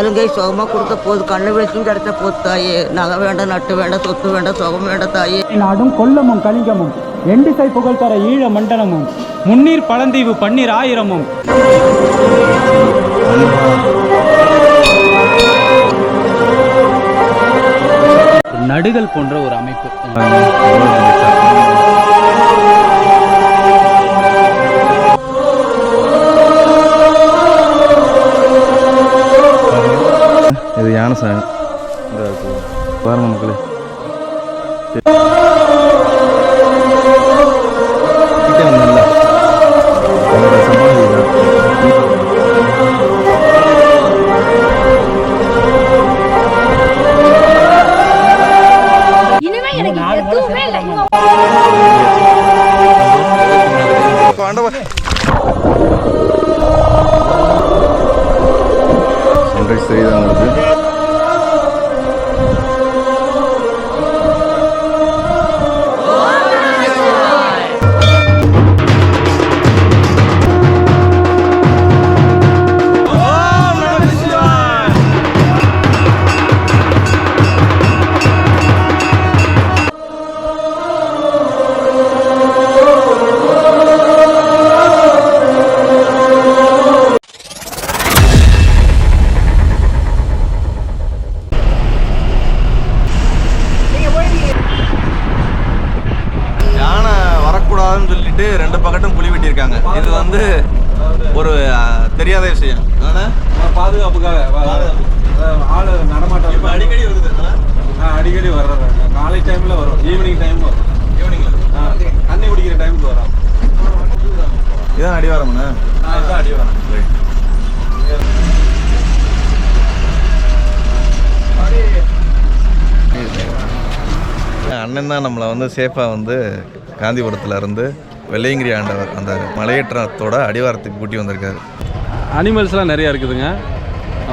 காலும் கை சுகமாக கொடுத்த போது கண்ணு வெளிச்சும் கிடைச்ச போது தாயே. நகை வேண்டாம், நட்டு வேண்டாம், சொத்து வேண்டாம், சுகம் வேண்டாம் தாயே. நாடும் கொல்லமும் கலிங்கமும் எண்டிசை புகழ் தர ஈழ மண்டலமும் முன்னீர் பழந்தீவு பன்னீர் ஆயிரமும் நடுகள் போன்ற ஒரு அமைப்பு. இது யானை சாமி பாருங்க மக்களே. சன்ரைஸ் தெரியுதா உங்களுக்கு? சொல்லிட்டு ரெண்டு பக்கட்டும் குழி வெட்டியிருக்காங்க. இது வந்து ஒரு தெரியாத விஷயம். பாதுகாப்புக்காக ஆள் நடமாட்டம் அடிக்கடி வருது. அடிக்கடி வர்றது காலை டைம்ல வரும், ஈவினிங் டைம் வரும். ஈவினிங்ல தண்ணி குடிக்கிற டைமுக்கு வரும். இதான் அடிவாரம்ண்ணா? இதுதான் அடிவாரம். அண்ணன் தான் நம்மளை வந்து சேஃபாக வந்து காந்திபுரத்தில் இருந்து வெள்ளையங்கிரி ஆண்டவர் அந்த மலையேற்றத்தோட அடிவாரத்துக்கு கூட்டி வந்திருக்காரு. அனிமல்ஸ்லாம் நிறையா இருக்குதுங்க.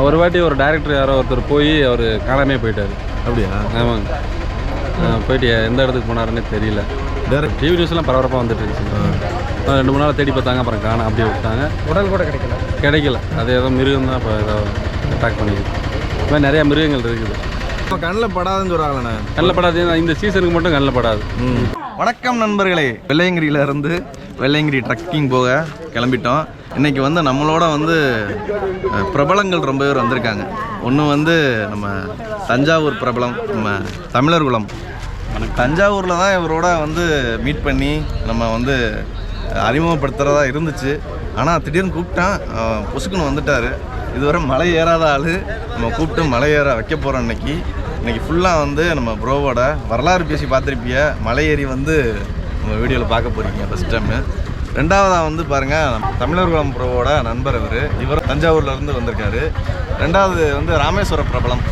ஒரு வாட்டி ஒரு டைரக்டர் யாரோ ஒருத்தர் போய் அவர் காணாமே போயிட்டார். அப்படியா? ஆமாங்க. போயிட்டு எந்த இடத்துக்கு போனாருன்னே தெரியல. டிவி நியூஸ்லாம் பரபரப்பாக வந்துட்டு இருந்துச்சு. 2-3 நாள் தேடி பார்த்தாங்க, அப்புறம் காணாம அப்படியே விட்டாங்க. உடல் கூட கிடைக்கல. அது ஏதோ மிருகம் தான் இப்போ ஏதோ அட்டாக் பண்ணிடுது. இப்போ நிறையா மிருகங்கள் இருக்குது. கண்ணில் படாதுன்னு சொல்கிறாங்களே. கண்ணில் படாது, இந்த சீசனுக்கு மட்டும் கண்ணில் படாது. வணக்கம் நண்பர்களே. வெள்ளையங்கிரியிலேருந்து வெள்ளையங்கிரி ட்ரக்கிங் போக கிளம்பிட்டோம். இன்றைக்கி வந்து நம்மளோட வந்து பிரபலங்கள் ரொம்ப பேர் வந்திருக்காங்க. ஒன்று வந்து நம்ம தஞ்சாவூர் பிரபலம், நம்ம தமிழர் குலம். தஞ்சாவூரில் தான் இவரோட வந்து மீட் பண்ணி நம்ம வந்து அறிமுகப்படுத்துகிறதா இருந்துச்சு. ஆனால் திடீர்னு கூப்பிட்டான், பொசுக்குன்னு வந்துட்டார். இதுவரை மலை ஏறாத ஆள் நம்ம கூப்பிட்டு மலை ஏற வைக்க போகிறோம். இன்றைக்கி ஃபுல்லாக வந்து நம்ம ப்ரோவோட வரலாறு பேசி பார்த்துருப்பிய மலை ஏறி வந்து நம்ம வீடியோவில் பார்க்க போகிறீங்க ஃபஸ்ட் டைமு. ரெண்டாவதாக வந்து பாருங்கள், தமிழர் குலம் ப்ரோவோட நண்பர் இவர் தஞ்சாவூர்லேருந்து வந்திருக்காரு. ரெண்டாவது வந்து ராமேஸ்வர பிரபலம்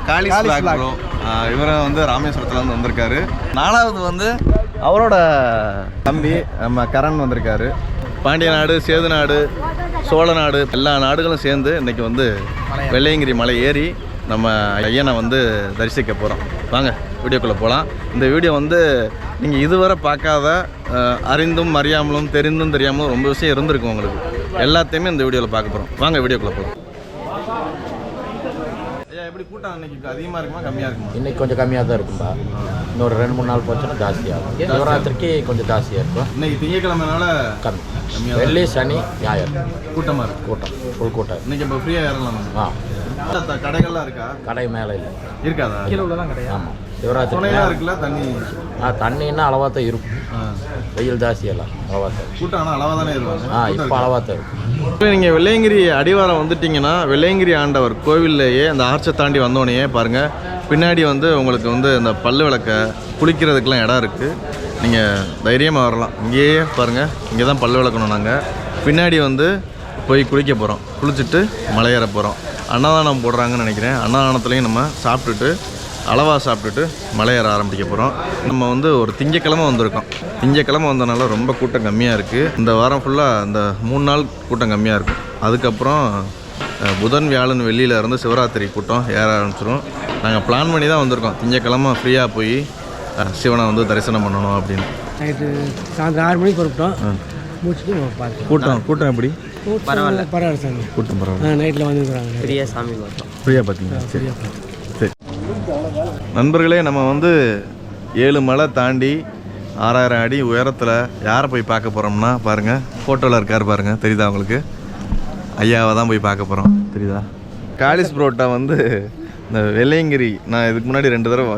காளி ப்ரோ, இவரை வந்து ராமேஸ்வரத்துலேருந்து வந்திருக்காரு. நாலாவது வந்து அவரோட தம்பி நம்ம கரண் வந்திருக்காரு. பாண்டிய நாடு, சேது நாடு, சோழ நாடு எல்லா நாடுகளும் சேர்ந்து இன்றைக்கி வந்து வெள்ளையங்கிரி மலை ஏறி நம்ம ஐயனை வந்து தரிசிக்க போகிறோம். வாங்க வீடியோக்குள்ளே போகலாம். இந்த வீடியோ வந்து நீங்கள் இதுவரை பார்க்காத, அறிந்தும் அறியாமலும் தெரிந்தும் தெரியாமலும் ரொம்ப விஷயம் இருந்திருக்கும் உங்களுக்கு. எல்லாத்தையுமே இந்த வீடியோவில் பார்க்க போகிறோம். வாங்க வீடியோக்குள்ளே போகலாம். ஐயா, எப்படி கூட்டம் இன்னைக்கு அதிகமாக இருக்குமா கம்மியாக இருக்குமா? இன்னைக்கு கொஞ்சம் கம்மியாக தான் இருக்கும்பா. இன்னொரு 2-3 நாள் போச்சுன்னா ஜாஸ்தியாகும். சிவராத்திரிக்கு கொஞ்சம் ஜாஸ்தியாக இருக்கும். இன்னைக்கு திங்கக்கிழமைனால கம்மியாக. வெள்ளி, சனி, ஞாயிறு கூட்டமாக இருக்குது. கூட்டம் ஃபுல் கூட்டம். இன்னைக்கு இப்போ ஃப்ரீயாக ஏறலாம். கடைகள்லாம் இருக்கா? கடை மேலே இல்லை, இருக்காதா? கீழே உள்ளதான் கடை. ஆமாம், சிவராத்திரி இருக்குல்ல. தண்ணின்னா அளவாக தான் இருக்கும். வெயில் ஜாஸ்தியெல்லாம் அளவாக தான். கூட்டம் ஆனால் அளவாக தானே இருக்கும். இப்போ அளவாக தான் இருக்கும். இப்போ நீங்கள் வெள்ளையங்கிரி அடிவாரம் வந்துட்டிங்கன்னா வெள்ளையங்கிரி ஆண்டவர் கோவில்லையே அந்த ஆர்ச்சை தாண்டி வந்தோடனே பாருங்கள், பின்னாடி வந்து உங்களுக்கு வந்து இந்த பல்லு விளக்க குளிக்கிறதுக்கெலாம் இடம் இருக்குது. நீங்கள் தைரியமாக வரலாம். இங்கேயே பாருங்கள், இங்கே தான் பல்லு விளக்கணும். நாங்கள் பின்னாடி வந்து போய் குளிக்க போகிறோம். குளிச்சுட்டு மலையேற போகிறோம். அன்னதானம் போடுறாங்கன்னு நினைக்கிறேன். அன்னதானத்துலேயும் நம்ம சாப்பிட்டுட்டு அளவாக சாப்பிட்டுட்டு மலையேற ஆரம்பிக்க போகிறோம். நம்ம வந்து ஒரு திங்கக்கிழமை வந்திருக்கோம். திங்கக்கிழமை வந்தனால ரொம்ப கூட்டம் கம்மியாக இருக்குது. இந்த வாரம் ஃபுல்லாக இந்த 3 நாள் கூட்டம் கம்மியாக இருக்கும். அதுக்கப்புறம் புதன், வியாழன், வெள்ளியிலேருந்து சிவராத்திரி கூட்டம் ஏற ஆரம்பிச்சிடும். நாங்கள் பிளான் பண்ணி தான் வந்திருக்கோம். திங்கக்கிழமை ஃப்ரீயாக போய் சிவனை வந்து தரிசனம் பண்ணணும் அப்படின்னு. நைட்டு சாயந்தரம் 6 மணிக்கு புறப்பட்டோம். முடிச்சுட்டு பார்த்தோம். கூட்டம் எப்படி? பரவாயில்ல சாமி. கூட்டம் பரவாயில்ல. நைட்டில் வந்துருக்காங்க. பெரிய சாமி பார்த்தோம். ஃப்ரீயாக பார்த்தீங்களா? சரி சரி. நண்பர்களே, நம்ம வந்து 7 மலை தாண்டி 6000 அடி உயரத்தில் யாரை போய் பார்க்க போகிறோம்னா பாருங்கள், ஃபோட்டோவில் இருக்கார் பாருங்கள், தெரியுதா உங்களுக்கு? ஐயாவை தான் போய் பார்க்க போகிறோம், தெரியுதா? காலிஸ் புரோட்டா வந்து இந்த வெள்ளையங்கிரி நான் இதுக்கு முன்னாடி 2 தடவை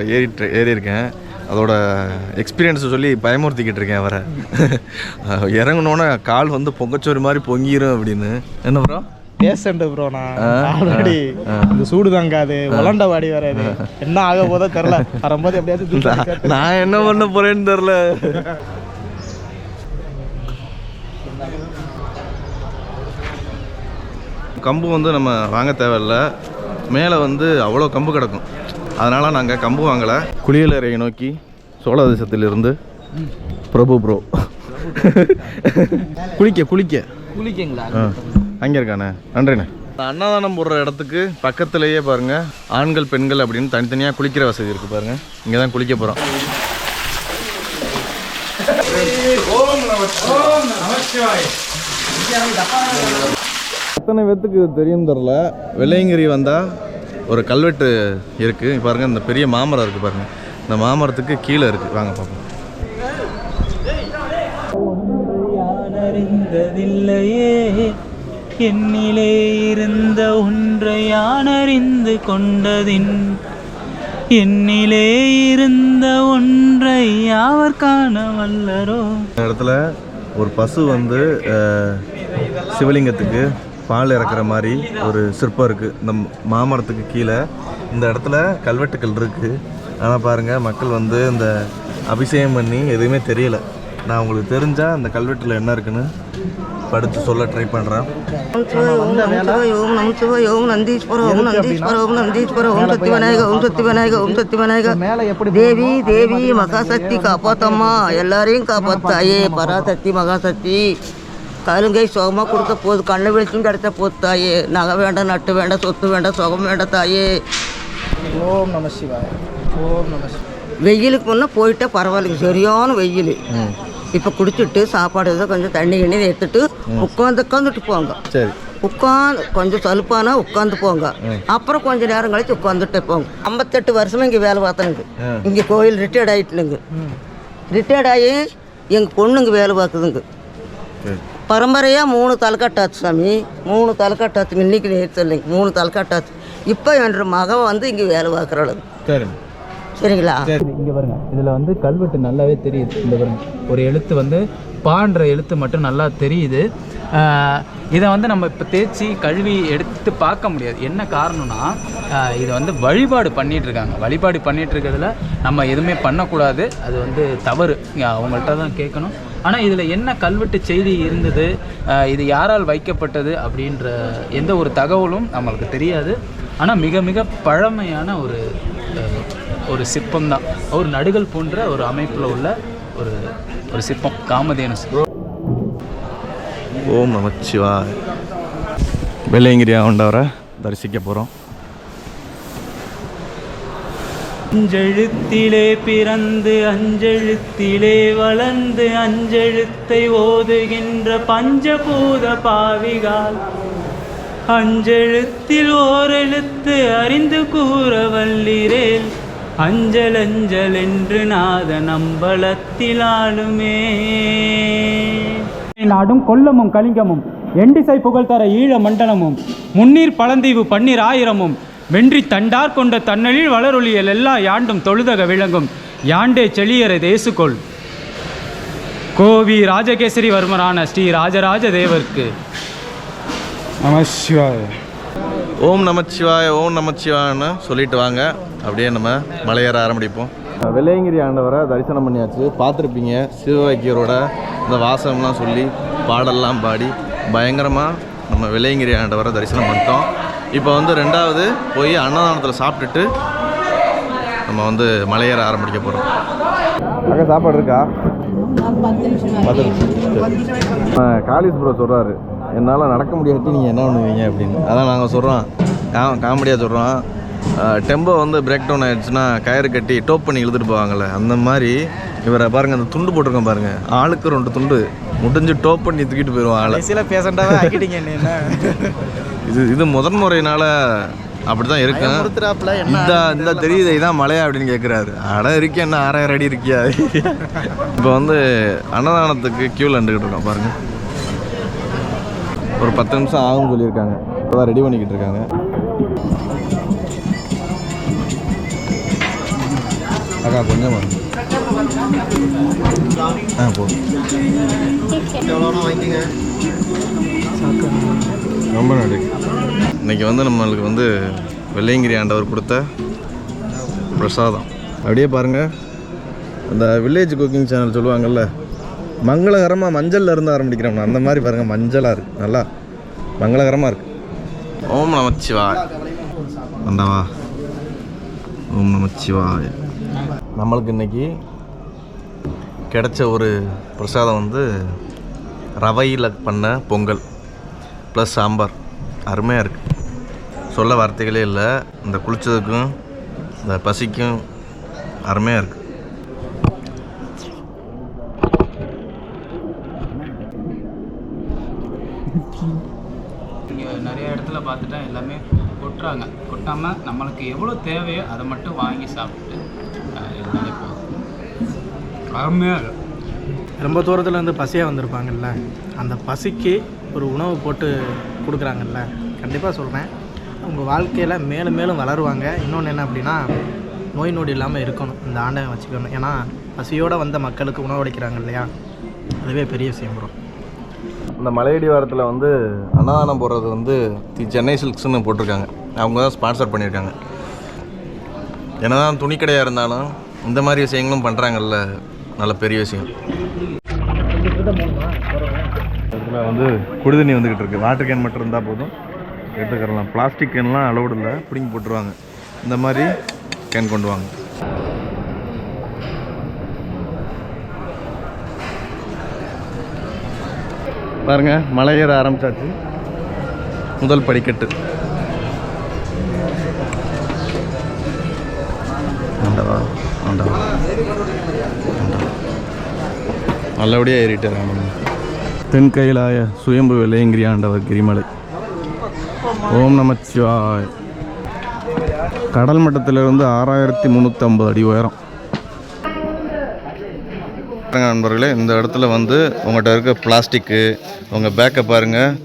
ஏறியிருக்கேன். அதோட எக்ஸ்பீரியன்ஸை சொல்லி பயமுறுத்திக்கிட்டு இருக்கேன் அவரை. இறங்கினோன்னே கால் வந்து பொங்கச்சோறு மாதிரி பொங்கிரும் அப்படின்னு. என்ன ப்ரோ? பேசண்ட் ப்ரோ, நான் ஆல்ரெடி இந்த சூடு தாங்காது, வளண்ட வாடி வராது, என்ன ஆக போதோ தெரில. வரும்போது எப்படியாவது நான் என்ன பண்ண போறேன்னு தெரில. கம்பு வந்து நம்ம வாங்க தேவையில்ல, மேலே வந்து அவ்வளோ கம்பு கிடக்கும். அதனால் நாங்கள் கம்பு வாங்கலை. குளியலறையை நோக்கி சோழதேசத்திலிருந்து பிரபு ப்ரோ குளிக்கங்களா? அங்கே இருக்கானே, நன்றிண்ணே. அன்னதானம் போடுற இடத்துக்கு பக்கத்துலேயே பாருங்கள், ஆண்கள் பெண்கள் அப்படின்னு தனித்தனியாக குளிக்கிற வசதி இருக்குது பாருங்கள். இங்கே தான் குளிக்க போகிறோம். எத்தனை பேத்துக்கு தெரியும் தெரில, வெள்ளையங்கிரி வந்தால் ஒரு கல்வெட்டு இருக்குது பாருங்கள். இந்த பெரிய மாமரம் இருக்குது பாருங்கள், இந்த மாமரத்துக்கு கீழே இருக்குது. வாங்க பார்ப்போம். அறிந்ததில்லையே என்னிலே இருந்த ஒன்றை யானறிந்து கொண்டதின், என்னிலே இருந்த ஒன்றை யாவர் காண வல்லரோ. இந்த இடத்துல ஒரு பசு வந்து சிவலிங்கத்துக்கு பால் இறக்குற மாதிரி ஒரு சிற்பம் இருக்குது இந்த மாமரத்துக்கு கீழே. இந்த இடத்துல கல்வெட்டுக்கள் இருக்குது. ஆனால் பாருங்கள், மக்கள் வந்து இந்த அபிஷேகம் பண்ணி எதுவுமே தெரியலை. நான் உங்களுக்கு தெரிஞ்சால் அந்த கல்வெட்டில் என்ன இருக்குன்னு படித்து சொல்ல ட்ரை பண்ணுறேன். ஓம் நமச்சிவாய, ஓம் நந்தீஸ்வர, ஓம் நந்தீஸ்வர, ஓம் நந்தீஸ்வர, ஓம் சக்தி விநாயக, ஓம் சக்தி விநாயக, ஓம் சக்தி விநாயக. தேவி தேவி மகாசக்தி காப்பாத்தம்மா, எல்லாரையும் காப்பாத்தாயே. பராசக்தி மகாசக்தி கருங்கை சுகமாக கொடுத்த போது, கண்ணு வெளிச்சும் கிடைத்த போது தாயே. நகை வேண்டாம், நட்டு வேண்டாம், சொத்து வேண்டாம், சுகம் வேண்டாம் தாயே. ஓம் நம சிவாய, ஓம் நம சிவாய. வெயிலுக்கு முன்னே போயிட்டா பரவாயில்லைங்க, சரியான வெயில். இப்போ குடிச்சிட்டு சாப்பாடு ஏதோ கொஞ்சம் தண்ணி கிண்ணி எடுத்துட்டு உட்காந்துட்டு போங்க. சரி, உட்காந்து கொஞ்சம் சலுப்பானா உட்காந்து போங்க. அப்புறம் கொஞ்சம் நேரம் கழிச்சு உட்காந்துட்டே போங்க. 58 வருஷமா இங்கே வேலை பார்த்தனுங்க. இங்கே கோயில் ரிட்டையர்ட் ஆகிட்டுனுங்க. ரிட்டையர்ட் ஆகி எங்கள் பொண்ணுங்க வேலை பார்க்குதுங்க. பரம்பரையாக 3 தலைக்காட்டாச்சு சாமி, 3 தலைக்காட்டாச்சுங்க. இன்றைக்கி நேற்று இல்லைங்க, 3 தலைக்காட்டாச்சு. இப்போ என்ற மகன் வந்து இங்கே வேலை பார்க்குறாள். சரி, சரிங்களா? இங்கே பாருங்க, இதில் வந்து கல்வெட்டு நல்லாவே தெரியுது. இந்த பாருங்க, ஒரு எழுத்து வந்து பான்ற எழுத்து மட்டும் நல்லா தெரியுது. இதை வந்து நம்ம இப்போ தேய்ச்சி கழுவி எடுத்து பார்க்க முடியாது. என்ன காரணம்னா, இதை வந்து வழிபாடு பண்ணிகிட்ருக்காங்க. வழிபாடு பண்ணிகிட்ருக்கிறதுல நம்ம எதுவுமே பண்ணக்கூடாது, அது வந்து தவறு. அவங்கள்ட்ட தான் கேட்கணும். ஆனால் இதில் என்ன கல்வெட்டு செய்தி இருந்தது, இது யாரால் வைக்கப்பட்டது அப்படின்ற எந்த ஒரு தகவலும் நம்மளுக்கு தெரியாது. ஆனால் மிக மிக பழமையான ஒரு சிற்பம் தான். ஒரு நடுகள் போன்ற ஒரு அமைப்பில் உள்ள ஒரு சிற்பம், காமதேனு சிற்பம். ஓம் நமச்சிவாய. வெள்ளையங்கிரி ஆண்டவரை தரிசிக்க போகிறோம். அஞ்செழுத்திலே பிறந்து அஞ்செழுத்திலே வளர்ந்து அஞ்செழுத்தை ஓதுகின்ற பஞ்சபூத பாவிகால், அஞ்செழுத்தில் ஓரெழுத்து அறிந்து கூற வல்லிரேல், அஞ்சல் அஞ்சல் என்று நாத நம்பலத்தில் ஆளுமே. நாடும் கொல்லமும் கலிங்கமும் எண்டிசை புகழ்தர ஈழ மண்டலமும் முன்னீர் பழந்தீவு 12,000 வென்றி தண்டார் கொண்ட தன்னலில் வளரொலியல் எல்லா யாண்டும் தொழுதக விளங்கும் யாண்டே செழியரை தேசுகொள் கோவி ராஜகேசரி வர்மரான ஸ்ரீ ராஜராஜ தேவர்க்கு நமசிவாய. ஓம் நமச்சிவாய, ஓம் நமச்சிவாயன்னு சொல்லிட்டு வாங்க. அப்படியே நம்ம மலையேற ஆரம்பிப்போம். வெள்ளையங்கிரி ஆண்டவரை தரிசனம் பண்ணியாச்சு. பார்த்துருப்பீங்க, சிவவாக்கியரோட இந்த வாசம்லாம் சொல்லி பாடல்லாம் பாடி பயங்கரமாக நம்ம வெள்ளையங்கிரி ஆண்டவரை தரிசனம் பண்ணிட்டோம். இப்போ வந்து 2வது போய் அன்னதானத்தில் சாப்பிட்டுட்டு நம்ம வந்து மலையேற ஆரம்பிக்க போகிறோம். அங்கே சாப்பாடு இருக்கா? 10 நிமிஷம். காலிஸ் ப்ரோ சொல்கிறாரு, என்னால் நடக்க முடியாட்டி நீங்கள் என்ன பண்ணுவீங்க அப்படின்னு. அதான் நாங்கள் சொல்கிறோம், காமெடியாக சொல்கிறோம். டெம்போ வந்து பிரேக் டவுன் ஆகிடுச்சுன்னா கயிறு கட்டி டோப் பண்ணி இழுத்துட்டு போவாங்கள்ல, அந்த மாதிரி இவரை பாருங்கள், அந்த துண்டு போட்டிருக்கோம் பாருங்கள், ஆளுக்கு 2 துண்டு முடிஞ்சு டோப் பண்ணி தூக்கிட்டு போயிடுவான் ஆளை. சில பேசண்டாவே ஆக்கிட்டீங்க என்ன இது முதன் முறையினால அப்படி தான் இருக்கும். கொடுத்துறாப்புல இந்த தெரியுது இதான் மலையா அப்படின்னு கேட்குறாரு. அட இருக்கேன் என்ன 6000 அடி இருக்கியா. இப்போ வந்து அன்னதானத்துக்கு க்யூவில் நின்றுக்கிட்டு இருக்கோம் பாருங்கள். ஒரு 10 நிமிஷம் ஆகும்னு சொல்லியிருக்காங்க. இப்போ தான் ரெடி பண்ணிக்கிட்டு இருக்காங்க. அக்கா கொஞ்சம் வரும் போதும். ரொம்ப நன்றி. இன்றைக்கி வந்து நம்மளுக்கு வந்து வெள்ளையங்கிரி ஆண்டவர் கொடுத்த பிரசாதம். அப்படியே பாருங்கள், அந்த வில்லேஜ் குக்கிங் சேனல் சொல்லுவாங்கள்ல, மங்களகரமாக மஞ்சளில் இருந்து ஆரம்பிக்கிறோம்னா அந்த மாதிரி பாருங்கள், மஞ்சளாக இருக்குது, நல்லா மங்களகரமாக இருக்குது. ஓம் நமச்சிவாய். வந்தவா. ஓம் நமச்சிவாய். நம்மளுக்கு இன்றைக்கி கிடைச்ச ஒரு பிரசாதம் வந்து ரவையில் பண்ண பொங்கல் ப்ளஸ் சாம்பார். அருமையாக இருக்குது, சொல்ல வார்த்தைகளே இல்லை. இந்த குளித்ததுக்கும் இந்த பசிக்கும் அருமையாக இருக்குது. இங்கே நிறைய இடத்துல பார்த்துட்டா எல்லாமே கொட்டுறாங்க. கொட்டாமல் நம்மளுக்கு எவ்வளோ தேவையோ அதை மட்டும் வாங்கி சாப்பிட்டு இருந்தாலே போதும். அருமையாக இருக்கும். ரொம்ப தூரத்துலேருந்து பசியாக வந்திருப்பாங்கல்ல, அந்த பசிக்கு ஒரு உணவு போட்டு கொடுக்குறாங்கல்ல, கண்டிப்பாக சொல்கிறேன் உங்கள் வாழ்க்கையில் மேலும் மேலும் வளருவாங்க. இன்னொன்று என்ன அப்படின்னா, நோய் நொடி இல்லாமல் இருக்கணும், இந்த ஆண்டவன் வச்சுக்கணும். ஏன்னா பசியோடு வந்த மக்களுக்கு உணவளிக்கிறாங்க இல்லையா, அதுவே பெரிய விஷயம் ப்ரோ. இந்த மலையடி வாரத்தில் வந்து அன்னதானம் போடுறது வந்து சென்னை சில்க்ஸ்னு போட்டிருக்காங்க. அவங்க தான் ஸ்பான்சர் பண்ணியிருக்காங்க. ஏன்னா தான் துணி கடையாக இருந்தாலும் இந்த மாதிரி விஷயங்களும் பண்ணுறாங்கல்ல, நல்ல பெரிய விஷயம். இதில் வந்து குடிதண்ணி வந்துக்கிட்டு இருக்குது. வாட்டர் கேன் மட்டும் இருந்தால் போதும், எடுத்துக்கிறலாம். பிளாஸ்டிக் கேன்லாம் அலோடு இல்லை, பிடிங்கி போட்டுருவாங்க. இந்த மாதிரி கேன் கொண்டு வாங்க. பாருங்கள், மலை ஏற ஆரம்பித்தாச்சு. முதல் படிக்கட்டு. ஆண்டவா ஆண்டவா நல்லபடியாக ஏறிட்டு தென்கையிலாய சுயம்பு வெள்ளையங்கிரி ஆண்டவர் கிரிமலை. ஓம் நமச்சிவாய். கடல் மட்டத்திலிருந்து 6350 அடி உயரம். நண்பர்களே, இந்த இடத்துல வந்து உங்கள்கிட்ட இருக்க பிளாஸ்டிக்கு உங்கள் பேக்கை பாருங்கள்,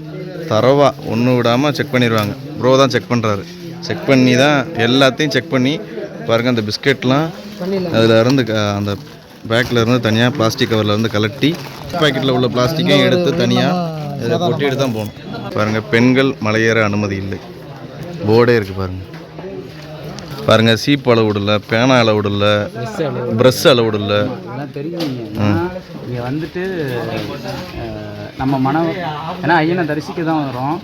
தரவாக ஒன்று விடாமல் செக் பண்ணிடுவாங்க. ப்ரோ தான் செக் பண்ணுறாரு. செக் பண்ணி தான் எல்லாத்தையும் செக் பண்ணி பாருங்கள். அந்த பிஸ்கெட்லாம் அதில் இருந்து அந்த பேக்கில் இருந்து தனியாக பிளாஸ்டிக் கவரில் இருந்து கலட்டி பேக்கெட்டில் உள்ள பிளாஸ்டிக்கையும் எடுத்து தனியாக இதில் கொட்டிட்டு தான் போகணும். பாருங்கள், பெண்கள் மலையேற அனுமதி இல்லை போர்டே இருக்குது பாருங்கள். பாருங்கள், சீப்பு அளவு விடல, பேனா அளவு விடல, ப்ரெஷ் அளவு விடல. இங்கே வந்துட்டு நம்ம ஏன்னா ஐயனை தரிசிக்க தான் வரோம்.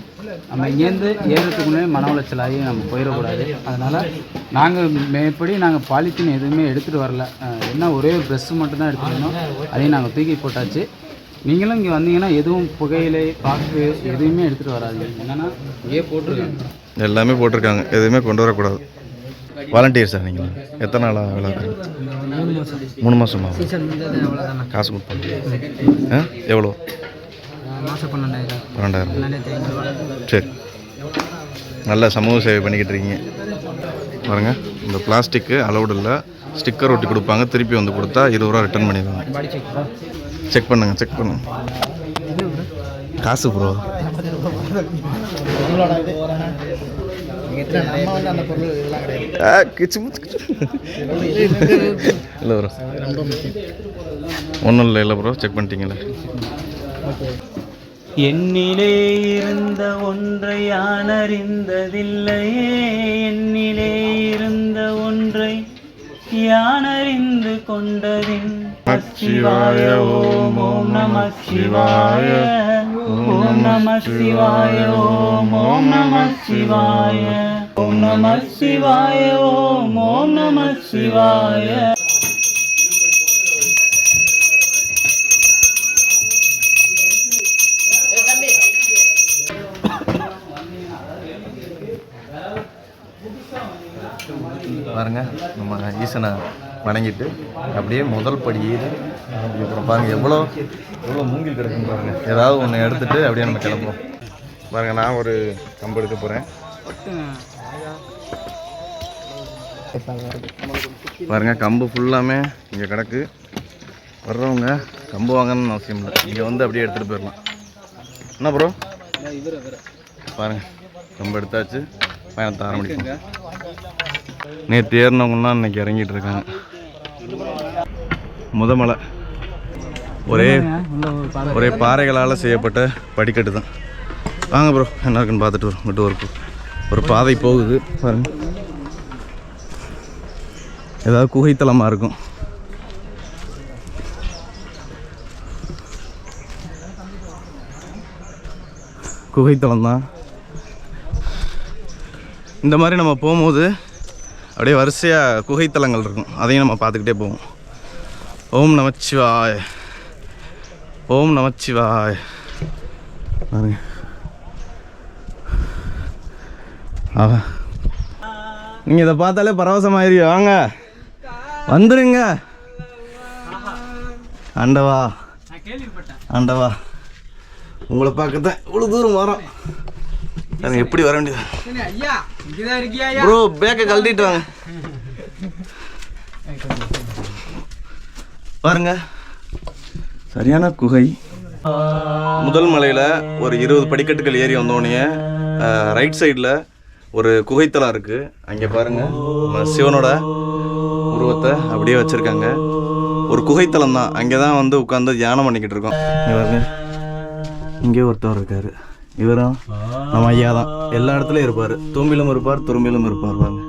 நம்ம இங்கேருந்து ஏறுறதுக்கு முன்னே மன உளைச்சல் ஆகி நம்ம போயிடக்கூடாது. அதனால் நாங்கள் மேற்படி நாங்கள் பாலித்தீன் எதுவுமே எடுத்துகிட்டு வரல. என்ன ஒரே ஒரு ப்ரெஷ்ஷு மட்டும்தான் எடுத்துகிட்டு வந்தோம். அதையும் நாங்கள் தூக்கி போட்டாச்சு. நீங்களும் இங்கே வந்தீங்கன்னா எதுவும் புகையிலை பாக்கு எதுவுமே எடுத்துகிட்டு வராது. என்னென்னா இங்கே போட்டிருக்காங்க, எல்லாமே போட்டிருக்காங்க, எதுவுமே கொண்டு வரக்கூடாது. வாலண்டியர் சார் நீங்கள் எத்தனை நாளாக வேலை பார்க்குறீங்க? 3 மாதமா? காசு கொடுப்பாங்க. எவ்வளோ? மாதம் 12,000. சரி, நல்ல சமூக சேவை பண்ணிக்கிட்டு இருக்கீங்க. பாருங்கள், இந்த பிளாஸ்டிக்கு அலௌடு இல்லை. ஸ்டிக்கர் ஒட்டி கொடுப்பாங்க, திருப்பி வந்து கொடுத்தா 20 ரூபா ரிட்டர்ன் பண்ணிடுவாங்க. செக் பண்ணுங்கள், செக் பண்ணுங்கள். காசு ப்ரோ. இல்லை ப்ரோ, ஒன்றும் இல்லை ப்ரோ, செக் பண்ணிட்டீங்களே. என்னிலே இருந்த ஒன்றை யான் அறிந்ததில்லையே, என்னிலே இருந்த ஒன்றை யான் அறிந்து கொண்டதின் சிவாய. ஓம் ஓம் நம சிவாய. ஓம் நம சிவாய. ஓம் ஓம் நம சிவாய. ஓம் நம சிவாய. ஓம் ஓம் நம சிவாய. பாருங்க, நம்ம ஈசனை வணங்கிட்டு அப்படியே முதல் படி ஏறி அப்புறம் பாருங்கள் எவ்வளோ மூங்கில் கிடக்குன்னு பாருங்கள். ஏதாவது ஒன்று எடுத்துகிட்டு அப்படியே நம்ம கிளம்புவோம். பாருங்கள், நான் ஒரு கம்பு எடுக்க போகிறேன். பாருங்கள், கம்பு ஃபுல்லாமே இங்கே கிடக்கு. வர்றவங்க கம்பு வாங்கணும்னு அவசியம் இல்லை, இங்கே வந்து அப்படியே எடுத்துகிட்டு போயிடலாம். என்ன ப்ரோ? பாருங்கள், கம்பு எடுத்தாச்சு, பயணத்தை ஆரம்பிக்கும். நேற்று ஏறினவங்கலாம் இன்னைக்கு இறங்கிட்டு இருக்காங்க. முதமலை ஒரே பாறைகளால் செய்யப்பட்ட படிக்கட்டு தான். வாங்க ப்ரோ, என்ன இருக்குன்னு பார்த்துட்டு வரும். இங்கிட்டு ஒரு பாதை போகுது பாருங்க. ஏதாவது குகைத்தலமாக இருக்கும். குகைத்தலம் தான். இந்த மாதிரி நம்ம போகும்போது அப்படியே வரிசையாக குகைத்தலங்கள் இருக்கும், அதையும் நம்ம பார்த்துக்கிட்டே போவோம். ஓம் நமச்சிவாய், ஓம் நமச்சிவாய். பாருங்க, நீங்கள் இதை பார்த்தாலே பரவசமாயிருவீங்க. வாங்க வந்துருங்க. ஆண்டவா ஆண்டவா, உங்களை பார்க்கத்தான் இவ்வளோ தூரம் வரோம். எப்படி வர வேண்டியது ப்ரோ? பேக்கை கழட்டிட்டு வாங்க. பாருங்க, சரியான குகை. முதல் மலையில் ஒரு 20 படிக்கட்டுகள் ஏறி வந்தோடனே ரைட் சைடில் ஒரு குகைத்தலம் இருக்குது. அங்கே பாருங்கள், சிவனோட உருவத்தை அப்படியே வச்சுருக்காங்க. ஒரு குகைத்தலம் தான், அங்கே தான் வந்து உட்காந்து தியானம் பண்ணிக்கிட்டு இருக்கோம். இங்கே பாருங்க, இங்கே ஒருத்தவர் இருக்கார். இவரும் நம்ம ஐயா தான். எல்லா இடத்துலையும் இருப்பார், தூம்பிலும் இருப்பார், துரும்பிலும் இருப்பார். பாருங்க,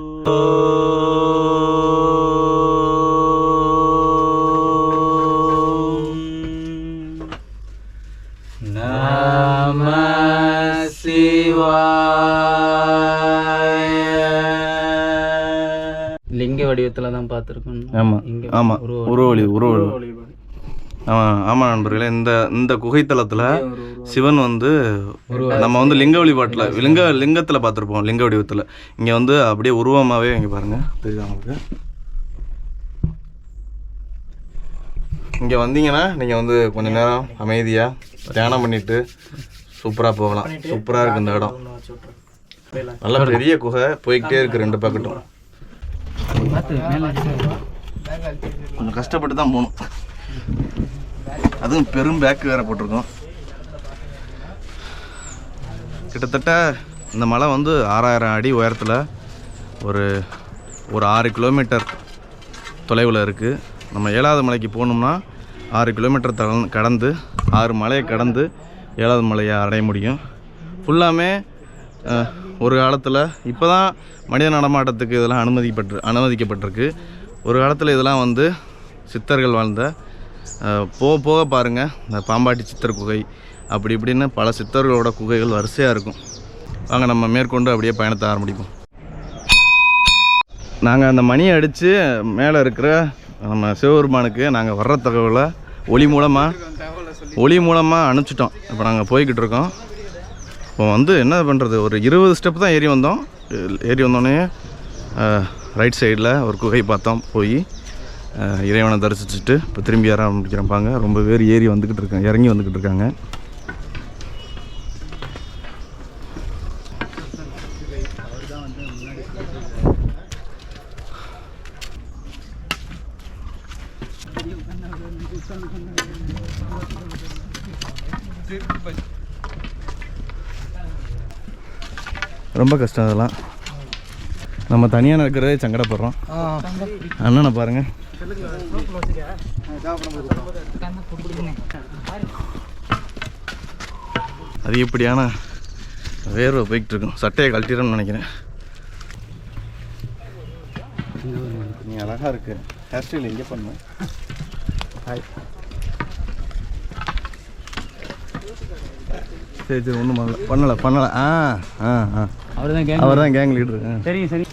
லிங்க வடிவத்தில் தான் பார்த்துருக்கோம். ஆமாம் ஆமாம், உருவொளி. ஆமாம் நண்பர்களே, இந்த குகைத்தலத்தில் சிவன் வந்து நம்ம வந்து லிங்க வழிபாட்டில் லிங்கத்தில் பார்த்துருப்போம், லிங்க வடிவத்தில். இங்கே வந்து அப்படியே உருவமாகவே இங்கே பாருங்கள், தெரியுதா உங்களுக்கு? இங்கே வந்தீங்கன்னா நீங்கள் வந்து கொஞ்சம் நேரம் அமைதியாக தியானம் பண்ணிவிட்டு சூப்பராக போகலாம். சூப்பராக இருக்குது இந்த இடம். நல்ல பெரிய குகை, போய்கிட்டே இருக்குது 2 பக்கட்டும். கொஞ்சம் கஷ்டப்பட்டு தான் போகணும், அதுவும் பெரும் பேக்கு வேறு போட்டிருக்கோம். கிட்டத்தட்ட இந்த மலை வந்து 6000 அடி உயரத்தில் ஒரு 6 கிலோமீட்டர் தொலைவில் இருக்குது. நம்ம 7வது மலைக்கு போகணும்னா 6 கிலோமீட்டர் கடந்து 6 மலையை கடந்து 7வது மலையை அடைய முடியும். ஃபுல்லாமே ஒரு காலத்தில், இப்போ தான் மனித நடமாட்டத்துக்கு இதெல்லாம் அனுமதிக்கப்பட்டிருக்கு. ஒரு காலத்தில் இதெல்லாம் வந்து சித்தர்கள் வாழ்ந்த, போக போக பாருங்கள், இந்த பாம்பாட்டி சித்தர் குகை அப்படி இப்படின்னு பல சித்தர்களோட குகைகள் வரிசையாக இருக்கும். வாங்க நம்ம மேற்கொண்டு அப்படியே பயணத்தை ஆரம்பிப்போம். நாங்கள் அந்த மணியை அடித்து மேலே இருக்கிற நம்ம சிவபெருமானுக்கு நாங்கள் வர்ற தகவலை ஒளி மூலமாக அனுப்பிச்சிட்டோம். இப்போ நாங்கள் போய்கிட்டு இருக்கோம். இப்போ வந்து என்ன பண்ணுறது, ஒரு 20 ஸ்டெப் தான் ஏறி வந்தோடனே ரைட் சைடில் ஒரு குகை பார்த்தோம். போய் இறைவனை தரிசிச்சுட்டு இப்போ திரும்பி ஏற ஆரம்பிக்கிறப்பாங்க. ரொம்ப பேர் இறங்கி வந்துக்கிட்டு இருக்காங்க. ரொம்ப கஷ்டம் அதெல்லாம். நம்ம தனியாக நடக்கிறதே சங்கடப்படுறோம். அண்ணனை பாருங்கள், அதிகப்படியான வேர்வை போய்கிட்டு இருக்கும். சட்டையை கழட்டிடணும்னு நினைக்கிறேன். நீ அழகாக இருக்கு. ஹேர் ஸ்டைல் எங்கே பண்ண? ஹாய். சரி ஒன்றும் பண்ணலை. அவர் தான் கேங் லீடரு. சரி.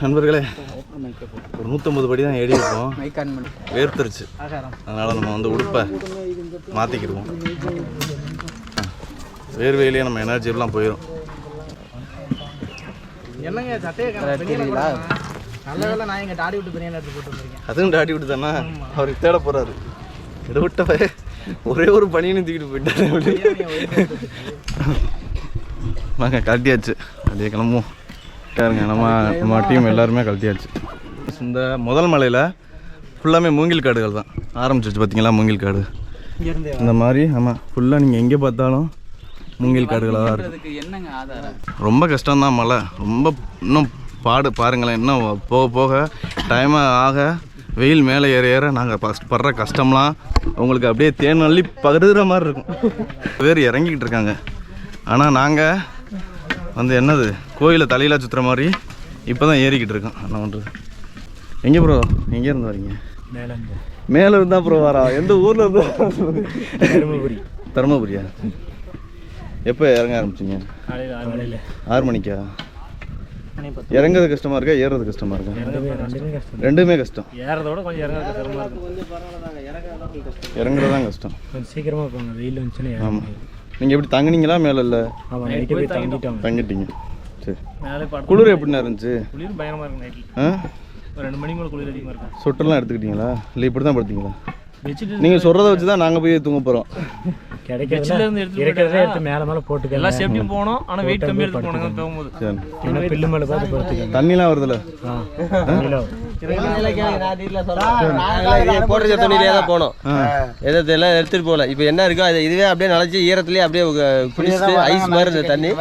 நண்பர்களே, ஒரு 150 படி தான் ஏறி இருப்போம். வேர்த்துருச்சு, அதனால் நம்ம வந்து உடுப்பை மாற்றிக்கிடுவோம். வேர்வையிலேயே நம்ம எனர்ஜி எல்லாம் போயிடும். என்னங்க சட்டையை நல்ல வேலை நான் எங்கள் டாடி விட்டு பிரியாணி எடுத்து போட்டு வந்திருக்கேன். அதுவும் டாடி விட்டு தானே அவருக்கு தேட போகிறாரு. இட விட்ட ஒரே ஒரு பனியனும் தூக்கிட்டு போயிட்டாரு. வாங்க கழட்டியாச்சு, அப்படியே கிளம்புவோம். பாருங்க நம்ம டீம் எல்லாருமே கழட்டியாச்சு. இந்த முதல் மலையில் ஃபுல்லாமே மூங்கில் காடுகள் தான் ஆரம்பிச்சிச்சு. பார்த்தீங்களா மூங்கில் காடு இந்த மாதிரி. ஆமாம், ஃபுல்லாக நீங்கள் எங்கே பார்த்தாலும் மூங்கில் காடுகளாக தான் இருக்குது. என்னங்க ஆதாரம்? ரொம்ப கஷ்டம்தான் மலை, ரொம்ப இன்னும் பாருங்களேன். இன்னும் போக போக டைம் ஆக வெயில் மேலே ஏற ஏற நாங்கள் படுற கஷ்டம்லாம் உங்களுக்கு அப்படியே தேன் அள்ளி பகிர்ற மாதிரி இருக்கும். பேர் இறங்கிக்கிட்டு இருக்காங்க. ஆனால் நாங்கள் வந்து என்னது கோயிலை தலையில் சுற்றுற மாதிரி இப்போ தான் ஏறிக்கிட்டு இருக்கோம். என்ன பண்ணுறது? எங்கே ப்ரோ எங்கே இருந்து வரீங்க? மேலே இருந்தால் ப்ரோ வரா. எந்த ஊரில் இருந்தா? தருமபுரியா? எப்போ இறங்க ஆரம்பிச்சிங்க? 6 மணிக்கா? இறங்குறது கஷ்டமாக இருக்கா ஏறுறது கஷ்டமாக இருக்கா? ரெண்டுமே கஷ்டம். ஏறதோட கொஞ்சம் இறங்குறது தான் கஷ்டம். கொஞ்சம் சீக்கிரமாக போங்க, வெயில் வந்துச்சுன்னா. ஆமாம். நீங்கள் எப்படி தங்குனீங்களா மேலே? இல்லை தங்கிட்டீங்க. சரி. குளிர் எப்படின்னா இருந்துச்சு? குளிர் பயங்கரமாக இருக்கும் நைட்டில். ஆ, ஒரு 2 மணிக்கு மேலே குளிர் அதிகமாக இருக்கும். சொட்டெல்லாம் எடுத்துக்கிட்டீங்களா? இல்லை இப்படி தான் படுத்தீங்களா? நீங்கள் சொல்கிறத வச்சு தான் நாங்கள் போய் தூங்க போகிறோம். கிடைக்கிறதுலேருந்து எடுத்து மேலே போட்டுக்க எல்லாம் சேஃப்டி போகணும். ஆனால் வெயிட் கம்மி எடுத்து போனாங்க போகும்போது. சரி, பில்லு மேலே பார்த்து படுத்துக்க. தண்ணிலாம் வருதுல்ல? போட்டுருக்க துணியிலே தான் போனோம். எதெல்லாம் எடுத்துகிட்டு போகல. இப்போ என்ன இருக்கோ அது இதுவே அப்படியே நினச்சி ஈரத்துலேயே அப்படியே குளிச்சுட்டு ஐஸ் மாதிரி இருந்த தண்ணி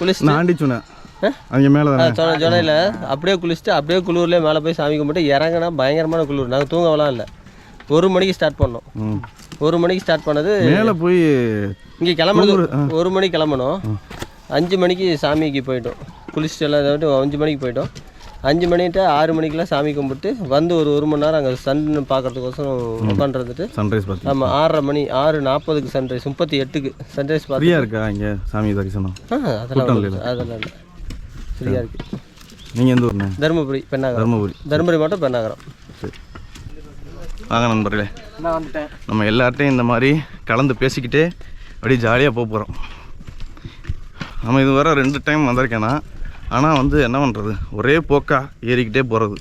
குளிச்சுட்டு ஆண்டி சொன்னேன் அங்கே மேலே சொன்னையில் அப்படியே குளிச்சுட்டு அப்படியே குளிர்லேயே மேலே போய் சாமி கும்பிட்டு இறங்கினா பயங்கரமான குளிர். நாங்கள் தூங்கலாம் இல்லை. 1 மணிக்கு ஸ்டார்ட் பண்ணோம். 1 மணிக்கு ஸ்டார்ட் பண்ணது மேலே போய் இங்கே கிளம்புறது 1 மணிக்கு கிளம்பணும். 5 மணிக்கு சாமிக்கு போயிட்டோம். குளிச்சுட்டு எல்லாம் இதாட்டு 5 மணிக்கு போயிட்டோம். 5 மணிட்டு 6 மணிக்கெலாம் சாமி கும்பிட்டு வந்து ஒரு 1 மணி நேரம் அங்கே சன் பார்க்கறதுக்கோசரம் உட்காந்துருந்துட்டு சன்ரைஸ் பார்த்து. ஆமாம், 6:30 மணி 6:40க்கு சன்ரைஸ், 38க்கு சன்ரைஸ் பார்த்து. ஃப்ரீயாக இருக்கா இங்கே சாமி தரிசனம்? அதெல்லாம் இல்லை, ஃப்ரீயாக இருக்குது. நீங்கள் எந்த ஊர்ண்ணே? தருமபுரி பெண்ணாகரம். தருமபுரி மட்டும் பெண்ணாகரம். சரி, வாங்க நண்பர்களே, நம்ம எல்லார்ட்டையும் இந்த மாதிரி கலந்து பேசிக்கிட்டே அப்படியே ஜாலியாக போகிறோம். நம்ம இது வர 2 டைம் வந்திருக்கேன்னா, ஆனால் வந்து என்ன பண்ணுறது, ஒரே போக்கா ஏறிக்கிட்டே போகிறது.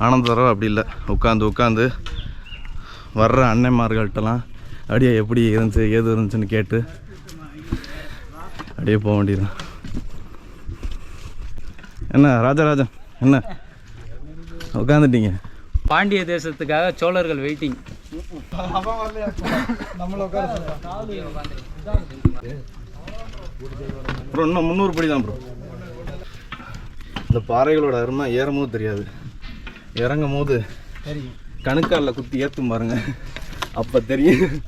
ஆனந்தரம் அப்படி இல்லை, உட்காந்து வர்ற அன்னைமார்கள்ட்டெல்லாம் அப்படியே எப்படி இருந்துச்சு ஏது இருந்துச்சுன்னு கேட்டு அப்படியே போக வேண்டியதுதான். என்ன ராஜராஜன், என்ன உட்காந்துட்டீங்க? பாண்டிய தேசத்துக்காக சோழர்கள் வெயிட்டிங். ப்ரோ இன்னும் 300 படி தான் ப்ரோ. இந்த பாறைகளோட அருமை ஏறும் போது தெரியாது, இறங்கும் போது கணுக்காலில் குத்தி ஏற்றும் பாருங்க, அப்போ தெரியும்.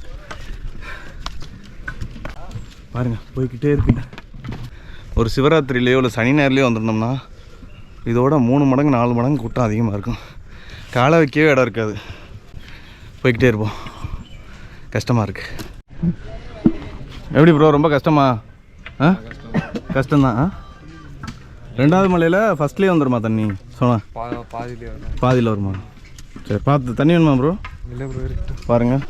பாருங்க போய்கிட்டே இருக்கு. ஒரு சிவராத்திரிலேயோ இல்லை சனி ஞாயிறுலையோ வந்துருந்தோம்னா இதோட 3 மடங்கு 4 மடங்கு கூட்டம் அதிகமாக இருக்கும். காலை வைக்கவே இடம் இருக்காது. போய்கிட்டே இருப்போம். கஷ்டமாக இருக்கு. எப்படி ப்ரோ, ரொம்ப கஷ்டமா? கஷ்டம்தான். 2வது மலையில் ஃபஸ்ட்லேயே வந்துடுமா தண்ணி? சொன்ன பாதியில் வருமா? சரி, பார்த்து தண்ணி வேணுமா ப்ரோ? பாருங்கள்,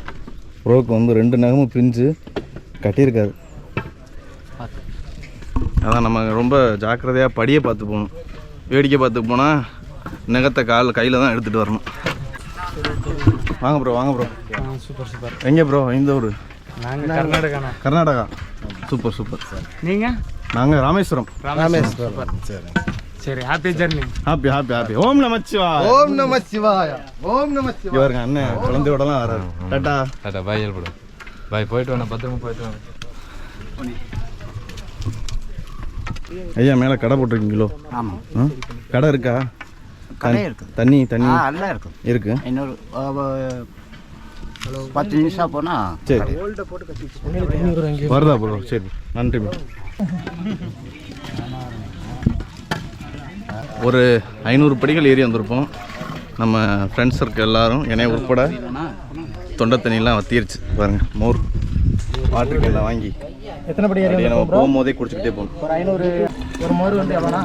ப்ரோக்கு வந்து 2 நகமும் பிரிஞ்சு கட்டியிருக்காரு. அதான் நம்ம ரொம்ப ஜாக்கிரதையாக படியை பார்த்து போகணும். வேடிக்கை பார்த்து போனால் நகத்தை கையில் தான் எடுத்துகிட்டு வரணும். வாங்க ப்ரோ, வாங்க ப்ரோ. சூப்பர். எங்கே ப்ரோ இந்த ஊர்? நாங்கள் கர்நாடகா. Super sir. நீங்கள்? நாங்கள் ராமேஸ்வரம். சரி, ஹாப்பி ஜர்னி. ஹாப்பி. ஓம் நமச்சிவாய. இவருங்க அண்ணன் குழந்தையோடலாம் வராரு. டாட்டா பாய். ஏற்படும் பாய். போயிட்டு வாங்க, பத்திரமா போயிட்டு வாங்க. ஐயா மேலே கடை போட்டிருக்கீங்களோ? ஆமாம், கடை இருக்கா? கடை இருக்கு. தண்ணி எல்லாம் இருக்கும். இருக்கு. இன்னொரு 10 நிமிஷம் போனால் சரி வருதா ப்ரோ? சரி, நன்றி ப்ரோ. ஒரு 500 படிகள் ஏறி வந்திருப்போம். நம்ம ஃப்ரெண்ட்ஸ் இருக்க எல்லாரும் என்னைய உட்பட தொண்டை தண்ணியெலாம் வத்திருச்சு பாருங்கள். மோர் வாட்டர் கேனில் வாங்கி எத்தனை படி ஏறி நம்ம போகும்போதே குடிச்சுக்கிட்டே போகணும். ஒரு 500 ஒரு மோர் வந்து எவ்வளோனா?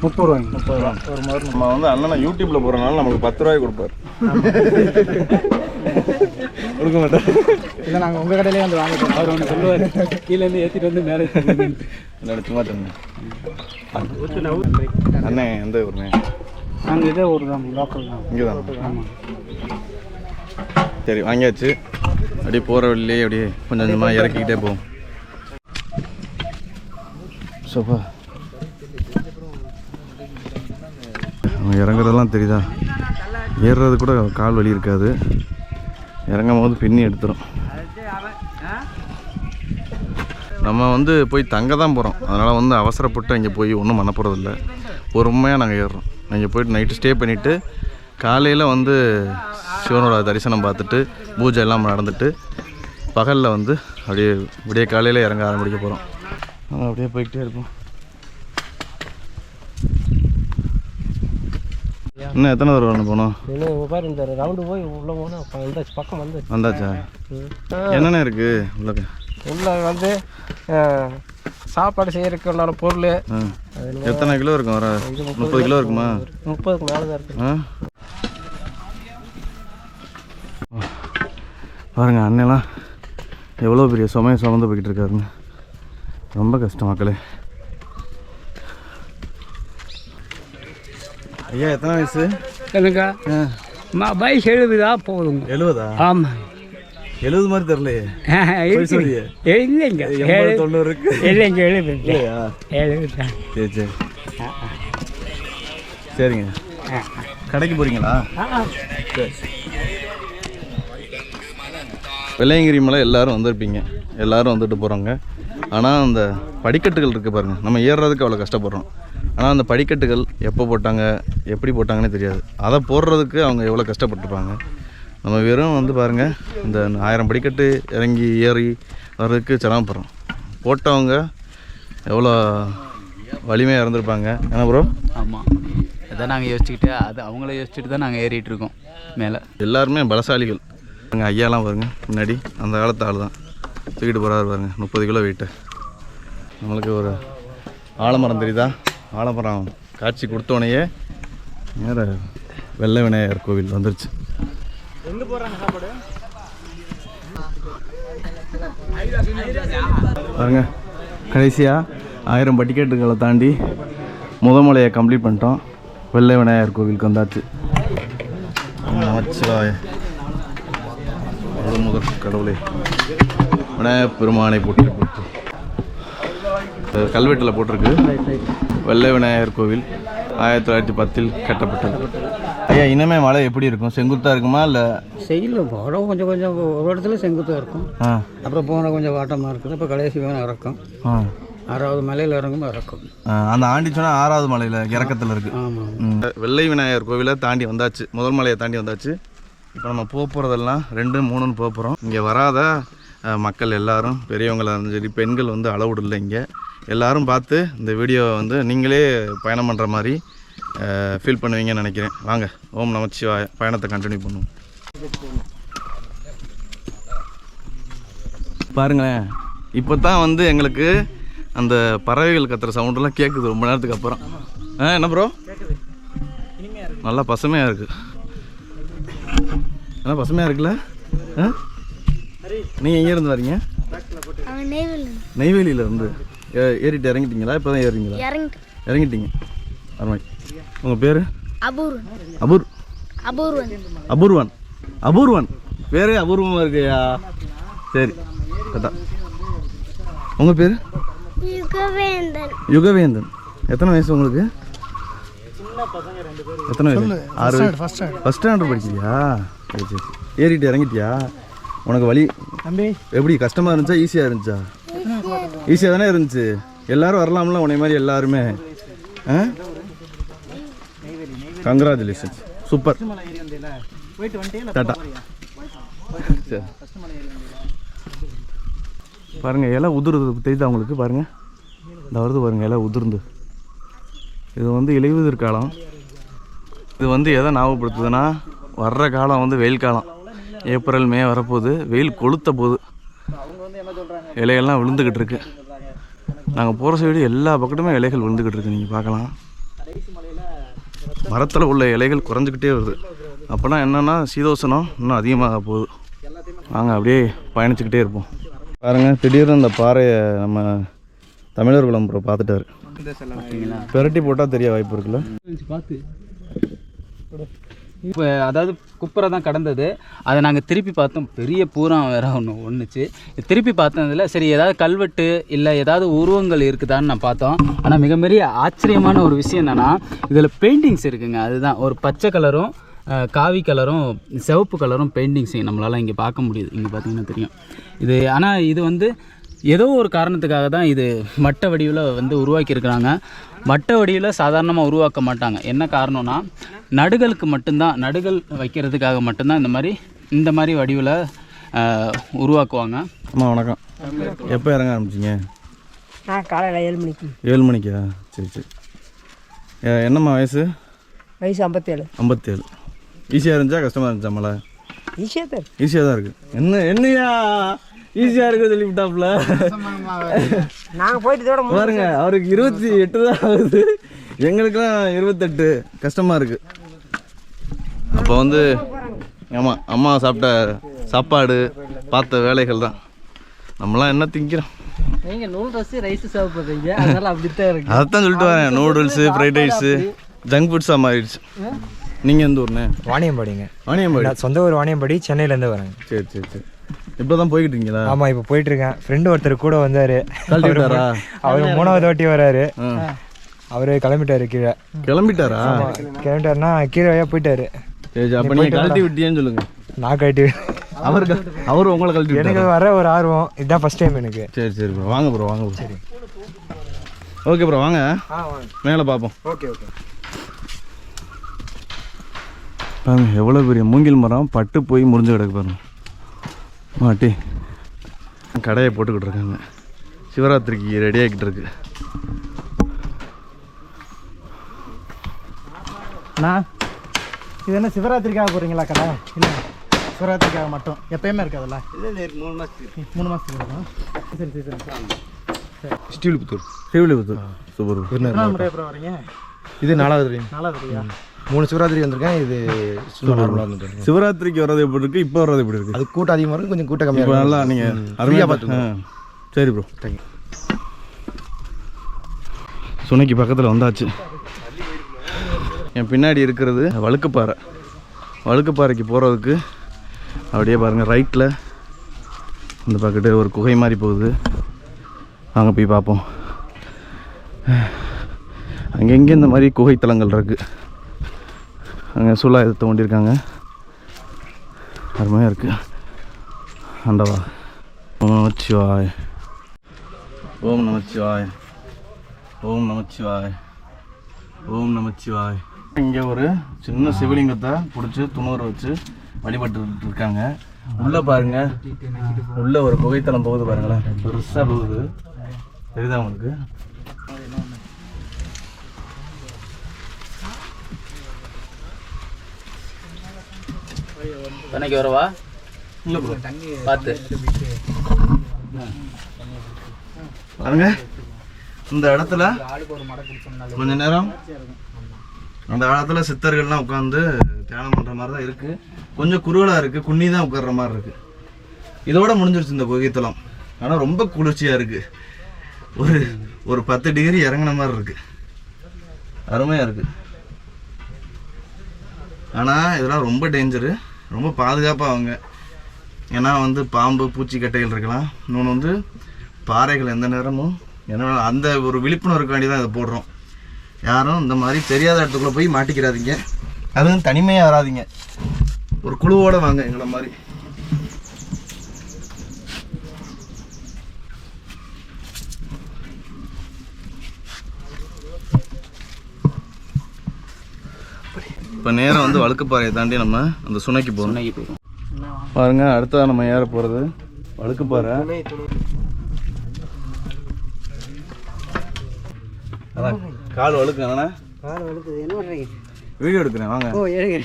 30 ரூபா ஒரு மோர். நம்ம வந்து அண்ணனை யூடியூப்பில் போகிறனால நமக்கு 10 ரூபாய் கொடுப்பார். கொடுக்க மாட்டேன். இல்லை, நாங்கள் உங்கள் கடையிலே வந்து வாங்கிட்டோம். அவர் ஒன்று சொல்லுவார், கீழேருந்து ஏற்றிட்டு வந்து மேலே சும்மா தண்ணி அண்ணே எந்த ஊருண்ணே? நாங்கள் இதே ஊர் தான், லோக்கல் தான். இங்கே தான். சரி வாங்கியாச்சு. அப்படியே போகிற வழியிலே அப்படியே கொஞ்சம் கொஞ்சமாக இறக்கிக்கிட்டே போவோம். சோப்பா இறங்குறதெல்லாம் தெரியுதா? ஏறுறது கூட கால் வலி இருக்காது, இறங்கும் போது பின்னி எடுத்துரும். நம்ம வந்து போய் தங்க தான் போகிறோம், அதனால் வந்து அவசரப்பட்டு அங்கே போய் ஒன்றும் பண்ண போகிறதில்ல. பொறுமையாக நாங்கள் ஏறுறோம். அங்கே போய்ட்டு நைட்டு ஸ்டே பண்ணிவிட்டு காலையில் வந்து சிவனோட தரிசனம் பார்த்துட்டு பூஜை எல்லாம் நடந்துட்டு பகலில் வந்து அப்படியே விடிய காலையில் இறங்க ஆரம்பிக்க போகிறோம். நம்ம அப்படியே போய்கிட்டே இருப்போம். இன்னும் எத்தனை தடவை வரணும் போனோம்? இன்னும் இந்த ரவுண்டு போய் உள்ளே போனால் வந்தாச்சு, பக்கம் வந்தாச்சா? என்னென்ன இருக்குது உள்ளே? உள்ளே வந்து சாப்பாடு செய்யறதுக்கு உண்டான பொருள். எத்தனை கிலோ இருக்கும்? வர 30 கிலோ இருக்குமா? 30க்கு மேலே தான் இருக்கு. பாருங்கள் அண்ணெல்லாம் எவ்வளோ பெரிய சுமையை சுமந்து போய்கிட்டு இருக்காருங்க. ரொம்ப கஷ்டம் மக்களே. ஐயா எத்தனை வயசு? எனக்கு வயசு 70 போதுங்க. 70? ஆமாம். 70 மாதிரி தெரியலையே. இல்லைங்க, 90 இருக்கு. இல்லைங்க, 70 தான். சரி சரி சரிங்க. கடைக்கு போகிறீங்களா? சரி. வெள்ளையங்கிரி மலை எல்லோரும் வந்திருப்பீங்க, எல்லோரும் வந்துட்டு போகிறோங்க. ஆனால் அந்த படிக்கட்டுகள் இருக்குது பாருங்கள், நம்ம ஏறுறதுக்கு அவ்வளோ கஷ்டப்படுறோம். ஆனால் அந்த படிக்கட்டுகள் எப்போ போட்டாங்க, எப்படி போட்டாங்கன்னே தெரியாது. அதை போடுறதுக்கு அவங்க எவ்வளோ கஷ்டப்பட்டுருப்பாங்க. நம்ம வெறும் வந்து பாருங்கள், இந்த 1000 படிக்கட்டு இறங்கி ஏறி வர்றதுக்கு சிரமப்படுறோம். போட்டவங்க எவ்வளோ வலிமையாக இருந்திருப்பாங்க. என்ன ப்ரோ? ஆமாம், அதான் நாங்கள் யோசிச்சுக்கிட்டு அது அவங்கள யோசிச்சுட்டு தான் நாங்கள் ஏறிட்டு இருக்கோம் மேலே. எல்லாருமே பலசாலிகள். அங்கே ஐயாலாம் பாருங்கள், முன்னாடி அந்த காலத்து ஆள் தான் தூக்கிட்டு போகிறாரு பாருங்கள், 30 கிலோ வெயிட்டு. நம்மளுக்கு ஒரு ஆலமரம் தெரியுதா? ஆலமரம் காட்சி கொடுத்தோடனேயே நேர வெள்ளை விநாயகர் கோவில் வந்துருச்சு. பாருங்க, கடைசியாக 1000 படிக்கட்டுகளை தாண்டி முதமலையை கம்ப்ளீட் பண்ணிட்டோம். வெள்ளை விநாயகர் கோவிலுக்கு வந்தாச்சு. நமச்சிவாய முதல் கடவுளே விநாயகர் பெருமானை போட்டு போட்டு கல்வெட்டில் போட்டிருக்கு. வெள்ளை விநாயகர் கோவில் 1910 கட்டப்பட்டது. ஐயா இனிமே மலை எப்படி இருக்கும்? செங்குத்தாக இருக்குமா இல்லை? செய்யல போட கொஞ்சம் கொஞ்சம் ஒரு இடத்துல செங்குத்தாக இருக்கும், அப்புறம் போனால் கொஞ்சம் வாட்டமாக இருக்குது. இப்போ கடைசி வேணும் இறக்கும். 6வது மலையில் இறங்கும் இறக்கும். அந்த ஆண்டி சொன்னால் 6வது மலையில் இறக்கத்தில் இருக்குது. ஆமாம். வெள்ளை விநாயகர் கோவிலை தாண்டி வந்தாச்சு, முதல் மலையை தாண்டி வந்தாச்சு. இப்போ நம்ம போகிறதெல்லாம் 2, 3ன்னு போகிறோம். இங்கே வராத மக்கள் எல்லாரும், பெரியவங்களாக இருந்தாலும் சரி, பெண்கள் வந்து அளவுடு இல்லை. இங்கே எல்லோரும் பார்த்து இந்த வீடியோவை வந்து நீங்களே பயணம் பண்ணுற மாதிரி ஃபீல் பண்ணுவீங்கன்னு நினைக்கிறேன். வாங்க, ஓம் நமச்சிவாய, பயணத்தை கண்டினியூ பண்ணுவோம். பாருங்களேன், இப்போ தான் வந்து எங்களுக்கு அந்த பறவைகள் கத்துற சவுண்டெல்லாம் கேட்குது ரொம்ப நேரத்துக்கு அப்புறம். என்ன ப்ரோ? நல்லா பசுமையாக இருக்குது. ஆனால் பசுமையாக இருக்குல்ல? நீங்கள் எங்கேருந்து வரீங்க? நெய்வேலியில் இருந்து ஏறிட்டு இறங்கிட்டீங்களா? இப்போ தான் ஏறுறீங்களா? இறங்கிட்டீங்க. அருமை. உங்கள் பேர்? அபூர்வன். அபூர்வன் பேரே அபூர்வமாக இருக்கையா? சரி கரெக்டா. உங்கள் பேர்? யுகவேந்தன். எத்தனை வயசு உங்களுக்கு? எத்தனை வயசு? 6 வயசு. ஃபஸ்ட் ஸ்டாண்டர்ட் படிக்கிறியா? சரி சரி. ஏறிட்டு இறங்கிட்டியா? உனக்கு வழி எப்படி கஷ்டமாக இருந்துச்சா ஈஸியாக இருந்துச்சா? ஈஸியாக தானே இருந்துச்சு. எல்லோரும் வரலாம்ல உன்னை மாதிரி எல்லாருமே. Congratulations, super. டாட்டா. சரி பாருங்கள், இலை உதிர்றது தெரியுதா உங்களுக்கு? பாருங்கள், இந்த வருது பாருங்கள், இலை உதிர்ந்து. இது வந்து இலையுதிர் காலம். இது வந்து எதை ஞாபகப்படுத்துதுன்னா, வர்ற காலம் வந்து வெயில் காலம். ஏப்ரல் மே வரப்போகுது, வெயில் கொளுத்த போகுது, இலைகள்லாம் விழுந்துக்கிட்டு இருக்கு. நாங்கள் போகிற சைடு எல்லா பக்கத்துமே இலைகள் விழுந்துக்கிட்டு இருக்கு, நீங்கள் பார்க்கலாம். மரத்தில் உள்ள இலைகள் குறைஞ்சிக்கிட்டே வருது. அப்போனா என்னென்னா சீதோஷணம் இன்னும் அதிகமாக போகுது. வாங்க அப்படியே பயணிச்சுக்கிட்டே இருப்போம். பாருங்கள், திடீர்னு இந்த பாறையை நம்ம தமிழர் குளம் பார்த்துட்டாரு. பெரட்டி போட்டால் தெரிய வாய்ப்பு இருக்குல்ல. பார்த்து இப்போ அதாவது குப்பரை தான் கடந்தது, அதை நாங்கள் திருப்பி பார்த்தோம், பெரிய பூரம் வேற ஒன்றுச்சு. திருப்பி பார்த்ததில் சரி ஏதாவது கல்வெட்டு இல்லை ஏதாவது உருவங்கள் இருக்குதான்னு நான் பார்த்தோம். ஆனால் மிக பெரிய ஆச்சரியமான ஒரு விஷயம் என்னென்னா இதில் பெயிண்டிங்ஸ் இருக்குங்க. அதுதான் ஒரு பச்சை கலரும் காவி கலரும் சிவப்பு கலரும் பெயிண்டிங்ஸ் நம்மளால் இங்கே பார்க்க முடியுது. இங்கே பார்த்தீங்கன்னா தெரியும் இது. ஆனால் இது வந்து ஏதோ ஒரு காரணத்துக்காக தான் இது மட்ட வடிவில் வந்து உருவாக்கியிருக்கிறாங்க. மட்ட வடிவில் சாதாரணமாக உருவாக்க மாட்டாங்க. என்ன காரணம்னா நடுகளுக்கு மட்டும்தான், நடுகள் வைக்கிறதுக்காக மட்டும்தான் இந்த மாதிரி வடிவில் உருவாக்குவாங்க. அம்மா வணக்கம். எப்போ இறங்க ஆரம்பிச்சிங்க? காலையில் 7 மணிக்கு. 7 மணிக்கா? சரி சரி. என்னம்மா வயசு? வயசு 57. 57. ஈஸியாக இருந்துச்சா கஷ்டமாக இருந்துச்சா மழை? ஈஸியாக தான் இருக்குது. என்னையா ஈஸியாக இருக்குது சொல்லிவிட்டாப்புல. நாங்கள் போயிட்டு பாருங்க, அவருக்கு 28 தான் ஆகுது, எங்களுக்குலாம் 28. கஷ்டமாக இருக்குது. அப்போ வந்து ஆமாம், அம்மா சாப்பிட்ட சாப்பாடு பார்த்த வேலைகள் தான். நம்மளாம் என்ன திங்கிறோம்? நீங்கள் நூடுல்ஸ் ரைஸ் சாப்பிட்றீங்க, அதனால் அப்படித்தான் இருக்குது. அதைத்தான் சொல்லிட்டு வரேன். நூடுல்ஸு ஃப்ரைட் ரைஸு ஜங்க் ஃபுட்ஸாக மாறிடுச்சு. நீங்கள் எந்த ஊர்ண்ணே? வாணியம்பாடிங்க. வாணியம்பாடி. சொந்த ஊர் வாணியம்பாடி, சென்னையிலேருந்து வரேங்க. சரி சரி சரி. இப்போ தான் போய்கிட்டு இருக்கீங்களா? ஆமாம், இப்போ போயிட்டுருக்கேன். ஃப்ரெண்டு ஒருத்தர் கூட வந்தார். கிளம்பிட்டாரா? அவர் 3வது வாட்டி வராரு. அவர் கிளம்பிட்டாரு கீழே. கிளம்பிட்டாரா? கிளம்பிட்டாருன்னா கீழே வழியாக போயிட்டாரு. சரி, அப்போ நீங்கள் கழட்டி விட்டியேன்னு சொல்லுங்கள். நான் கழட்டி அவர் உங்களை கழட்டி எனக்கு வர ஒரு ஆர்வம், இதுதான் ஃபஸ்ட் டைம் எனக்கு. சரி சரி ப்ரோ, வாங்க ப்ரோ, வாங்க ப்ரோ. சரி ஓகே ப்ரோ, வாங்க மேலே பார்ப்போம். Okay okay. பாருங்க எவ்வளோ பெரிய மூங்கில் மரம் பட்டு போய் முறிஞ்சு கிடக்கு பாருங்க. மாட்டி கடையை போட்டுக்கிட்டு இருக்காங்க. சிவராத்திரிக்கு ரெடி ஆகிக்கிட்டு இருக்கு. இது என்ன சிவராத்திரிக்காக போகிறீங்களா கடை? இல்லை, சிவராத்திரிக்காக மட்டும். எப்பயுமே இருக்காதுல்ல? 3 மாதத்துக்கு இருக்கும். சரி சரி சரி. ஸ்ரீவில்லிபுத்தூர். சூப்பர். முறை அப்புறம் வரீங்க? இது 4வது. 4வதுயா? 3 சிவராத்திரி வந்திருக்கேன். இது சிவராத்திரிக்கு வர்றது எப்படி இருக்குது, இப்போ வர்றது எப்படி இருக்குது? அது கூட்டம் அதிகமாக இருக்குது, கொஞ்சம் கூட்டம் கம்மியாக இப்போ நல்லா நீங்கள் அருமையாக பார்த்துங்க. சரி ப்ரோ, தேங்க்யூ. சுனைக்கு பக்கத்தில் வந்தாச்சு. என் பின்னாடி இருக்கிறது வழுக்குப்பாறை. வழுக்குப்பாறைக்கு போகிறதுக்கு அப்படியே பாருங்கள், ரைட்டில் அந்த பக்கத்து ஒரு குகை மாதிரி போகுது. அங்கே போய் பார்ப்போம். அங்கங்கே இந்த மாதிரி குகைத்தலங்கள் இருக்குது. அங்கே சூழாயுதத்தை கொண்டிருக்காங்க, அருமையாக இருக்குது. ஆண்டவா, ஓம் நமச்சிவாய், ஓம் நமச்சிவாய், ஓம் நமச்சிவாய், ஓம் நமச்சிவாய். இங்கே ஒரு சின்ன சிவலிங்கத்தை பிடிச்சி துணூறு வச்சு வழிபட்டு இருக்காங்க. உள்ளே பாருங்க, உள்ள ஒரு புகைத்தலம் போகுது பாருங்களேன், பெருசாக போகுது. தெரியுதா உங்களுக்கு? தண்ணிக்கு வரவா? இல்லை ப்ரோ, பார்த்து பாருங்க. இந்த இடத்துல கொஞ்ச நேரம் அந்த காலத்தில் சித்தர்கள்லாம் உட்காந்து தியானம் பண்ணுற மாதிரி தான் இருக்குது. கொஞ்சம் குறுகலாக இருக்குது, குன்னி தான் உட்கார்ற மாதிரி இருக்குது. இதோட முடிஞ்சிருச்சு இந்த புகைத்தலம். ஆனால் ரொம்ப குளிர்ச்சியாக இருக்குது. ஒரு 10 டிகிரி இறங்கின மாதிரி இருக்குது. அருமையாக இருக்குது. ஆனால் இதெல்லாம் ரொம்ப டேஞ்சரு, ரொம்ப பாதுகாப்பாக அவங்க. ஏன்னா வந்து பாம்பு பூச்சிக்கட்டைகள் இருக்கலாம். இன்னொன்று வந்து பாறைகள் எந்த நேரமும், ஏன்னா அந்த ஒரு விழிப்புணர்வுக்கு வேண்டி தான் இதை போடுறோம். யாரும் இந்த மாதிரி தெரியாத இடத்துக்குள்ளே போய் மாட்டிக்கிறாதீங்க. அதுவும் தனிமையாக வராதிங்க, ஒரு குழுவோடு வாங்க எங்களை மாதிரி. இப்போ நேரம் வந்து வழுக்குப்பாறையை தாண்டி நம்ம அந்த சுனைக்கு போகிறோம். பாருங்க, அடுத்ததான் நம்ம ஏற போகிறது வழுக்குப்பாறை. அதான் கால் வழுக்குங்கண்ணா. கால் வழுக்குது, என்ன பண்ணுறீங்க? வீடியோ எடுக்கிறேன், வாங்க. ஓ, எடுங்க,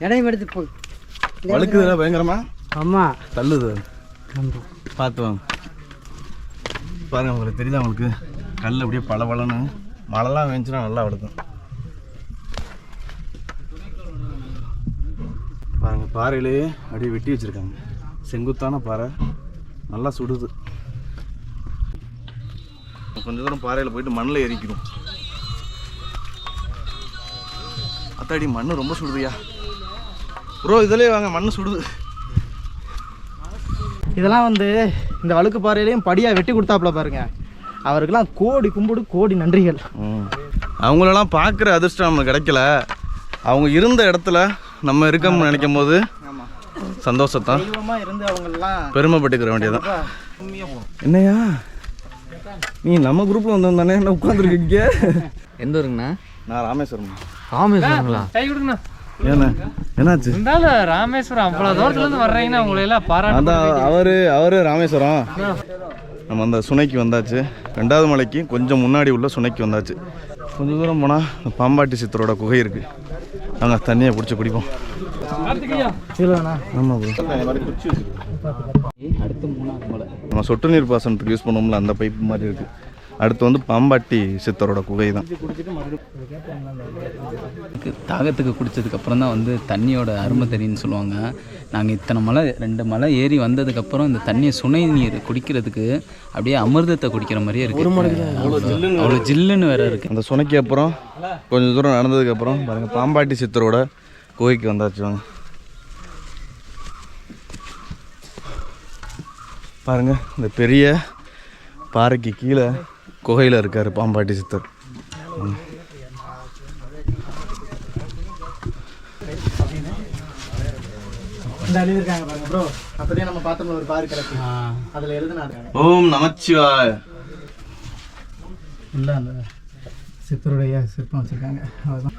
இடையும் எடுத்து போ. வழுக்குதுல பயங்கரமா? ஆமாம், தள்ளுது, பார்த்து வாங்க. பாருங்க, உங்களுக்கு தெரியுதா? உங்களுக்கு கல் அப்படியே பளபளன்னு மழைலாம் வேணுச்சுன்னா நல்லா வழுக்கும். பாருங்க, பாறையிலேயே அப்படியே வெட்டி வச்சுருக்காங்க. செங்குத்தான பாறை, நல்லா சுடுது. கொஞ்சம் தூரம் பாறையில் போயிட்டு மண்ணில் எரிக்கணும். ஆத்தாடி மண்ணு ரொம்ப சுடுதுயா ப்ரோ. இதிலே வாங்க, மண்ணு சுடுது. இதெல்லாம் வந்து இந்த வழுக்கு பாறையிலையும் படியாக வெட்டி கொடுத்தாப்புல பாருங்க. அவருக்கெல்லாம் கோடி கும்பிடு, கோடி நன்றிகள். அவங்களெல்லாம் பார்க்குற அதிர்ஷ்டம் நம்மளுக்கு கிடைக்கல. அவங்க இருந்த இடத்துல நம்ம இருக்கோம்னு நினைக்கும் போது சந்தோஷத்தான் இருந்து அவங்கெல்லாம் பெருமைப்பட்டுக்கிற வேண்டியதான். என்னையா நீ நம்ம குரூப்பில் வந்தோம் தானே, என்ன உட்காந்துருக்கீங்க? எந்த ஊருங்கண்ணா? நான் ராமேஸ்வரம். ராமேஸ்வரங்களா? கை கொடுங்கண்ணா. ஏண்ணா என்னாச்சு? இருந்தாலும் ராமேஸ்வரம் அவ்வளோ தூரத்துலேருந்து வர்றீங்கன்னா உங்களை எல்லாம் பாராட்டு. அதான் அவரு ராமேஸ்வரம். நம்ம அந்த சுனைக்கு வந்தாச்சு. 2வது மலைக்கு கொஞ்சம் முன்னாடி உள்ள சுனைக்கு வந்தாச்சு. கொஞ்சம் தூரம் போனால் பாம்பாட்டி சித்தரோட குகை இருக்குது. நாங்கள் தண்ணியை பிடிச்சி குடிப்போம். ஆமாம் ப்ரோ. அடுத்து 3வது மலை நம்ம சொட்டு நீர் பாசனத்துக்கு யூஸ் பண்ணுவோம்ல, அந்த பைப் மாதிரி இருக்குது. அடுத்து வந்து பாம்பாட்டி சித்தரோட குகை தான். தாகத்துக்கு குடித்ததுக்கப்புறம் தான் வந்து தண்ணியோட அருமை தெரியும்னு சொல்லுவாங்க. நாங்கள் இத்தனை மலை 2 மலை ஏறி வந்ததுக்கப்புறம் இந்த தண்ணியை சுனை நீர் குடிக்கிறதுக்கு அப்படியே அமிர்தத்தை குடிக்கிற மாதிரியே இருக்குது. அவ்வளோ ஜில்லுன்னு வேற இருக்குது. அந்த சுனைக்கு அப்புறம் கொஞ்சம் தூரம் நடந்ததுக்கப்புறம் பாருங்கள் பாம்பாட்டி சித்தரோட குகைக்கு வந்தாச்சு. வாங்க பாருங்கள், இந்த பெரிய பாறைக்கு கீழே குகையில் இருக்கார் பாம்பாட்டி சித்தர். ஓம் நமச்சிவாய. இல்லை அந்த சித்தருடைய சிற்பம் வச்சுருக்காங்க. அதுதான்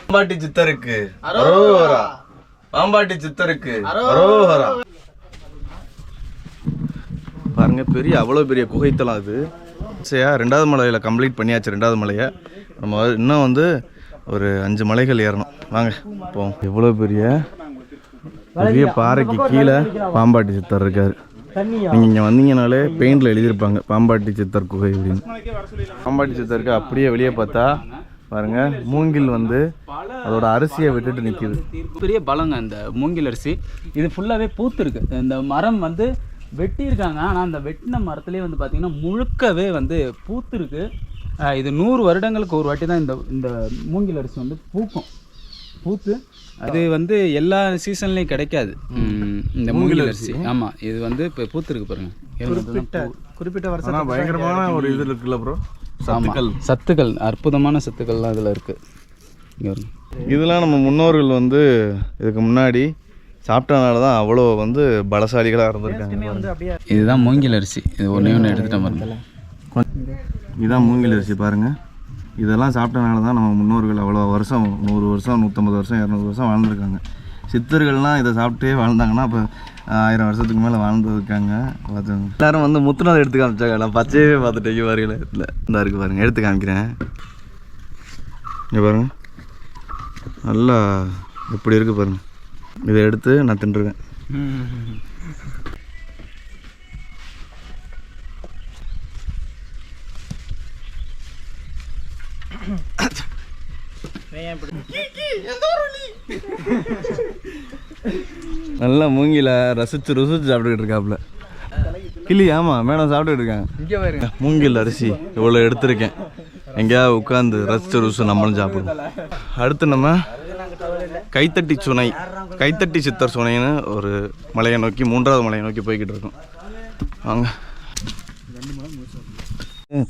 பாம்பாட்டி சித்தருக்கு அரோகரா. பாம்பாட்டி சித்தருக்கு அரோகரா. பாருங்க, பெரிய அவ்வளோ பெரிய குகைத்தலாம் அது. சரியா, 2வது மலையில் கம்ப்ளீட் பண்ணியாச்சு. 2வது மலையை நம்ம இன்னும் வந்து ஒரு 5 மலைகள் ஏறணும். வாங்க போவோம். எவ்வளோ பெரிய பாறைக்கு கீழே பாம்பாட்டி சித்தர் இருக்கார். நீங்கள் இங்கே வந்தீங்கனாலே பெயிண்டில் எழுதியிருப்பாங்க பாம்பாட்டி சித்தர் குகை அப்படின்னு. பாம்பாட்டி சித்தருக்கு அப்படியே வெளியே பார்த்தா பாருங்க, மூங்கில் வந்து அதோட அரிசியை விட்டுட்டு நிற்கிது. பெரிய பலங்க இந்த மூங்கில் அரிசி. இது ஃபுல்லாகவே பூத்துருக்கு. இந்த மரம் வந்து வெட்டியிருக்காங்க, ஆனால் அந்த வெட்டின மரத்துலேயே வந்து பார்த்திங்கன்னா முழுக்கவே வந்து பூத்துருக்கு. இது 100 வருடங்களுக்கு ஒரு வாட்டி தான் இந்த மூங்கில் அரிசி வந்து பூத்து அது வந்து எல்லா சீசன்லேயும் கிடைக்காது இந்த மூங்கில் அரிசி. ஆமாம், இது வந்து இப்போ பூத்துருக்கு பாருங்கள். குறிப்பிட்ட வருஷம் பயங்கரமான ஒரு இது இருக்குல்ல ப்ரோ. சத்துக்கள், அற்புதமான சத்துக்கள்லாம் இதில் இருக்குது. இதெல்லாம் நம்ம முன்னோர்கள் வந்து இதுக்கு முன்னாடி சாப்பிட்டனால தான் அவ்வளோ வந்து பலசாலிகளாக இருந்திருக்காங்க. இதுதான் மூங்கில் அரிசி. இது ஒன்று எடுத்துகிட்ட பாருங்க. இதுதான் மூங்கில் அரிசி பாருங்கள். இதெல்லாம் சாப்பிட்டனால தான் நம்ம முன்னோர்கள் அவ்வளோ வருஷம் 100 வருஷம் 150 வருஷம் 200 வருஷம் வாழ்ந்துருக்காங்க. சித்தர்கள்லாம் இதை சாப்பிட்டே வாழ்ந்தாங்கன்னா அப்போ 1000 வருஷத்துக்கு மேலே வாழ்ந்துருக்காங்க. பார்த்துங்க, எல்லாரும் வந்து முத்துனதை எடுத்து காமிச்சாங்க. நான் பச்சையவே பார்த்துட்டேன் பாருங்களேன். இல்லை இந்த இருக்குது பாருங்கள், எடுத்து காமிக்கிறேன். இங்கே பாருங்கள், நல்லா எப்படி இருக்குது பாருங்கள். இதை எடுத்து நான் தின்றுவேன். நல்லா மூங்கில ரசிச்சு சாப்பிட்டுக்கிட்டு இருக்காப்புல கிளி. ஆமாம் மேடம் சாப்பிட்டுட்டு இருக்காங்க. மூங்கில் அரிசி இவ்வளோ எடுத்திருக்கேன். எங்கேயாவது உட்காந்து ரசிச்சு நம்மளும் சாப்பிடுவோம். அடுத்து நம்ம கைத்தட்டி சித்தர் சுனைன்னு ஒரு மலையை நோக்கி 3வது மலையை நோக்கி போய்கிட்டு இருக்கோம். வாங்க.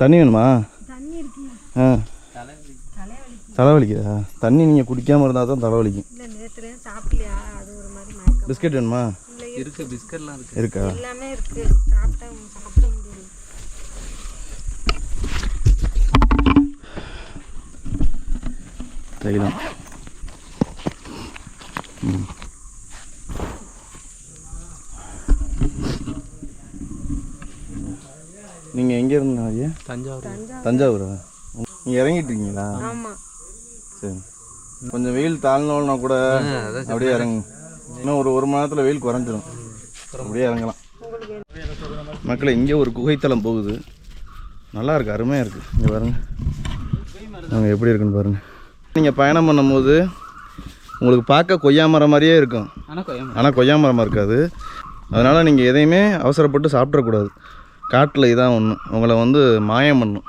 தண்ணி வேணுமா? தலைவலிக்குதா? தண்ணி நீங்கள் குடிக்காமல் இருந்தால் தான் தலைவலிக்கும். பிஸ்கட் வேணுமா? இருக்கா? தைலம். நீங்கள் எங்கே இருந்தீங்க ஐயா? தஞ்சாவூரா? நீங்கள் இறங்கிட்டு இருக்கீங்களா? சரி, கொஞ்சம் வெயில் தாழ்ந்தோம்னா கூட அப்படியே இறங்கு. இன்னும் ஒரு மணி நேரத்தில் வெயில் குறைஞ்சிடும், அப்படியே இறங்கலாம். மக்களை இங்கே ஒரு குகைத்தலம் போகுது, நல்லா இருக்குது, அருமையாக இருக்குது. இங்கே பாருங்கள், நாங்கள் எப்படி இருக்குன்னு பாருங்கள். நீங்கள் பயணம் பண்ணும்போது உங்களுக்கு பார்க்க கொய்யா மரம் மாதிரியே இருக்கும், ஆனால் கொய்யா மரமாக இருக்காது. அதனால் நீங்கள் எதையுமே அவசரப்பட்டு சாப்பிட்றக்கூடாது. காட்டில் இதான் ஒன்று உங்களை வந்து மாயம் பண்ணும்.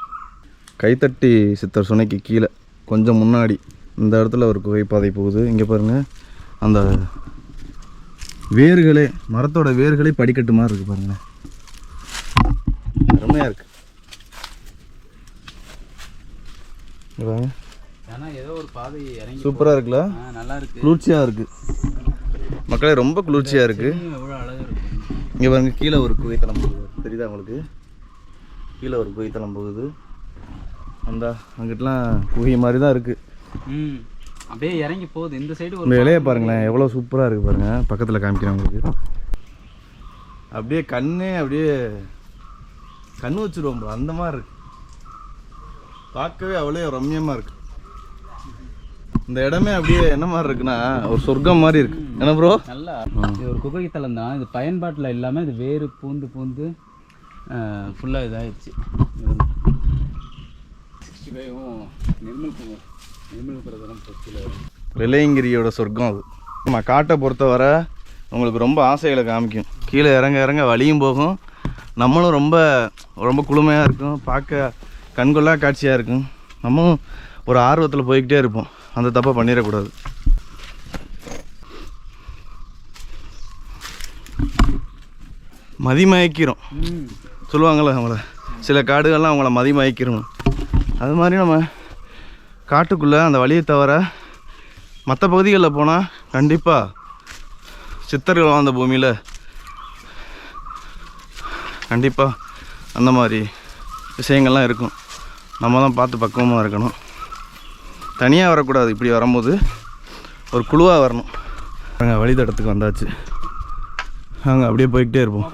கைத்தட்டி சித்தர் சுனைக்கு கீழே கொஞ்சம் முன்னாடி இந்த இடத்துல ஒரு குகை பாதை போகுது. இங்கே பாருங்கள், அந்த வேர்களே, மரத்தோட வேர்களே படிக்கட்டு மாதிரி இருக்குது பாருங்கள், அருமையாக இருக்குது. சூப்பராக இருக்குல்ல, நல்லா இருக்கு, குளிர்ச்சியாக இருக்குது மக்களே, ரொம்ப குளிர்ச்சியாக இருக்குது. இங்கே பாருங்க, கீழே ஒரு குகைத்தலம் போகுது, தெரியுதா உங்களுக்கு? கீழே ஒரு குகைத்தலம் போகுது. அந்த அங்கிட்டலாம் குகை மாதிரி தான் இருக்குது. அப்படியே இறங்கி போகுது. இந்த சைடு இந்த இலையை பாருங்களேன், எவ்வளோ சூப்பராக இருக்குது பாருங்கள். பக்கத்தில் காமிக்கிறேன் உங்களுக்கு. அப்படியே அப்படியே கண்ணு வச்சுருவோம் ப்ரோ, அந்த மாதிரி இருக்கு. பார்க்கவே அவ்வளோ ரம்யமாக இருக்குது. இந்த இடமே அப்படியே என்ன மாதிரி இருக்குன்னா ஒரு சொர்க்கம் மாதிரி இருக்கு. என்ன ப்ரோ? நல்லா இது ஒரு குகை தலம் தான். இது பயன்பாட்டில் இல்லாமல் இது வேறு பூந்து பூந்து ஃபுல்லாக இதாகிடுச்சு. வெள்ளையங்கிரியோட சொர்க்கம் அது. நம்ம காட்டை பொறுத்தவரை உங்களுக்கு ரொம்ப ஆசைகளை காமிக்கும். கீழே இறங்க இறங்க வலியும் போகும், நம்மளும் ரொம்ப ரொம்ப குளுமையாக இருக்கும், பார்க்க கண்கொள்ளா காட்சியாக இருக்கும். நம்மளும் ஒரு ஆர்வத்தில் போய்கிட்டே இருப்போம். அந்த தப்பை பண்ணிடக்கூடாது. மதிமயக்கிறோம் சொல்லுவாங்கள்ல, அவங்கள சில காடுகள்லாம் அவங்கள மதிமயக்கிறோம். அது மாதிரி நம்ம காட்டுக்குள்ளே அந்த வழியை தவிர மற்ற பகுதிகளில் போனால் கண்டிப்பாக சித்தர்கள் வாழ்ந்த பூமியில் கண்டிப்பாக அந்த மாதிரி விஷயங்கள்லாம் இருக்கும். நம்ம தான் பார்த்து பக்குவமாக இருக்கணும். தனியாக வரக்கூடாது. இப்படி வரும்போது ஒரு குழுவாக வரணும். நாங்கள் வழித்தடத்துக்கு வந்தாச்சு. நாங்கள் அப்படியே போய்கிட்டே இருப்போம்.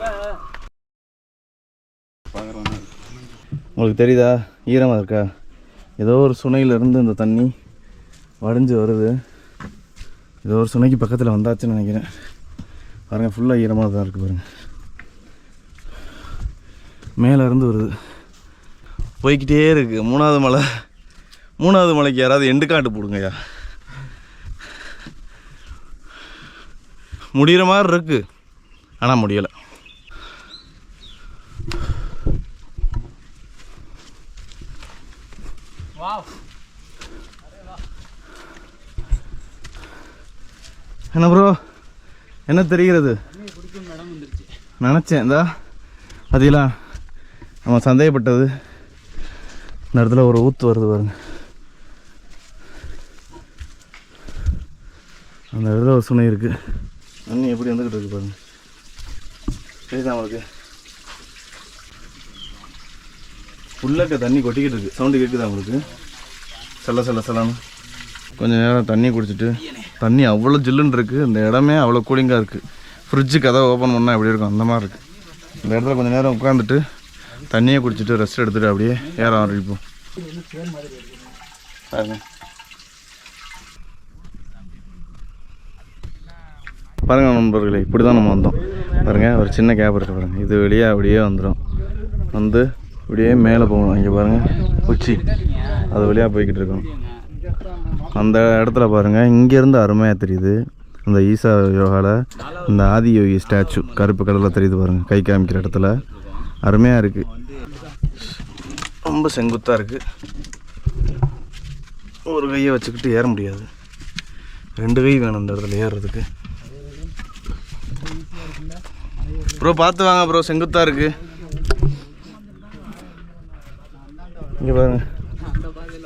உங்களுக்கு தெரியுதா, ஈரமாக இருக்கா? ஏதோ ஒரு சுனையிலேருந்து இந்த தண்ணி வடிஞ்சு வருது. ஏதோ ஒரு சுனைக்கு பக்கத்தில் வந்தாச்சுன்னு நினைக்கிறேன். பாருங்கள், ஃபுல்லாக ஈரமாக தான் இருக்குது பாருங்கள். மேலே இருந்து வருது, போய்கிட்டே இருக்குது. மூணாவது மலைக்கு யாராவது எண்டு காட்டு போடுங்கய்யா. முடிகிற மாதிரி இருக்கு, ஆனால் முடியலை. என்ன ப்ரோ, என்ன தெரிகிறது? நினச்சேன். இந்தா அதெல்லாம் நம்ம சந்தேகப்பட்டது. இந்த இடத்துல ஒரு ஊற்று வருது பாருங்க. அந்த இடத்துல ஒரு சுனை இருக்குது. தண்ணி எப்படி வந்துக்கிட்டு இருக்கு பாருங்க. சரிதான் உங்களுக்கு உள்ளக்க தண்ணி கொட்டிக்கிட்டு இருக்குது. சவுண்டு கேட்குதா உங்களுக்கு? சல்லன்னு கொஞ்சம் நேரம் தண்ணி குடிச்சிட்டு, தண்ணி அவ்வளோ ஜில்லுன்னு இருக்குது. இந்த இடமே அவ்வளோ கூலிங்காக இருக்குது. ஃப்ரிட்ஜு கதவை ஓப்பன் பண்ணால் எப்படி இருக்கும் அந்த மாதிரி இருக்குது. இந்த இடத்துல கொஞ்சம் நேரம் உட்காந்துட்டு தண்ணியை குடிச்சிட்டு ரெஸ்ட் எடுத்துகிட்டு அப்படியே ஏற ஆரம்பிப்போம். பாருங்க பாருங்கள் நண்பர்களே, இப்படி தான் நம்ம வந்தோம். பாருங்கள், ஒரு சின்ன கேப் இருக்குது பாருங்கள். இது வெளியே அப்படியே வந்துடும். வந்து இப்படியே மேலே போகணும். இங்கே பாருங்கள், உச்சி அது வழியாக போய்கிட்டு இருக்கோம். அந்த இடத்துல பாருங்கள், இங்கேருந்து அருமையாக தெரியுது. அந்த ஈசா யோகாவில் இந்த ஆதியோகி ஸ்டாச்சு கருப்பு கலரில் தெரியுது பாருங்கள். கை காமிக்கிற இடத்துல அருமையாக இருக்குது. ரொம்ப செங்குத்தாக இருக்குது. ஒரு கையை வச்சுக்கிட்டு ஏற முடியாது, 2 கை வேணும் இந்த இடத்துல ஏறுறதுக்கு. ப்ரோ பார்த்து வாங்க ப்ரோ, செங்குத்தாக இருக்குது. இங்கே பாருங்க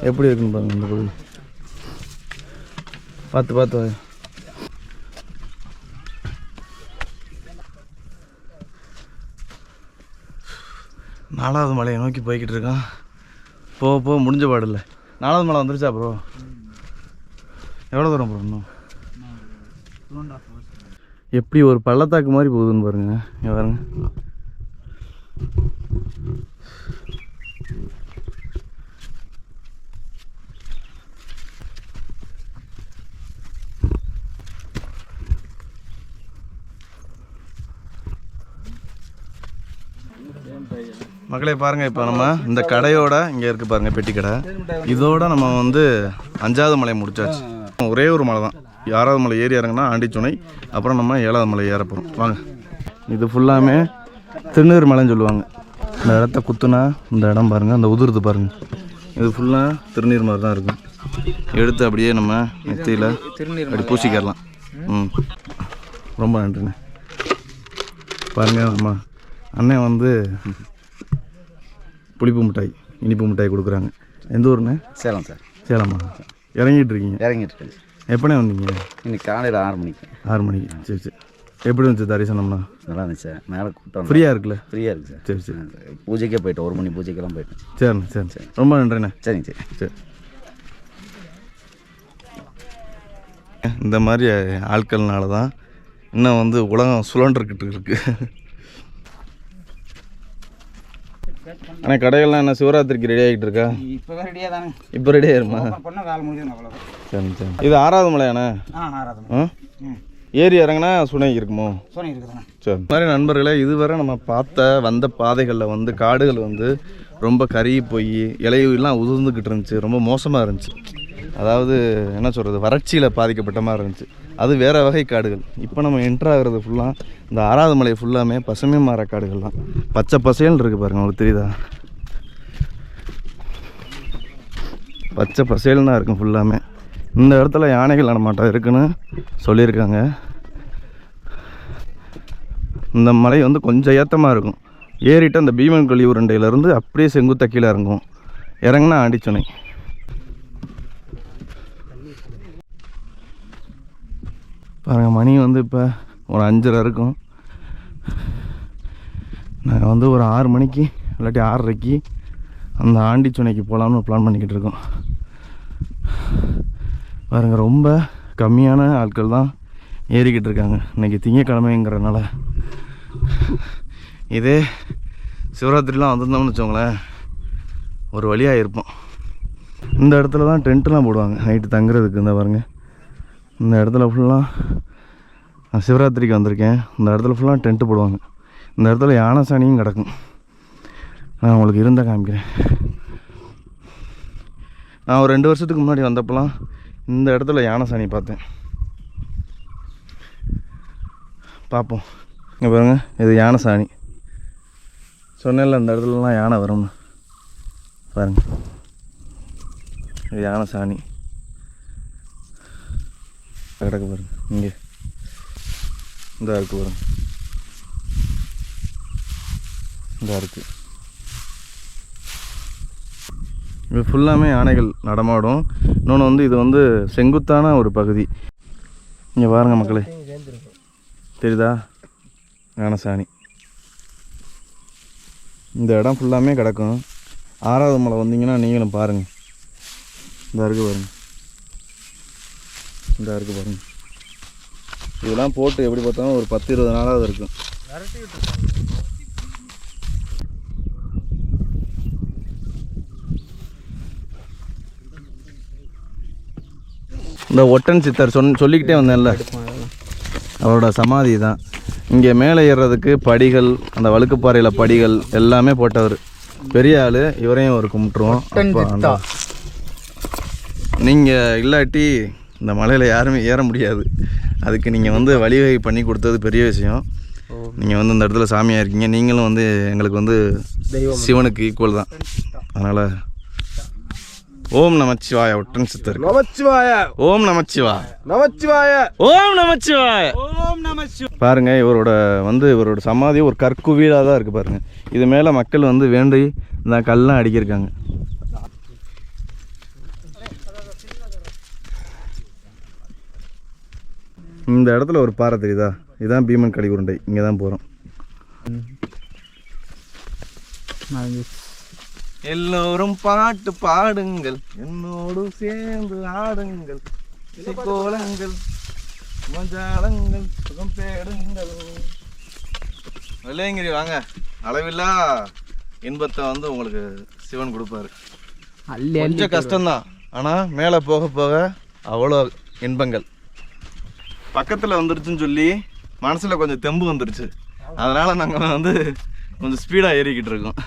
எப்படி இருக்குன்னு பாருங்கள். இந்த பகுதி பார்த்து வாங்க. 4வது மலையை நோக்கி போய்கிட்டு இருக்கான். போக முடிஞ்ச பாடு இல்லை. 4வது மலை வந்துருச்சா ப்ரோ? எவ்வளோ தூரம் ப்ரோ? இன்னும் எப்படி ஒரு பள்ளத்தாக்கு மாதிரி போகுதுன்னு பாருங்க. இங்கே பாருங்க. மக்களே பாருங்கள், இப்போ நம்ம இந்த கடையோட இங்கே இருக்குது பாருங்கள், பெட்டி கடை. இதோட நம்ம வந்து 5வது மலை முடிச்சாச்சு. ஒரே ஒரு மலை தான். 6வது மலை ஏறி இறங்கினா ஆண்டிச்சுனை, அப்புறம் நம்ம 7வது மலை ஏற போகிறோம். வாங்க. இது ஃபுல்லாமே திருநீர் மலைன்னு சொல்லுவாங்க. இந்த இடத்த குத்துனா இந்த இடம் பாருங்கள், அந்த உதிர்ந்து பாருங்கள். இது ஃபுல்லாக திருநீர் மாதிரி தான் இருக்கும். எடுத்து அப்படியே நம்ம நெத்தியில் அப்படி பூசிக்கிறலாம். ரொம்ப நன்றிண்ணே. பாருங்கள், நம்ம அண்ணன் வந்து புளிப்பு மிட்டாய், இனிப்பு மிட்டாய் கொடுக்குறாங்க. எந்த ஊருண்ணே? சேலம் சார். சேலமா? இறங்கிட்டு இருக்கீங்க? இறங்கிட்டு இருக்கேன். எப்போனே வந்தீங்க? இன்னைக்கு காலையில் 6 மணிக்கு. 6 மணிக்கு. சரி சரி. எப்படி இருந்துச்சு தரிசனம்னா? நல்லா இருந்துச்சு சார். மேலே கூட்டம் ஃப்ரீயாக இருக்குல்ல? ஃப்ரீயாக இருக்குது சார். சரி சரி. பூஜைக்கே போயிட்டோம், 1 மணி பூஜைக்கெல்லாம் போயிட்டோம். சரிண்ணே சரி சரி. ரொம்ப நன்றிண்ணே. சரிங்க சரி சரி. இந்த மாதிரி ஆட்கள்னால தான் இன்னும் வந்து உலகம் சுழன்றுக்கிட்டு இருக்கு. ஆனால் கடைகள்லாம் என்ன சிவராத்திரிக்கு ரெடி ஆகிட்டு இருக்கா? இப்போ ரெடியாக தானே. இப்போ ரெடி ஆயிருமா? வேலை முடியுது அவ்வளோதான். சரி சரி. இது 6வது மலையாண்ணே? 6வது மலை. ஏறி இறங்கினா சுனை இருக்குமோ? சுனை இருக்குதுண்ணா. சரி. இந்த மாதிரி நண்பர்களே, இதுவரை நம்ம வந்த பாதைகளில் வந்து காடுகள் வந்து ரொம்ப கருகி போய் இலையெல்லாம் உதிர்ந்துக்கிட்டு இருந்துச்சு. ரொம்ப மோசமாக இருந்துச்சு. அதாவது என்ன சொல்கிறது, வறட்சியில் பாதிக்கப்பட்ட மாதிரி இருந்துச்சு. அது வேறு வகை காடுகள். இப்போ நம்ம என்ட்ராகிறது ஃபுல்லாக இந்த 6வது மலை ஃபுல்லாமே பசுமை மாற காடுகள் தான். பச்சை பசேல்னு இருக்குது பாருங்கள், உங்களுக்கு தெரியுதா? பச்சை பசேல்னு தான் இருக்கும் ஃபுல்லாமே. இந்த இடத்துல யானைகள் நடமாட்டம் இருக்குன்னு சொல்லியிருக்காங்க. இந்த மலை வந்து கொஞ்சம் ஏற்றமாக இருக்கும். ஏறிட்டு அந்த பீமன் கொல்லி உருண்டையிலேருந்து அப்படியே செங்குத்த கீழே இறங்கும். இறங்குனா ஆண்டிச்சுனை. பாருங்கள், மணி வந்து இப்போ ஒரு 5:30 இருக்கும். நாங்கள் வந்து ஒரு 6 மணிக்கு இல்லாட்டி 6:30க்கு அந்த ஆண்டிச்சுனைக்கு போகலான்னு பிளான் பண்ணிக்கிட்டு இருக்கோம். பாருங்கள், ரொம்ப கம்மியான ஆட்கள் தான் ஏறிக்கிட்டு இருக்காங்க. இன்றைக்கி திங்கக்கிழமைங்கிறனால. இதே சிவராத்திரிலாம் வந்திருந்தோம்னு வச்சோங்களேன், ஒரு வழியாக இருப்போம். இந்த இடத்துல தான் டென்ட்லாம் போடுவாங்க நைட்டு தங்குறதுக்கு. இந்த பாருங்கள், இந்த இடத்துல ஃபுல்லாக நான் சிவராத்திரிக்கு வந்திருக்கேன். இந்த இடத்துல ஃபுல்லாக டென்ட்டு போடுவாங்க. இந்த இடத்துல யானை சாணியும் கிடக்கும். நான் உங்களுக்கு இருந்தால் காமிக்கிறேன். நான் ஒரு 2 வருஷத்துக்கு முன்னாடி வந்தப்போலாம் இந்த இடத்துல யானை சாணி பார்த்தேன். பார்ப்போம். இங்கே பாருங்கள், இது யானை சாணி. சொன்னேன்ல இந்த இடத்துலலாம் யானை வரும்னு. பாருங்கள், இது யானை சாணி கிடக்கு பாருங்க. இங்கே இந்த இருக்குது பாருங்க, இந்த இருக்குது. இது ஃபுல்லாமே யானைகள் நடமாடும். இன்னொன்று வந்து இது வந்து செங்குத்தான ஒரு பகுதி. இங்கே பாருங்கள் மக்களே, தெரியுதா? யானை சாணி. இந்த இடம் ஃபுல்லாமே கிடக்கும். 6வது மலை வந்தீங்கன்னா நீங்களும் பாருங்கள். இந்த இருக்குது பாருங்கள், இந்த இருக்குது பாருங்கள். இதெல்லாம் போட்டு எப்படி பார்த்தாலும் ஒரு 10-20 நாளாவது இருக்கும். இந்த ஒட்டன் சித்தர் சொல்லிக்கிட்டே வந்தேன்ல, அவரோட சமாதி தான். இங்கே மேலே ஏறுறதுக்கு படிகள், அந்த வழுக்குப்பாறையில் படிகள் எல்லாமே போட்டவர். பெரிய ஆள். இவரையும் ஒரு கும்பிட்டுருவோம். நீங்கள் இல்லாட்டி இந்த மலையில் யாருமே ஏற முடியாது. அதுக்கு நீங்கள் வந்து வழிவகை பண்ணி கொடுத்தது பெரிய விஷயம். நீங்கள் வந்து இந்த இடத்துல சாமியாக இருக்கீங்க. நீங்களும் வந்து எங்களுக்கு வந்து சிவனுக்கு ஈக்குவல் தான். அதனால் ஓம் நமச்சிவாய. ஒட்டன் சித்தர் நமச்சிவாய. ஓம் நமச்சிவாய. நமச்சிவாய. ஓம் நமச்சிவாய. ஓம் நமச்சிவாய. பாருங்க, இவரோட சமாதி ஒரு கற்குவீடாக தான் இருக்குது பாருங்க. இது மேலே மக்கள் வந்து வேண்டி இந்த கல்லாம் அடிக்கிருக்காங்க. இந்த இடத்துல ஒரு பாறை தெரியுதா? இதுதான் பீமன் கடி உருண்டை. இங்கே தான் போகிறோம். எல்லோரும் பாட்டு பாடுங்கள், என்னோடு சேர்ந்து ஆடுங்கள், கோலங்கள் மஜாலங்கள் சுகம் தேடுங்கள். வெள்ளையங்கிரி வாங்க, அளவில்லா இன்பத்தை வந்து உங்களுக்கு சிவன் கொடுப்பாரு. கொஞ்சம் கஷ்டம்தான், ஆனால் மேலே போக போக அவ்வளோ இன்பங்கள். பக்கத்தில் வந்துருச்சுன்னு சொல்லி மனசில் கொஞ்சம் தெம்பு வந்துருச்சு. அதனால் நாங்கள் வந்து கொஞ்சம் ஸ்பீடாக ஏறிக்கிட்டு இருக்கோம்.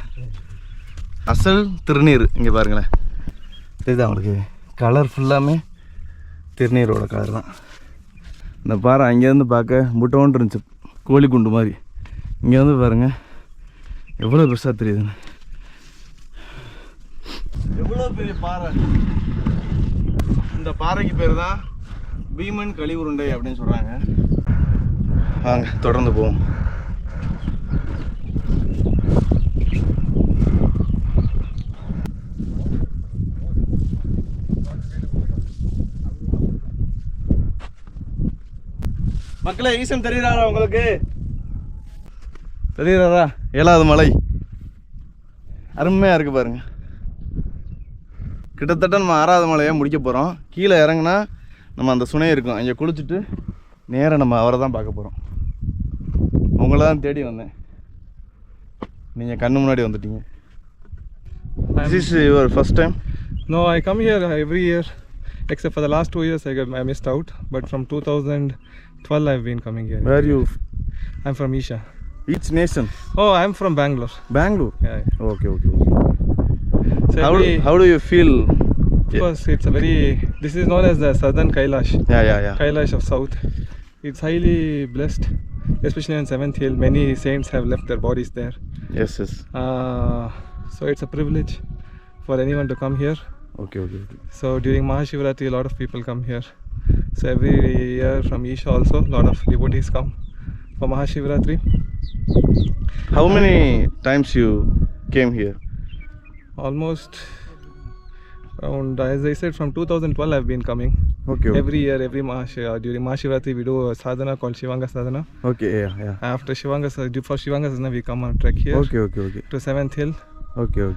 அசல் திருநீர் இங்கே பாருங்களேன், தெரியுதா அவங்களுக்கு? கலர் ஃபுல்லாமே திருநீரோட கலர் தான். இந்த பாறை அங்கேருந்து பார்க்க முட்டோன்னு இருந்துச்சு, கோழி குண்டு மாதிரி. இங்கே வந்து பாருங்கள் எவ்வளோ பெருசாக தெரியுதுன்னு. எவ்வளோ பெரிய பாறை! இந்த பாறைக்கு பேர் தான் பீமன் களி உருண்டை அப்படின்னு சொல்கிறாங்க. வாங்க தொடர்ந்து போவோம். மக்களே, ஈசன் தெரியுறாரா உங்களுக்கு? தெரியுறாரா? 7வது மலை அருமையாக இருக்குது பாருங்க. கிட்டத்தட்ட நம்ம 6வது மலையை முடிக்க போகிறோம். கீழே இறங்குனா நம்ம அந்த சுனை இருக்கும், அங்கே குளிச்சுட்டு நேராக நம்ம அவரை தான் பார்க்க போகிறோம். உங்களை தான் தேடி வந்தேன், நீங்கள் கண்ணு முன்னாடி வந்துட்டீங்க. This is your first time? No, I come here every year, except for the last 2 years I missed out. But from 2012 I've been coming here. Where are you? I'm from Isha. Each nation? Oh, I'm from Bangalore. Bangalore? Yeah. Okay. So How do you feel? Of course, it's a very. This is known as the Southern Kailash. Yeah. Kailash of South. It's highly blessed, especially on 7th Hill. Many saints have left their bodies there. Yes. So it's a privilege for anyone to come here. Okay. So during Mahashivratri, a lot of people come here. So every year from Isha also, a lot of devotees come for Mahashivratri. How many times you came here? Almost around, as I said, from 2012 I've been coming. Okay. Every year, during Mahashivratri we do a sadhana called Shivanga sadhana. Okay, yeah. After Shivanga sadhana we come and trek here. Okay. To 7th Hill. Okay.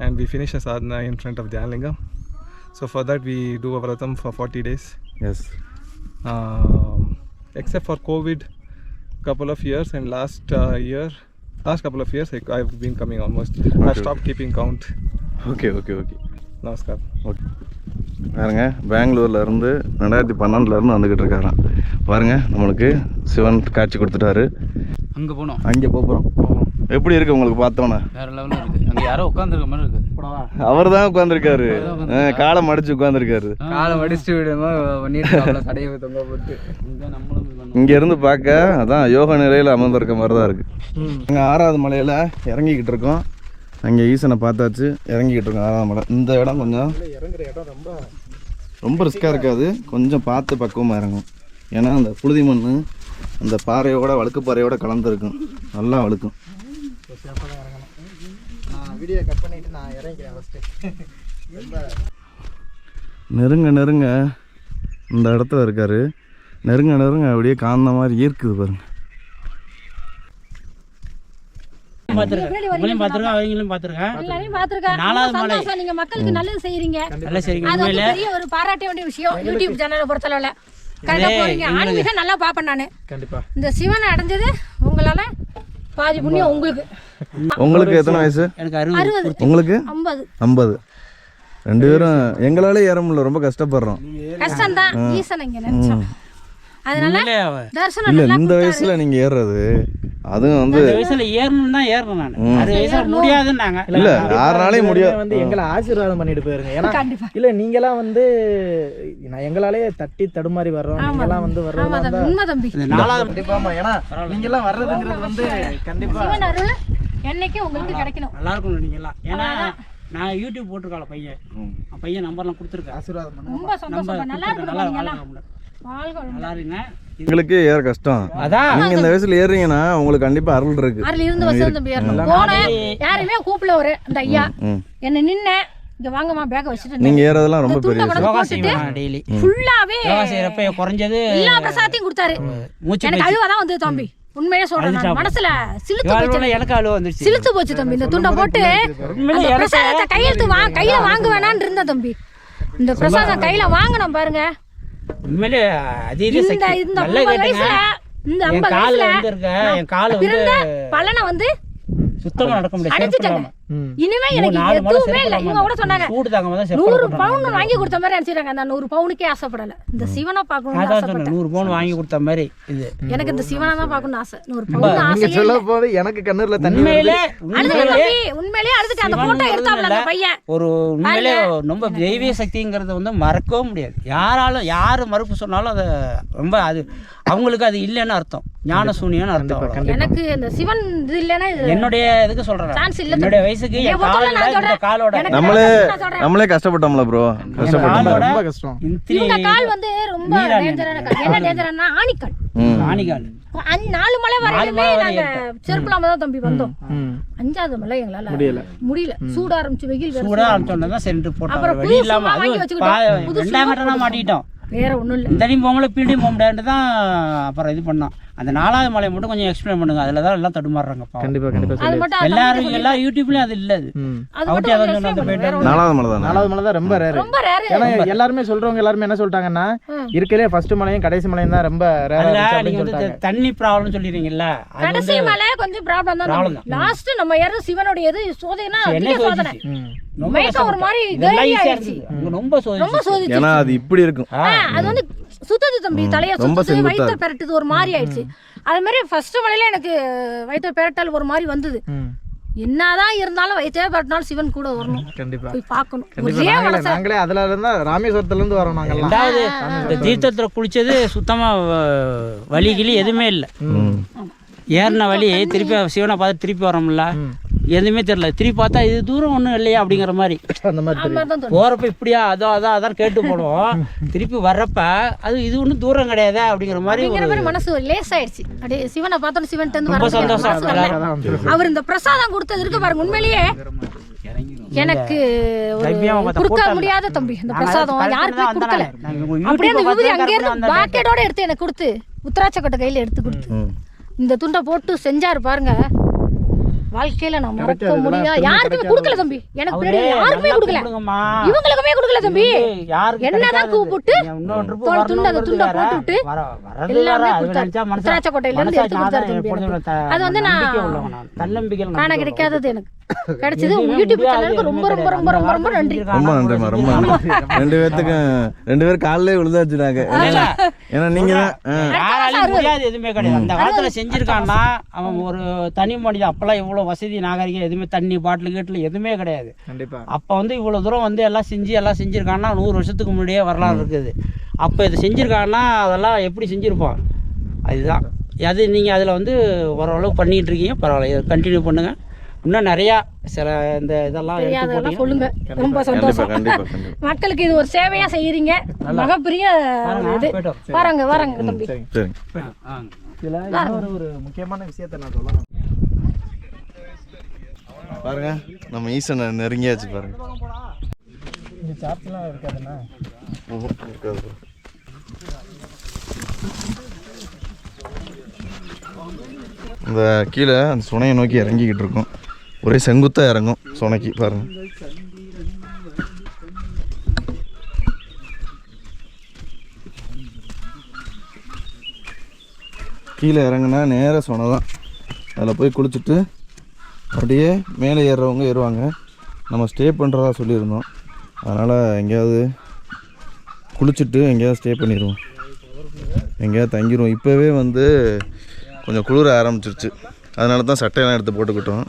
And we finish a sadhana in front of Dhyanlingam. So for that we do a vratam for 40 days. Yes. Except for COVID, couple of years, and last couple of years I've been coming almost. I've stopped keeping count. Okay. Namaskar. Okay பாருங்க, பெங்களூர்ல இருந்து 2012 இருந்து வந்துகிட்டு இருக்காராம். பாருங்க, நம்மளுக்கு சிவன் காட்சி கொடுத்துட்டாரு. அங்கே போனோம், அங்கே போகிறோம். எப்படி இருக்கு உங்களுக்கு பார்த்தோன்னே? வேற லெவலில் இருக்குது. அங்கே யாரோ உட்காந்துருக்க மாதிரி இருக்குது. அவர் தான் உட்காந்துருக்காரு, காலை மடிச்சு உட்காந்துருக்காரு. காலை மடிச்சுட்டு விடுமா கடையை தொங்க போட்டு. இங்க இருந்து பார்க்க அதான் யோக நிலையில் அமர்ந்திருக்க மாதிரி தான் இருக்கு. அங்கே 6வது மலையில் இறங்கிக்கிட்டு இருக்கோம். அங்கே ஈசனை பார்த்தாச்சு, இறங்கிக்கிட்டு இருக்கோம் 6வது மலை. இந்த இடம் கொஞ்சம் ரொம்ப ரிஸ்க்காக இருக்காது, கொஞ்சம் பார்த்து பக்குவமாக இறங்கும். ஏன்னா அந்த புழுதி மண் அந்த பாறையோட வழுக்கு பாறையோட கலந்துருக்கும், நல்லா வழுக்கும். வீடியோ கட் பண்ணிட்டு நான் இறங்கிக்கிறேன் ஃபஸ்ட்டு. நெருங்க இந்த இடத்துல இருக்காரு. நெருங்க அப்படியே காந்த மாதிரி ஈர்க்குது பாருங்க. ஒரு பாராட்ட வேண்டிய விஷயம். யூடியூப் சேனலை பொறுத்தளவுல ஆன்மீக நல்லா பாப்பேன் நானு. இந்த சிவனை அடைஞ்சது உங்களால பாதி புண்ணியம் உங்களுக்கு. உங்களுக்கு எத்தனை வயசு? எனக்கு 60. உங்களுக்கு 50. 2 பேரும் எங்களாலே ஏற முடியல, ரொம்ப கஷ்டப்படுறோம். கஷ்டம் தான், ஈசன் இங்க நினைச்சோம். அதனால தரிசனம் இல்ல இந்த வயசுல நீங்க ஏறுறது, அதுவும் வந்து வயசுல ஏறணும் தான் ஏறணும். நான் 60 வயசுல முடியாதுன்னாங்க. இல்ல 6 நாளே முடியாது. வந்து எங்களை ஆசீர்வாதம் பண்ணிட்டு போயிருங்க. ஏன்னா இல்ல நீங்கலாம் வந்து நான் எங்களாலே தட்டி தடுமாறி வர்றோம், நீங்கலாம் வந்து வர்றது உண்மை தம்பி. கண்டிப்பாமா, ஏன்னா நீங்கலாம் வர்றதுங்கிறது வந்து கண்டிப்பா சிவன் அருள் என்னைக்கு உங்களுக்கு கிடைக்கணும். நல்லா இருக்கும் நீங்கலாம். ஏன்னா நான் யூடியூப் போட்டிருக்கால பையன் நம்பர்லாம் கொடுத்துருக்கேன். ஆசீர்வாதம் பண்ணுங்க. ரொம்ப சந்தோஷம். நல்லா இருக்கும். நல்லா இருங்க. உங்களுக்கு ஏற கஷ்டம். நீங்க இந்த வயசுல ஏறீங்கன்னா உங்களுக்கு கண்டிப்பா அருள் இருக்கு. அருள் இருந்து வசந்த பேர்ல போனேன், யாரையுமே கூப்பிடல. ஒரு அந்த ஐயா என்ன நின்ன இங்க வாங்கமா பேக்க வச்சிட்டு நீங்க ஏறதெல்லாம் ரொம்ப பெரிய விஷயம். டெய்லி ஃபுல்லாவே யோகா செய்யறப்ப குறைஞ்சது எல்லா பிரசாதத்தையும் கொடுத்தாரு. எனக்கு அழுவாதான் வந்து தம்பி, உண்மையே சொல்றேன். நான் மனசுல சிலுத்து போச்சு, எனக்கு அழுவ வந்துருச்சு. சிலுத்து போச்சு தம்பி. இந்த துண்டை போட்டு அந்த பிரசாதத்தை கையில வாங்க வேணான்னு இருந்த தம்பி. இந்த பிரசாதம் கையில வாங்கணும் பாருங்க. உண்மையிலே அதீத சக்தி. நல்ல கேட்டீங்க. இந்த என் கால்ல வந்து இருக்க என் கால் வந்து பலனை வந்து சுத்தமா நடக்க முடியாது. இனிமே எனக்கு எதுவுமே இல்லை. இவங்க கூட சொன்னாங்க 100 பவுன் வாங்கி கொடுத்த மாதிரி நினைச்சிட்டாங்க. அந்த 100 பவுனுக்கே ஆசைப்படல. இந்த சிவனை பார்க்கணும். 100 பவுன் வாங்கி கொடுத்த மாதிரி இது. எனக்கு இந்த சிவனை தான் பார்க்கணும்னு ஆசை. 100 பவுன் ஆசை. நீங்க சொல்ல போது எனக்கு கண்ணூர்ல தண்ணி உண்மையிலே அழுதுட்டு அந்த போட்டோ எடுத்தாப்ல அந்த பையன். ஒரு உண்மையிலே ரொம்ப தெய்வீக சக்திங்கிறது வந்து மறக்கவும் முடியாது. யாரு மறுப்பு சொன்னாலும் அதை ரொம்ப அது அவங்களுக்கு அது இல்லைன்னு அர்த்தம், ஞான சூனியன்னு அர்த்தம். எனக்கு இந்த சிவன் இது இல்லைன்னா என்னுடைய இதுக்கு சொல்றேன். சான்ஸ் இல்ல. என்னுடைய வயசுக்கு என் காலில் இந்த காலோட நம்மளே கஷ்டப்பட்டோம்ல ப்ரோ, கஷ்டப்பட்டோம். ரொம்ப கஷ்டம். இவங்க கால் வந்து ரொம்ப டேஞ்சரான கால். என்ன டேஞ்சரானா ஆணிக்கால். ஆணிக்கால் 4 மலை வரையிலுமே நாங்க செருப்புலாம தான் தம்பி வந்தோம். 5வது மலை எங்களால முடியல. சூட ஆரம்பிச்சு வெயில் வேற. சூட ஆரம்பிச்சோன்னா சென்ட் போட்டோம். அப்புறம் வழி இல்லாம வாங்கி வச்சுக்கிட்டோம். 2ஆம் கட்டனா மாட்டிட்டோம். வேற ஒண்ணும் இல்ல. இந்த டைம் போகல பீடியும் போக முடியாதுன்னு தான் அப்புறம் இது பண்ணோம். அந்த 4வது மலையை மட்டும் கொஞ்சம் எக்ஸ்பிளைன் பண்ணுங்க. அதில் தான் எல்லாம் தடுமாறுறாங்க. கண்டிப்பா எல்லாரும் எல்லா யூடியூப்லயும் அது இல்லை. அவட்டி அதை போயிட்டு 4வது மலை தான். 4வது மலை தான் ரொம்ப ரேர். ஏன்னா எல்லாருமே சொல்றவங்க எல்லாருமே என்ன சொல்லிட்டாங்கன்னா இருக்கலே ஃபர்ஸ்ட் மலையும் கடைசி மலையும் தான் ரொம்ப ரேர். நீங்க வந்து தண்ணி ப்ராப்ளம் சொல்லிடுறீங்கல்ல, கடைசி மலை கொஞ்சம் ப்ராப்ளம் தான். லாஸ்ட் நம்ம ஏற சிவனுடைய இது சோதனைனா அதிக சோதனை. மேக்க ஒரு மாதிரி கையா இருந்துச்சு. ரொம்ப சோதிச்சு. ஏன்னா அது இப்படி இருக்கும். அது வந்து சுத்தது தம்பி, தலைய சுத்தது, வயிற்று பெரட்டுது ஒரு மாதிரி ஆயிடுச்சு. அது மாதிரி ஃபர்ஸ்ட் மலையில எனக்கு வயிற்று பெரட்டல் ஒரு மாதிரி வந்தது. என்னதான் இருந்தாலும் வயிற்றே பெரட்டினாலும் சிவன் கூட வரணும். கண்டிப்பா போய் பார்க்கணும். நாங்களே அதுல இருந்தா ராமேஸ்வரத்துல இருந்து வரோம் நாங்க. ரெண்டாவது இந்த தீர்த்தத்துல குளிச்சது சுத்தமா வலிகிலி எதுவுமே இல்லை. ஏறின வழி திருப்பி சிவனை பார்த்து திருப்பி வரோம்ல, எதுவுமே தெரியல. திருப்பி பார்த்தா இது தூரம் ஒன்றும் இல்லையா அப்படிங்கிற மாதிரி. அந்த மாதிரி போகிறப்ப இப்படியா அதான் கேட்டு போடுவோம். திருப்பி வர்றப்ப அது இது ஒன்றும் தூரம் கிடையாது அப்படிங்கிற மாதிரி மனசு லேசாயிடுச்சு. அப்படியே சிவனை பார்த்தோம், சிவன் ரொம்ப சந்தோஷம். அவர் இந்த பிரசாதம் கொடுத்தது இருக்கு பாருங்க, உண்மையிலேயே எனக்கு கொடுக்க முடியாத தம்பி. இந்த பிரசாதம் யாருக்குமே கொடுக்கல. அப்படியே அந்த விபூதி அங்கே இருந்து பாக்கெட்டோட எடுத்து எனக்கு கொடுத்து, உத்தராட்சக்கொட்டை கையில எடுத்து கொடுத்து இந்த துண்டை போட்டு செஞ்சாரு பாருங்க. வாழ்க்கையில நான் மறக்க முடியாது. யாருக்குமே கொடுக்கல தம்பி. எனக்கு பின்னாடி யாருக்குமே கொடுக்கல, இவங்களுக்குமே கொடுக்கல தம்பி. என்னதான் கூப்பிட்டு துண்டை அந்த துண்டை போட்டுவிட்டு எல்லாமே கொடுத்தாரு. உத்தராட்சக்கொட்டையில இருந்து எடுத்து கொடுத்தாரு தம்பி. அது வந்து நான் காண கிடைக்காதது எனக்கு கிடைச்சது. யூடியூப் சேனலுக்கு ரொம்ப ரொம்ப ரொம்ப ரொம்ப ரொம்ப நன்றி. ரொம்ப நன்றிமா, ரொம்ப நன்றி. 2 பேத்துக்கும் 2 பேர் காலிலே விழுந்தாச்சுனாங்க. ஏன்னா நீங்க யாராலையும் முடியாது எதுவுமே கிடையாது. அந்த காலத்துல செஞ்சிருக்கான்னா அவன் ஒரு தனி மனிதன். அப்பெல்லாம் இவ்வளவு வசதி நாகரிகம் எதுவுமே தண்ணி பாட்டில் கேட்டில் எதுவுமே கிடையாது. கண்டிப்பா அப்போ வந்து இவ்வளவு தூரம் வந்து எல்லாம் செஞ்சிருக்கான்னா 100 வருஷத்துக்கு முன்னாடியே வரலாறு இருக்குது. அப்போ இதை செஞ்சிருக்காங்கன்னா அதெல்லாம் எப்படி செஞ்சிருப்பான். அதுதான் அது. நீங்கள் அதில் வந்து ஓரளவுக்கு பண்ணிகிட்டு இருக்கீங்க, பரவாயில்ல, கண்டினியூ பண்ணுங்கள். இன்னும் நிறையா சில இந்த இதெல்லாம் சொல்லுங்க. ரொம்ப சந்தோஷம். மக்களுக்கு இது ஒரு சேவையா செய்யறீங்க. மிகப்பெரிய இது. வராங்க தம்பி. ஒரு முக்கியமான விஷயத்தை நான் சொல்லணும் பாருங்க. நம்ம ஈசனை நெருங்கியாச்சு பாருங்க. இந்த சார்ட்லாம் இருக்காதுண்ணா. இந்த கீழே அந்த சுனையை நோக்கி இறங்கிக்கிட்டு இருக்கும். ஒரே செங்குத்தாக இறங்கும் சுனைக்கு பாருங்க. கீழே இறங்குனா நேராக சுனை தான். அதில் போய் குளிச்சுட்டு அப்படியே மேலே ஏறுறவங்க ஏறுவாங்க. நம்ம ஸ்டே பண்ணுறதா சொல்லியிருந்தோம். அதனால் எங்கேயாவது குளிச்சுட்டு எங்கேயாவது ஸ்டே பண்ணிடுவோம், எங்கேயாவது தங்கிடுவோம். இப்போவே வந்து கொஞ்சம் குளிர ஆரம்பிச்சிருச்சு. அதனால தான் சட்டையெல்லாம் எடுத்து போட்டுக்கிட்டோம்.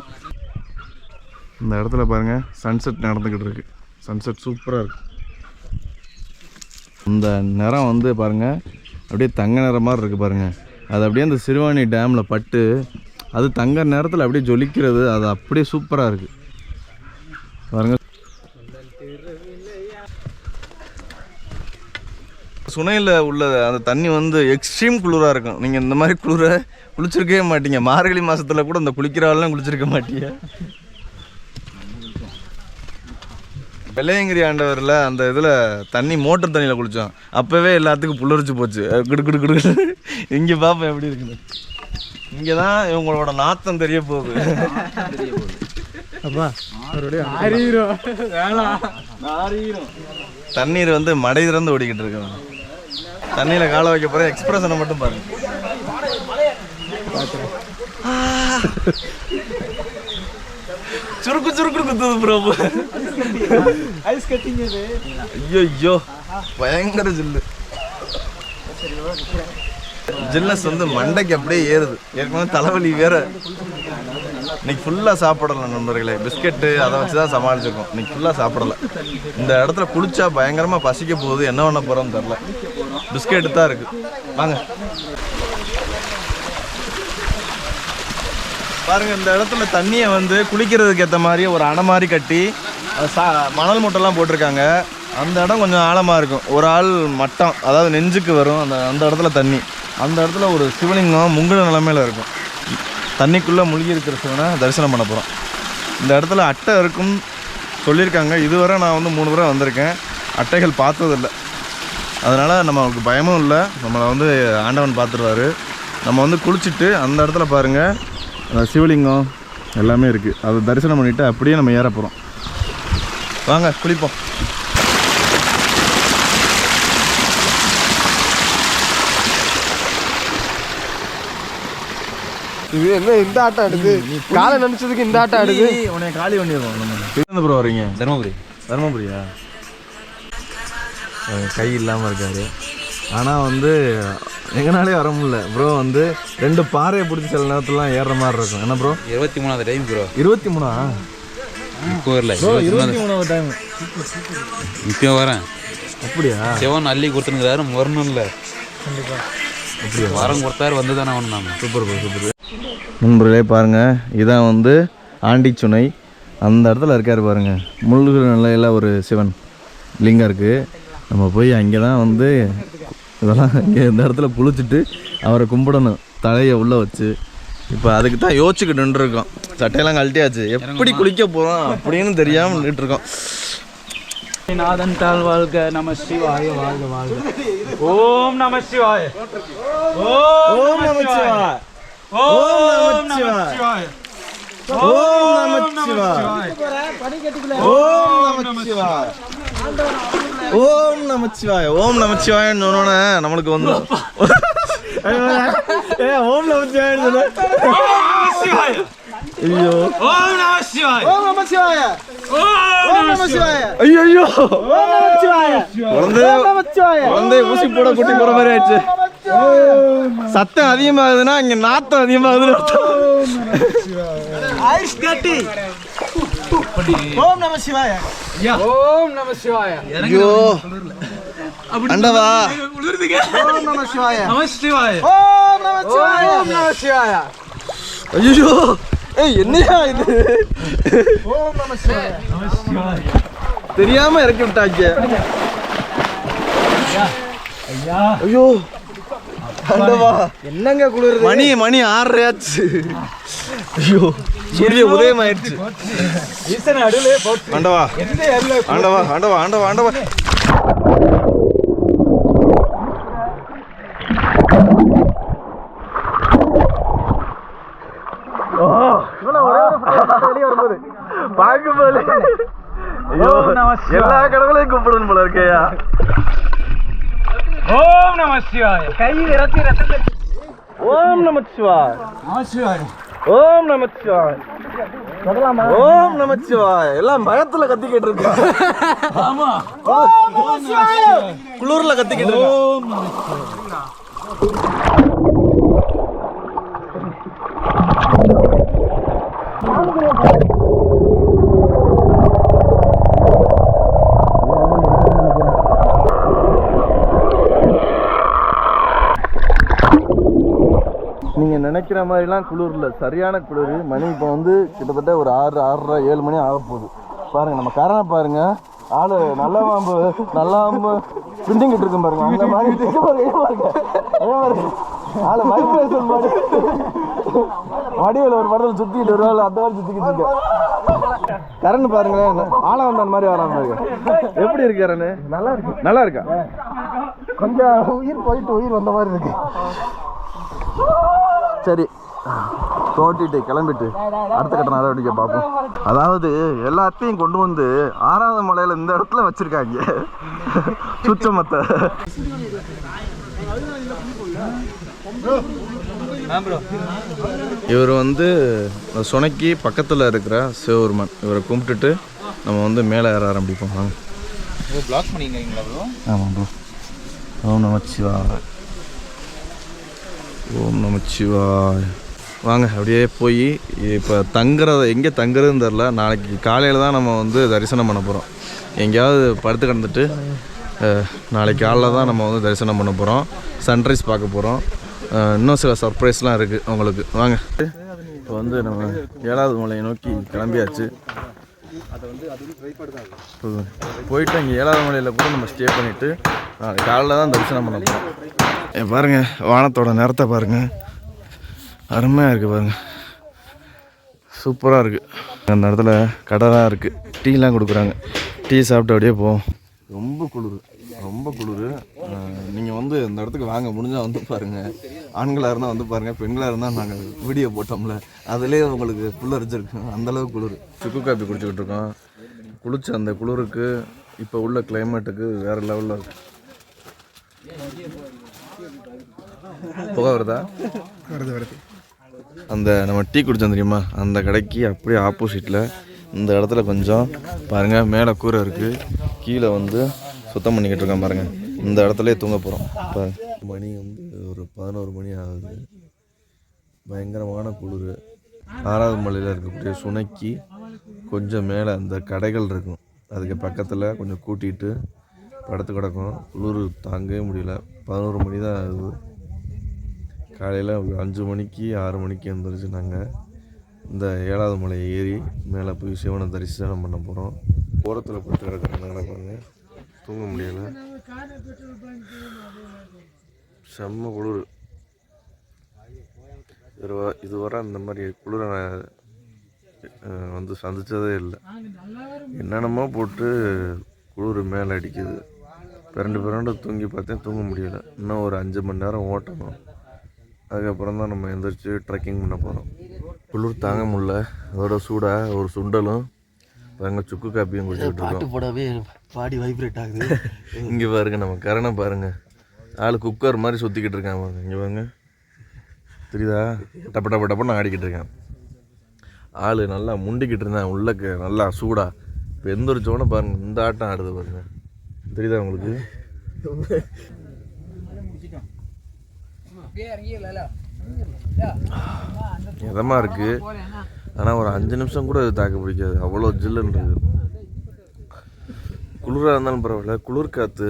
இந்த இடத்துல பாருங்கள் சன்செட் நடந்துக்கிட்டு இருக்குது. சன்செட் சூப்பராக இருக்குது. இந்த நிறம் வந்து பாருங்கள் அப்படியே தங்க நிறம் மாதிரி இருக்குது பாருங்கள். அது அப்படியே அந்த சிறுவாணி டேமில் பட்டு அது தங்க நேரத்தில் அப்படியே ஜொலிக்கிறது. அது அப்படியே சூப்பராக இருக்குது பாருங்கள். சுனையில் உள்ள அந்த தண்ணி வந்து எக்ஸ்ட்ரீம் குளிராக இருக்கும். நீங்கள் இந்த மாதிரி குளிச்சிருக்கவே மாட்டீங்க. மார்கழி மாதத்தில் கூட இந்த குளிக்கிறவெல்லாம் குளிச்சிருக்க மாட்டீங்க. வெள்ளையங்கிரி ஆண்டவரில் அந்த இதில் தண்ணி மோட்டர் தண்ணியில் குளித்தோம். அப்போவே எல்லாத்துக்கும் புல்லரிச்சு போச்சு. கிடு இங்கே பார்ப்போம் எப்படி இருக்குது. இங்கே தான் இவங்களோட நாத்தம் தெரிய போகுது. தண்ணீர் வந்து மடை திறந்து ஓடிக்கிட்டு இருக்கு. தண்ணியில் காலை வைக்க போகிற எக்ஸ்பிரஷனை மட்டும் பாருங்க. சுருக்கு குத்துது ப்ரோ. ஐஸ் கட்டிங் இது. ஐயோ பயங்கர ஜில்லு. ஜில்னஸ் வந்து மண்டைக்கு அப்படியே ஏறுது. ஏற்கனவே தலைவலி வேற. இன்னைக்கு ஃபுல்லாக சாப்பிடலாம் நண்பர்களே. பிஸ்கெட்டு அதை வச்சு தான் சமாளிச்சிருக்கோம். இன்னைக்கு ஃபுல்லாக சாப்பிடலை. இந்த இடத்துல குளிச்சா பயங்கரமாக பசிக்க போகுது. என்ன பண்ண போகிறோன்னு தெரில. பிஸ்கெட்டு தான் இருக்குது. வாங்க. பாருங்கள் இந்த இடத்துல தண்ணியை வந்து குளிக்கிறதுக்கு ஏற்ற மாதிரி ஒரு அணை மாதிரி கட்டி மணல் மூட்டைலாம் போட்டிருக்காங்க. அந்த இடம் கொஞ்சம் ஆழமாக இருக்கும். ஒரு ஆள் மட்டம், அதாவது நெஞ்சுக்கு வரும் அந்த இடத்துல தண்ணி. அந்த இடத்துல ஒரு சிவலிங்கம் முங்குன நிலமையில் இருக்கும். தண்ணிக்குள்ளே மூழ்கி இருக்கிற சிவனை தரிசனம் பண்ண போகிறோம். இந்த இடத்துல அட்டை இருக்குன்னு சொல்லியிருக்காங்க. இதுவரை நான் வந்து 3 முறை வந்திருக்கேன், அட்டைகள் பார்த்ததில்லை. அதனால் நமக்கு பயமும் இல்லை, நம்மளை வந்து ஆண்டவன் பார்த்துருவாரு. நம்ம வந்து குளிச்சுட்டு அந்த இடத்துல பாருங்கள் அந்த சிவலிங்கம் எல்லாமே இருக்குது. அதை தரிசனம் பண்ணிவிட்டு அப்படியே நம்ம ஏற போகிறோம். வாங்க குளிப்போம். இது என்ன இந்த ஆட்டம் ஆடுது? காலை நினைச்சதுக்கு இந்த ஆட்டம் ஆடுது. உன்னை காலி பண்ணிடுவோம். நம்ம எந்த ப்ரோ வரீங்க? தருமபுரியா? கை இல்லாமல் இருக்காரு. ஆனால் வந்து எங்கனாலே வர முடியல ப்ரோ. வந்து 2 பாறையை பிடிச்சி சில நேரத்துலாம் ஏறுற மாதிரி இருக்கும். என்ன ப்ரோ? 23வது டைம் ப்ரோ. 23ஆ? இப்போ வரல. 23வது டைம் இப்போ வரேன். அப்படியா? சிவன் அள்ளி கொடுத்துனுங்கிறாரு, வரணும் இல்லை. அப்படியா? வரம் கொடுத்தாரு, வந்து தானே ஆகணும். நாங்கள் சூப்பர் ப்ரோ, சூப்பர். நண்பர்களே பாருங்கள், இதான் வந்து ஆண்டிச்சுனை. அந்த இடத்துல இருக்கார் பாருங்கள், முள்ளுகிற நிலையில் ஒரு சிவன் லிங்கம் இருக்குது. நம்ம போய் அங்கே தான் வந்து இதெல்லாம் இங்கே இந்த இடத்துல குளிச்சுட்டு அவரை கும்பிடணும், தலையை உள்ளே வச்சு. இப்போ அதுக்கு தான் யோசிச்சுக்கிட்டு நின்றுருக்கோம். சட்டையெல்லாம் கழட்டியாச்சு, எப்படி குளிக்க போகிறோம் அப்படின்னு தெரியாமல் நின்றுட்டுருக்கோம். நாதன் தாள் வாழ்க, நம சிவாய வாழ்க வாழ்க. ஓம் நம சிவாய. ஓம் நம சிவாய. ஓம் நம சிவாய. ஓம் நம சிவாய. ஓம் நம சிவாய. ஓம் நமச்சிவாய. ஓம் நமச்சிவாயன்னு சொன்னோன்னே நம்மளுக்கு வந்து ஓம் நமச்சிவாயன்னு சொன்ன ஐயோ. ஓம் நம சிவாய. ஓம் நம சிவாய. ஓம் நம சிவாய. ஐயோ ஐயோ. ஓம் நம சிவாய. குழந்தை ஊசி போட குட்டி போற மாதிரி ஆயிடுச்சு. சத்தம் அதிகமாகுதுன்னா இங்க நாத்தம் அதிகமாகுதுன்னு அர்த்தம். ஐஸ் கட்டி. ஓம் நம சிவாய. ஓம் நம சிவாய. ஐயோ அண்டவா. ஓம் நம சிவாய. நம சிவாய. ஓம் நம சிவாய. ஓம் நம சிவாய. ஐயோ ஏய் என்னையா இது? ஓம் நம சிவாய. தெரியாம இறக்கி விட்டாங்க. ஐயோ அண்டவா. என்னங்க குளிருது? மணி 6 ஆச்சு. ஐயோ சூரிய உதயம் ஆயிடுச்சு. ஆண்டவா ஆண்டவா ஆண்டவா ஆண்டவா ஆண்டவா. பாக்கும்போது எல்லா கடவுளையும் கூப்பிடணும் போல இருக்கையா. ஓம் நம சிவாய. கை இறத்தி ரத்தத்தை. ஓம் நம சிவாய. நம சிவாய. ஓம் நம சிவாய. ஓம் நம சிவாய. எல்லாம் பயத்துல கத்திக்கிட்டு இருக்கு. ஆமா. குளூர்ல கத்திக்கிட்டு இருக்கு. ஓம் நம நீங்கள் நினைக்கிற மாதிரிலாம் குளிரில் சரியான குளிர். மணி இப்போ வந்து கிட்டத்தட்ட ஒரு 6, 6:30, 7 மணி ஆக போகுது. பாருங்கள் நம்ம காரண பாருங்கள், ஆள் நல்லா பாம்பு பிண்டிங்கிட்டு இருக்கும் பாருங்க. அந்த மாதிரி ஆள் வைப்ரேஷன் மாதிரி வடிவில் ஒரு படத்தில் சுற்றிட்டு வருவாள், அந்த மாதிரி சுற்றிக்கிட்டு இருக்க. கரண் பாருங்களேன், ஆளை வந்து அந்த மாதிரி வராம பாருங்க. எப்படி இருக்கு கரண்? நல்லா இருக்கு. நல்லா இருக்கா? கொஞ்சம் உயிர் போயிட்டு உயிர் வந்த மாதிரி இருக்கு. சரி தோட்டிட்டு கிளம்பிட்டு அடுத்த கட்ட நடவடிக்கை பார்ப்போம். அதாவது எல்லாத்தையும் கொண்டு வந்து 6வது மலையில் இந்த இடத்துல வச்சிருக்காங்க சுச்சமத்தை. இவர் வந்து சுனைக்கு பக்கத்தில் இருக்கிற சிவபெருமான். இவரை கும்பிட்டுட்டு நம்ம வந்து மேலே ஏற ஆரம்பிப்போம். வாங்க. பிளாக் பண்ணிக்கிறீங்களா ப்ரோ? ஆமாம் ப்ரோ. ஓம் நமச்சிவாய. ஓம் நமச்சிவாய. வாங்க அப்படியே போய் இப்போ எங்கே தங்குறதுன்னு தெரில. நாளைக்கு காலையில் தான் நம்ம வந்து தரிசனம் பண்ண போகிறோம். எங்கேயாவது படுத்து கிடந்துட்டு நாளைக்கு காலைல தான் நம்ம வந்து தரிசனம் பண்ண போகிறோம். சன்ரைஸ் பார்க்க போகிறோம். இன்னும் சில சர்ப்ரைஸ்லாம் இருக்குது உங்களுக்கு. வாங்க. இப்போ வந்து நம்ம 7வது மலையை நோக்கி கிளம்பியாச்சு. இப்போ போயிட்டு அங்கே 7வது மலையில் கூட நம்ம ஸ்டே பண்ணிவிட்டு நாளைக்கு காலையில் தான் தரிசனம் பண்ண போகிறோம். பாருங்கள் வானத்தோட நேரத்தை பாருங்கள், அருமையாக இருக்குது பாருங்கள், சூப்பராக இருக்குது. அந்த இடத்துல கடை தான் இருக்குது, டீலாம் கொடுக்குறாங்க, டீ சாப்பிட்டு அப்படியே போவோம். ரொம்ப குளிர், ரொம்ப குளிர். நீங்கள் வந்து இந்த இடத்துக்கு வாங்க, முடிஞ்சால் வந்து பாருங்கள். ஆண்களாக இருந்தால் வந்து பாருங்கள், பெண்களாக இருந்தால் நாங்கள் வீடியோ போட்டோம்ல அதிலே உங்களுக்கு புல்லரிச்சிருக்கோம், அந்தளவுக்கு குளிர். சுக்கு காப்பி குடிச்சிக்கிட்டு இருக்கோம். குளிச்ச அந்த குளிருக்கு இப்போ உள்ள கிளைமேட்டுக்கு வேறு லெவலில் இருக்குது. புகை வருதா? வருது. அந்த நம்ம டீ குடித்தோம் தெரியுமா, அந்த கடைக்கு அப்படியே ஆப்போசிட்டில் இந்த இடத்துல கொஞ்சம் பாருங்கள் மேலே கூரை இருக்குது, கீழே வந்து சுத்தம் பண்ணிக்கிட்டு இருக்கேன் பாருங்கள். இந்த இடத்துலையே தூங்க போகிறோம். இப்போ மணி வந்து ஒரு 11 மணி ஆகுது. பயங்கரமான குளிர். 6வது மலையில் இருக்கக்கூடிய சுனைக்கு கொஞ்சம் மேலே அந்த கடைகள் இருக்கும், அதுக்கு பக்கத்தில் கொஞ்சம் கூட்டிகிட்டு படுத்து கிடக்கும். குளிர் தாங்கவே முடியல. 11 மணி தான் ஆகுது. காலையில் 5 மணிக்கு 6 மணிக்கு எழுந்திரிச்சு நாங்கள் இந்த 7வது மலையை ஏறி மேலே போய் சிவனை தரிசனம் பண்ண போகிறோம். ஓரத்தில் போட்டு கிடக்குறாங்க பாருங்க, தூங்க முடியலை, செம்ம குளிர். இதுவரை அந்த மாதிரி குளிரை நான் வந்து சந்தித்ததே இல்லை. என்னென்னமோ போட்டு குளிர் மேலே அடிக்குது. பிறண்டு தூங்கி பார்த்தேன், தூங்க முடியலை. இன்னும் ஒரு 5 மணி நேரம் ஓட்டணும், அதுக்கப்புறம் தான் நம்ம எந்திரிச்சு ட்ரெக்கிங் பண்ண போகிறோம். குளிர் தாங்க முடியல, அதோட சூடாக ஒரு சுண்டலும் பாருங்கள், சுக்கு காப்பியும் குடிச்சுக்கிட்டு இருக்கோம். போடவே பாடி வைப்ரேட் ஆகுது. இங்கே பாருங்கள், நம்ம கரணை பாருங்கள், ஆள் குக்கர் மாதிரி சுற்றிக்கிட்டு இருக்கான் பாருங்க. இங்கே பாருங்க, தெரியுதா? டப்பன்னு ஆடிக்கிட்டு இருக்கேன். ஆள் நல்லா முண்டிக்கிட்டு இருந்தேன் உள்ளக்கு, நல்லா சூடாக. இப்போ எந்திரிச்சோன்னே பாருங்கள் இந்த ஆட்டம் ஆடுது பாருங்க, தெரியுதா உங்களுக்கு? இதமாக இருக்குது, ஆனால் ஒரு 5 நிமிஷம் கூட தாக்கு பிடிக்காது, அவ்வளோ ஜில்லுன்னு இருக்குது. குளிராக இருந்தாலும் பரவாயில்ல, குளிர் காற்று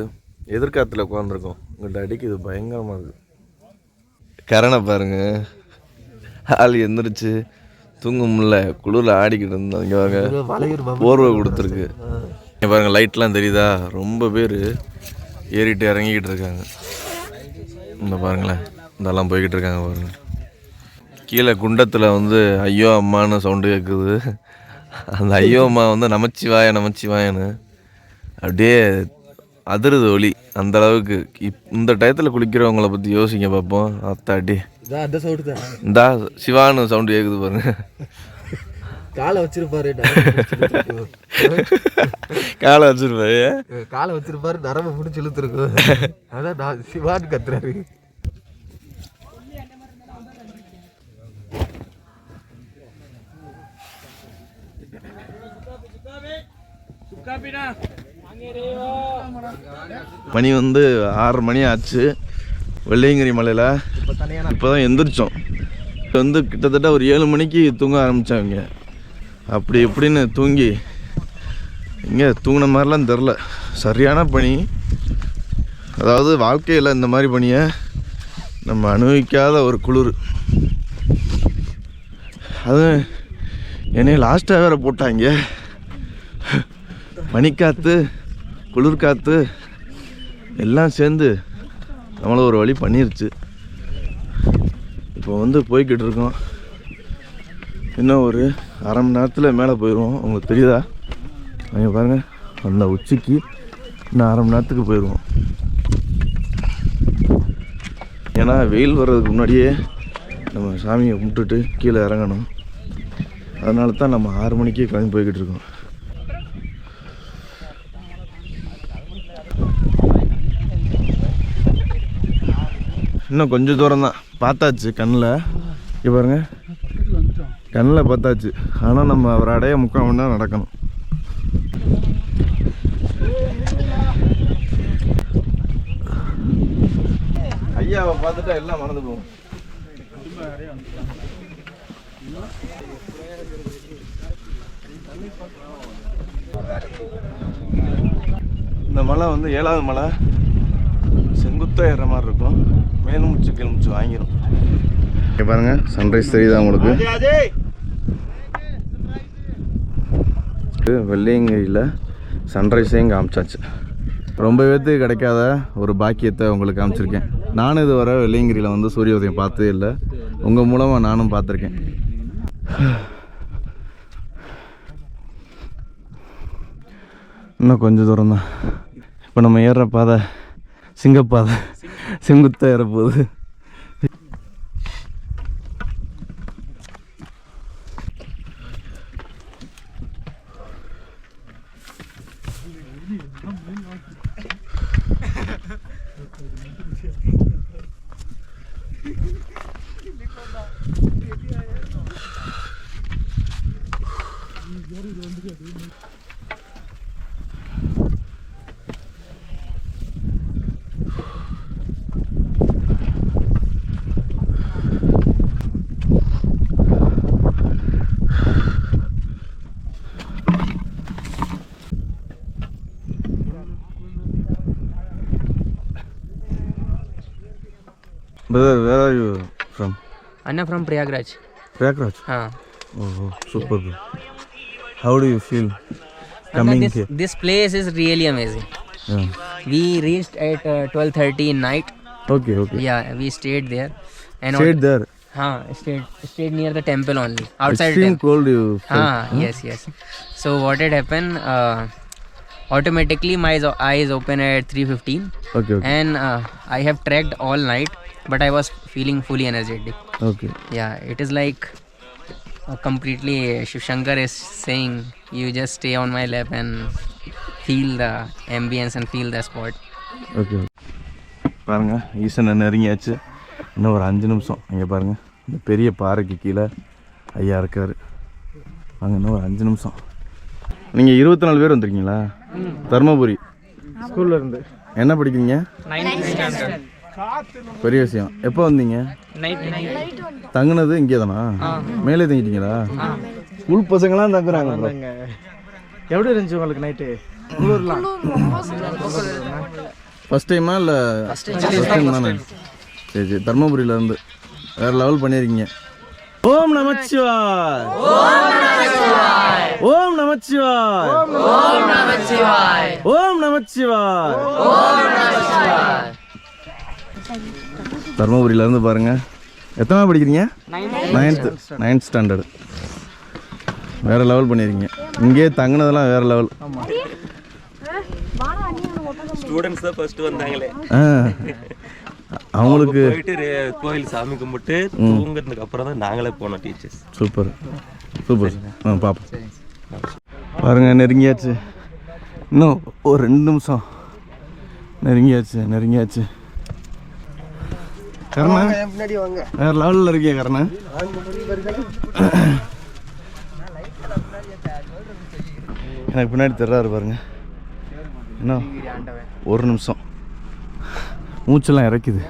எதிர்காற்றுல உட்காந்துருக்கோம், உங்கள்கிட்ட அடிக்குது, பயங்கரமாக இருக்குது. கரணை பாருங்க, ஆள் எந்திரிச்சு தூங்க முடியல, குளிரில் ஆடிக்கிட்டு இருந்தோம். இங்கே வாங்க போர்வை கொடுத்துருக்கு. இங்கே பாருங்கள் லைட்லாம் தெரியுதா? ரொம்ப பேர் ஏறிட்டு இறங்கிக்கிட்டு இருக்காங்க. இந்த பாருங்களேன், இதெல்லாம் போய்கிட்டு இருக்காங்க பாருங்கள். கீழே குண்டத்தில் வந்து ஐயோ அம்மான்னு சவுண்டு கேட்குது. அந்த ஐயோ அம்மா வந்து நமச்சிவாயன்னு அப்படியே அதிருது ஒலி, அந்த அளவுக்கு. இந்த டயத்தில் குளிக்கிறவங்கள பற்றி யோசிங்க பார்ப்போம். அத்தாட்டி இந்த சிவான்னு சவுண்டு கேட்குது பாருங்க. காலை வச்சிருப்பாரு, காலை வச்சிருப்பாரு, நரம்பு பிடிச்சி இழுத்துருக்கு. அதான் சிவான்னு கத்துறாரு. மணி வந்து 6 மணி ஆச்சு. வெள்ளையங்கிரி மலையில் இப்போ தான் எந்திரிச்சோம். வந்து கிட்டத்தட்ட ஒரு 7 மணிக்கு தூங்க ஆரம்பித்தாங்க. அப்படி இப்படின்னு தூங்கி இங்கே தூங்கின மாதிரிலாம் தெரில. சரியான பனி. அதாவது வாழ்க்கையில் இந்த மாதிரி பனியை நம்ம அனுபவிக்காத ஒரு குளிர். அது என்னைய லாஸ்ட்டாக வேறு போட்டாங்க. பனிக்காற்று குளிர்காற்று எல்லாம் சேர்ந்து நம்மளை ஒரு வழி பண்ணிருச்சு. இப்போ வந்து போய்கிட்டு இருக்கோம். இன்னும் ஒரு அரை மணி நேரத்தில் மேலே போயிடுவோம். உங்களுக்கு தெரியுதா? அங்கே பாருங்கள், அந்த உச்சிக்கு இன்னும் அரை மணி நேரத்துக்கு போயிடுவோம். ஏன்னா வெயில் வர்றதுக்கு முன்னாடியே நம்ம சாமியை கும்பிட்டுட்டு கீழே இறங்கணும். அதனால தான் நம்ம 6 மணிக்கே கிளம்பி போய்கிட்டு இருக்கோம். இன்னும் கொஞ்சம் தூரம் தான், பார்த்தாச்சு கண்ணில். இங்கே பாருங்க, கண்ணில் பார்த்தாச்சு. ஆனால் நம்ம அவர் அடைய 3/4 மணி நேரம் நடக்கணும். ஐயாவை பார்த்துட்டா எல்லாம் மறந்து போகும். இந்த மலை வந்து 7வது மலை. செங்குத்தாக ஏற மாதிரி இருக்கும். மேலும் மூச்சு கீழ் மூச்சு வாங்கிடும். இங்கே பாருங்கள் சன்ரைஸ் தெரியுதா உங்களுக்கு? வெள்ளையங்கிரியில் சன்ரைஸையும் காமிச்சாச்சு. ரொம்ப பேர்த்துக்கு கிடைக்காத ஒரு பாக்கியத்தை உங்களுக்கு காமிச்சிருக்கேன். நானும் இதுவரை வெள்ளையங்கிரியில் வந்து சூரிய உதயம் பார்த்ததே இல்லை. உங்கள் மூலமாக நானும் பார்த்துருக்கேன். இன்னும் கொஞ்சம் தூரம் தான். இப்போ நம்ம ஏறுற பாதை சிங்கப்பாதை, செங்குத்தாக ஏறப்போகுது. Brother, where are you from? Anna from Prayagraj. Prayagraj? Oh, super. How do you feel coming here? This place is really amazing. Yeah. We reached at 12:30 in night. Okay. Yeah, we stayed there. And Stayed there? Stayed near the temple only. Outside Extreme cold you felt? Yes. So what had happened, automatically my eyes open at 3:15. Okay. And I have trekked all night, but I was feeling fully energetic. Okay. Yeah, it is like completely Shiv Shankar is saying, you just stay on my lap and feel the ambience and feel the spot. Okay. பாருங்க ஈசனை நெருங்கியாச்சு. இன்னும் ஒரு 5 நிமிஷம். இங்கே பாருங்கள் இந்த பெரிய பாறைக்கு கீழே ஐயா இருக்கார். அங்கே இன்னும் ஒரு 5 நிமிஷம். நீங்கள் 24 பேர் வந்துருக்கீங்களா? தர்மபுரி ஸ்கூல்ல இருந்து. என்ன படிக்கிறீங்க? 9th standard. பெரிய விஷயம். எப்போ வந்தீங்க? தங்குனது இங்கே தானா? மேலே தங்கிட்டீங்களா? ஸ்கூல் பசங்களாம் தங்குறாங்க. எப்படி இருந்துச்சு உங்களுக்கு நைட்டு? குளிர்லாம் ஃபஸ்ட் டைமா இல்லை? ஃபஸ்ட் டைம் தானே. சரி தர்மபுரியிலேருந்து வேறு லெவல் பண்ணியிருக்கீங்க. ஓம் நமச்சிவாய். ஓம் நமச்சிவாய். ஓம் நமச்சிவாய். தர்மபுரியிலேருந்து பாருங்கள். எத்தனை படிக்கிறீங்க? 9th standard. வேறு லெவல் பண்ணியிருக்கீங்க. இங்கே தங்கினதெல்லாம் வேறு லெவல். ஸ்டூடெண்ட்ஸ் தான் ஃபர்ஸ்ட் வந்தாங்களே. அவங்களுக்கு போயிட்டு கோயில் சாமி கும்பிட்டு தூங்குறதுக்கு அப்புறம் தான் நாங்களே போனோம் டீச்சர்ஸ். சூப்பர். பார்ப்போம். பாருங்க நெருங்கியாச்சு. இன்னும் ஒரு 2 நிமிஷம். நெருங்கியாச்சு. கரணா வேறு லெவலில் இருக்கே கரணா. எனக்கு பின்னாடி தெர்றாரு பாருங்க. இன்னும் 1 நிமிஷம். மூச்செல்லாம் இறக்குது.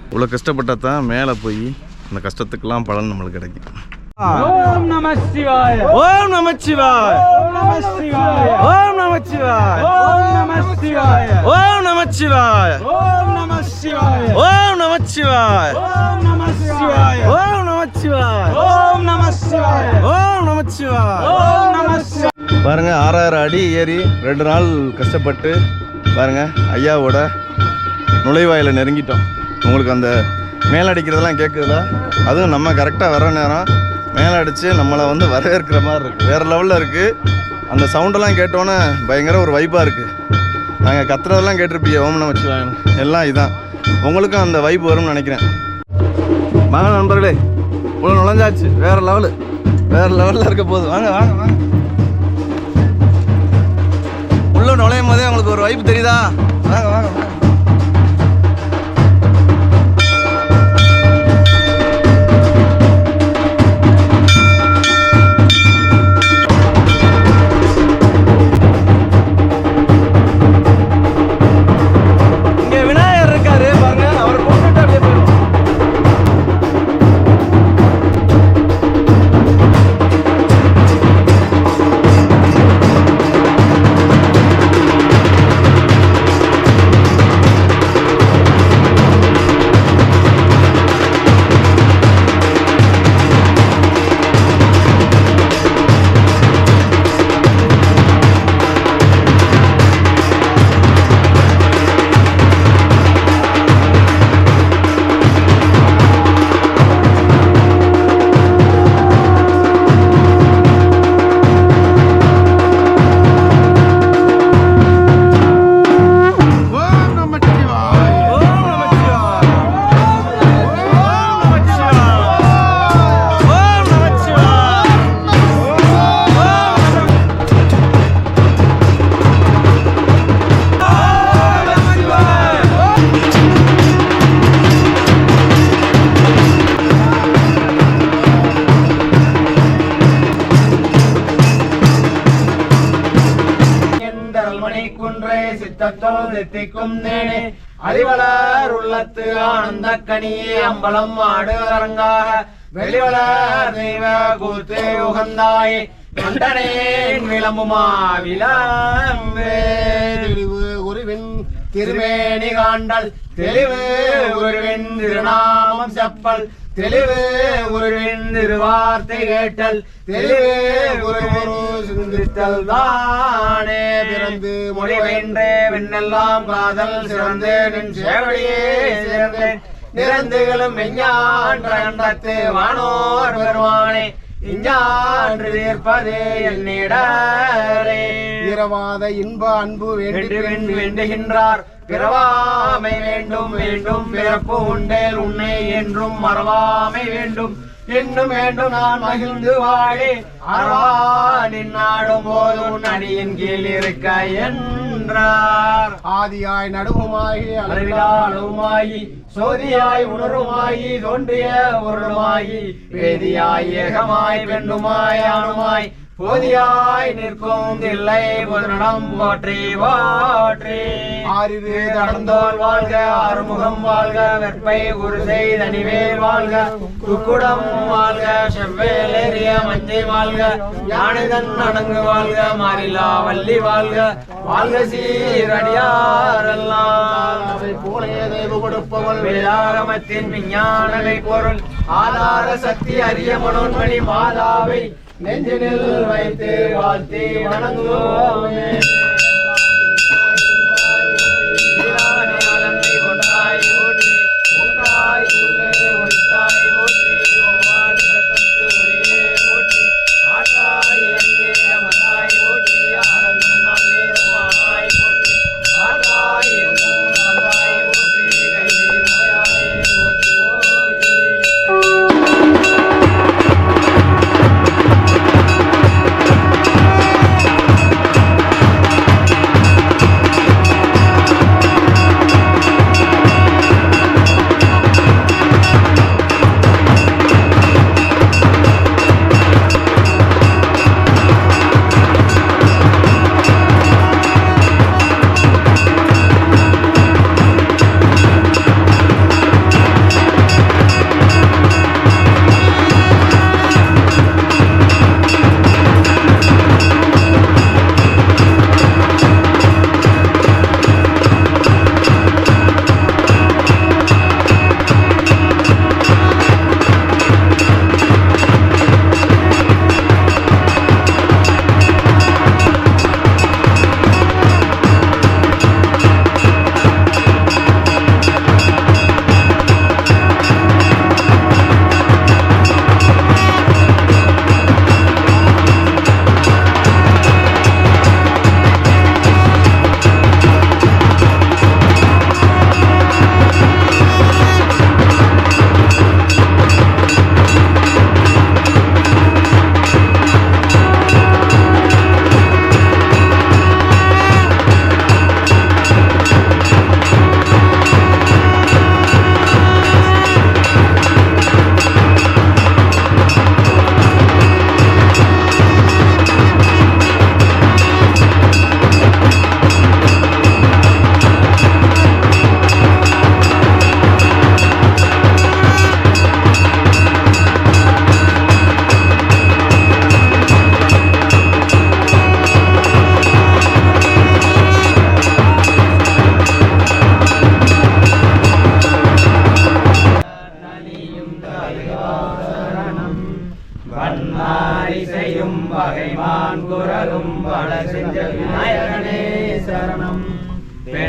இவ்வளோ கஷ்டப்பட்டா தான் மேலே போய் அந்த கஷ்டத்துக்கெல்லாம் பலன் நம்மளுக்கு கிடைக்கும். ஓம் நமச்சிவாய. ஓம் நமச்சிவாய. ஓம் நமச்சிவாய. ஓம் நமச்சிவாய. ஓம் நமச்சிவாய. ஓம் நமச்சிவாய. ஓம் நமச்சிவாய. ஓம் நமச்சிவாய. ஓம் நமச்சிவாய. ஓம் நமச்சிவாய. ஓம் நமச்சிவாய. ஓம் நமச்சிவாய. ஓம் நமச்சிவாய. பாருங்க 6000 அடி ஏறி 2 நாள் கஷ்டப்பட்டு பாருங்க ஐயாவோட நுழைவாயில் நெருங்கிட்டோம். உங்களுக்கு அந்த மேலடிக்கிறதெல்லாம் கேட்குதுல, அதுவும் நம்ம கரெக்டாக வர நேரம் மேலடிச்சு நம்மளை வந்து வரவேற்கிற மாதிரி இருக்குது. வேறு லெவலில் இருக்குது. அந்த சவுண்டெல்லாம் கேட்டோன்னே பயங்கர ஒரு வைப்பாக இருக்குது. நாங்கள் கத்துறதெல்லாம் கேட்டிருப்பீங்க ஓம் நமச்சிவாயன் எல்லாம். இதுதான் உங்களுக்கும் அந்த வைப் வரும்னு நினைக்கிறேன். வாங்க நண்பர்களே, இவ்வளோ நுழைஞ்சாச்சு. வேறு லெவலில் இருக்க போகுது. வாங்க உள்ள நுழையும் போதே உங்களுக்கு ஒரு வைப் தெரியுதா? வாங்க. தத்தொல் தித்திக்கும் தேனே அடிவளர் உள்ளத்து ஆனந்த கனியே அம்பலம் ஆடுவரங்காக வெளிவளர் தெய்வ கூத்து உகந்தாயே கண்டனேன் விளம்புமா விளம்பே தெளிவு குருவின் திருமேனி காண்டல் தெளிவு குருவின் திருநாமம் செப்பல் தெளிவு குருவின் திருவார்த்தை கேட்டல் தெளிவு குருவின் சிந்தித்தல் தானே பிறந்து மொழிவென்றே வெண்ணெல்லாம் காதல் சிறந்து நின் சேவடியே சேர்ந்தேன் நிறந்துகளும் மெஞ்ஞான் கண்டத்து வானோர் பெருமானே இஞ்சான்று தீர்ப்பதே என்னிடரே இரவாத இன்ப அன்பு வேண்டுகின்றார் பிறவாமை வேண்டும் வேண்டும் பிறப்பு உண்டேல் உன்னை என்றும் மறவாமை வேண்டும் என்னும் வேண்டும் நான் மகிழ்ந்து வாழே அறவா நின்னாடும் போது உன் அடியின் கீழ் இருக்க என்றார் ஆதியாய் நடுவுமாகி அளவிலாளவுமாகி சோதியாய் உணர்வுமாகி தோன்றிய பொருளுமாகி வேதியாய் ஏகமாய் பெண்ணுமாய் ஆணுமாய் போதியாய் நிற்கும் இல்லை பொதுநடம் போற்றி போற்றி ஆறிது தடந்தோல் வாழ்க ஆறுமுகம் வாழ்க வெற்பை குரு செய்தனிவேல் வாழ்க குக்குடம் வாழ்க செவ்வேலேறிய மஞ்சை வாழ்க யானைதன் அடங்கு வாழ்க மாறிலா வள்ளி வாழ்க வாழ்க சீரடியாரெல்லாம் அவை போலே தெய்வ கொடுப்பவள் வேதாகமத்தின் விஞ்ஞானமை பொருள் ஆதார சக்தி அரிய மனோன்மணி மாதாவை நெஞ்சினில் வைத்து வாழ்த்தி வணங்குவோமே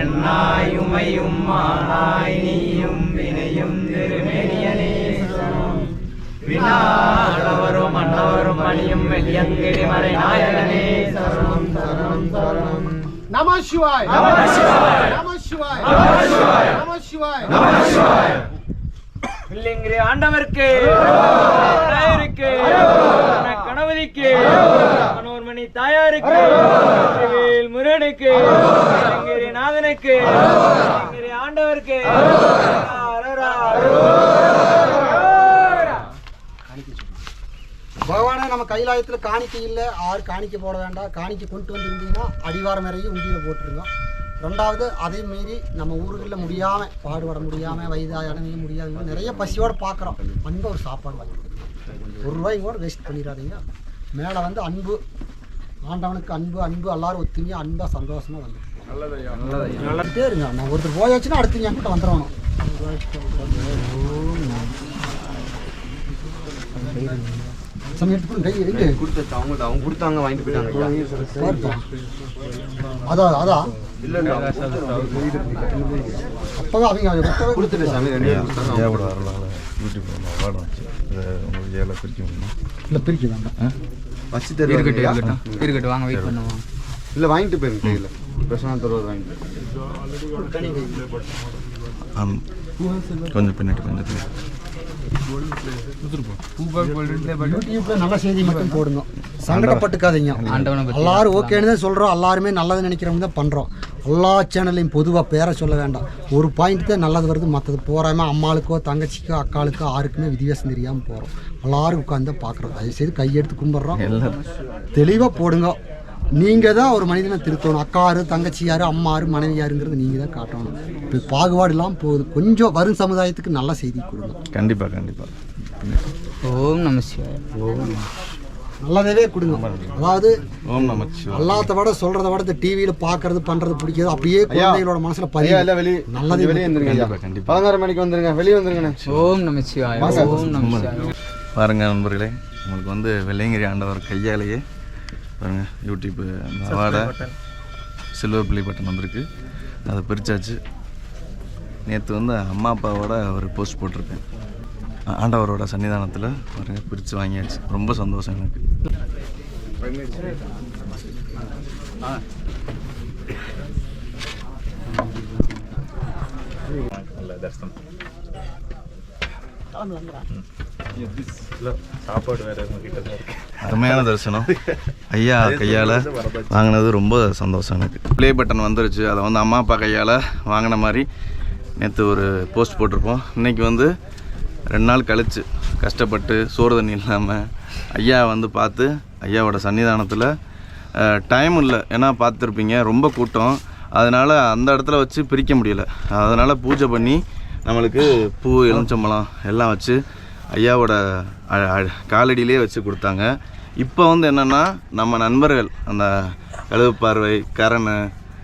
பெண்ணாயுமையும் மானாய் நீயும் வினையும் திருமேனியனே சரணம் வினாளவரும் மன்னவரும் மணியும் வெள்ளியங்கிரி மறை நாயகனே சரணம் சரணம் சரணம் நம சிவாய் நம சிவாய் நம சிவாய் நம சிவாய் நம சிவாய் நம சிவாய் வெள்ளியங்கிரி ஆண்டவருக்கு நாயருக்கு கணபதிக்கு மனோன்மணி தாயாருக்கு வேல் முருகனுக்கு வெள்ளியங்கிரி நாதனுக்கு வெள்ளியங்கிரி ஆண்டவருக்கு பகவானே நம்ம கைலாயத்தில் காணிக்கை இல்லை, ஆறு காணிக்கை போட வேண்டாம். காணிக்கை கொண்டு வந்துருந்தீங்கன்னா அடிவாரம் வரையும் உண்டியில் போட்டுருங்க. ரெண்டாவது அதை மீறி நம்ம ஊர்களில் முடியாமல் பாடுபட முடியாமல் வயதானவங்க முடியாதவங்க நிறைய பசியோடு பார்க்குறோம். அன்பு ஒரு சாப்பாடு வாங்கி ₹1 கூட வேஸ்ட் பண்ணிடாதீங்க. மேலே வந்து அன்பு, ஆண்டவனுக்கு அன்பு, அன்பு எல்லாரும் ஒத்துமையாக அன்பாக சந்தோஷமாக வந்து நல்லதே இருங்க. நான் ஒருத்தர் போயாச்சுன்னா அடுத்து என் கிட்ட வந்துடணும். அவங்க கொடுத்தாங்க வாங்கிட்டு போயிட்டாங்க. அதான் அதான் அப்போவே அவங்க கொடுத்துட்டு சாமி இல்லை பிரிக்க வேண்டாம். வச்சு தருவாங்க. இருக்கட்டும் வாங்க வெயிட் பண்ணுவோம். இல்லை வாங்கிட்டு போயிருங்க கையில் பிரசாந்த் தருவது வாங்கிட்டு கொஞ்சம் பின்னாடி கொஞ்சம் யூடியூப்ல நல்ல செய்தி மட்டும் போடுங்க, சங்கடப்பட்டுக்காதீங்க. எல்லாரும் ஓகேன்னு தான் சொல்கிறோம், எல்லாருமே நல்லது நினைக்கிறவங்க தான் பண்ணுறோம். எல்லா சேனல்லையும் பொதுவாக பேரை சொல்ல வேண்டாம். ஒரு பாயிண்ட் தான் நல்லது வருது, மற்றது போகாமல் அம்மாளுக்கோ தங்கச்சிக்கோ அக்காளுக்கோ யாருக்குமே வித்தியாசம் தெரியாமல் போகிறோம். எல்லாரும் உட்காந்து பார்க்குறோம். தயவுசெய்து கையெடுத்து கும்பிட்றோம், தெளிவாக போடுங்க. நீங்கள் தான் ஒரு மனிதனை திருத்தணும். அக்காரு தங்கச்சி யார், அம்மா யார், மனைவி யாருங்கிறது நீங்கள் தான் காட்டணும். இப்போ பாகுபாடு இல்லாமல் போகுது. கொஞ்சம் வரும் சமுதாயத்துக்கு நல்ல செய்தி கொடுங்க. கண்டிப்பாக கண்டிப்பாக. ஓம் நம சிவாய. ஓம் நல்லதாவே கொடுங்க. அதாவது ஓம் நம சிவாய. எல்லாத்த விட சொல்கிறத விட இந்த டிவியில் பார்க்கறது பண்ணுறது பிடிக்காது. அப்படியே குழந்தைகளோட மனசில் பதிவு நல்லதே. வெளியே வந்துருங்க, கண்டிப்பாக 11:30 மணிக்கு வந்துருங்க, வெளியே வந்துருங்க. ஓம் நம சிவாய. ஓம் நம சிவாய. பாருங்க நண்பர்களே, உங்களுக்கு வந்து வெள்ளையங்கிரி ஆண்டவர் கையாலேயே பாருங்கள் யூடியூப் அந்த அவார்டை சில்வர் ப்ளே பட்டன் வந்திருக்கு. அதை பிரித்தாச்சு. நேற்று வந்து அம்மா அப்பாவோட ஒரு போஸ்ட் போட்டிருக்கேன் ஆண்டவரோட சன்னிதானத்தில். பாருங்கள் பிரித்து வாங்கியாச்சு. ரொம்ப சந்தோஷம் எனக்கு. சாப்பாடு வேற கிட்ட இருக்கு. அருமையான தரிசனம். ஐயா கையால் வாங்கினது ரொம்ப சந்தோஷம் எனக்கு. ப்ளே பட்டன் வந்துருச்சு. அதை வந்து அம்மா அப்பா கையால் வாங்கின மாதிரி நேற்று ஒரு போஸ்ட் போட்டிருப்போம். இன்றைக்கி வந்து 2 நாள் கழித்து கஷ்டப்பட்டு சோறு தண்ணி இல்லாமல் ஐயா வந்து பார்த்து ஐயாவோட சன்னிதானத்தில் டைம் இல்லை, ஏன்னா பார்த்துருப்பீங்க ரொம்ப கூட்டம். அதனால் அந்த இடத்துல வச்சு பிரிக்க முடியல. அதனால் பூஜை பண்ணி நம்மளுக்கு பூ எலுமிச்சம்பழம் எல்லாம் வச்சு ஐயாவோட காலடியிலே வச்சு கொடுத்தாங்க. இப்போ வந்து என்னென்னா நம்ம நண்பர்கள் அந்த கழுவு பார்வை கரண்,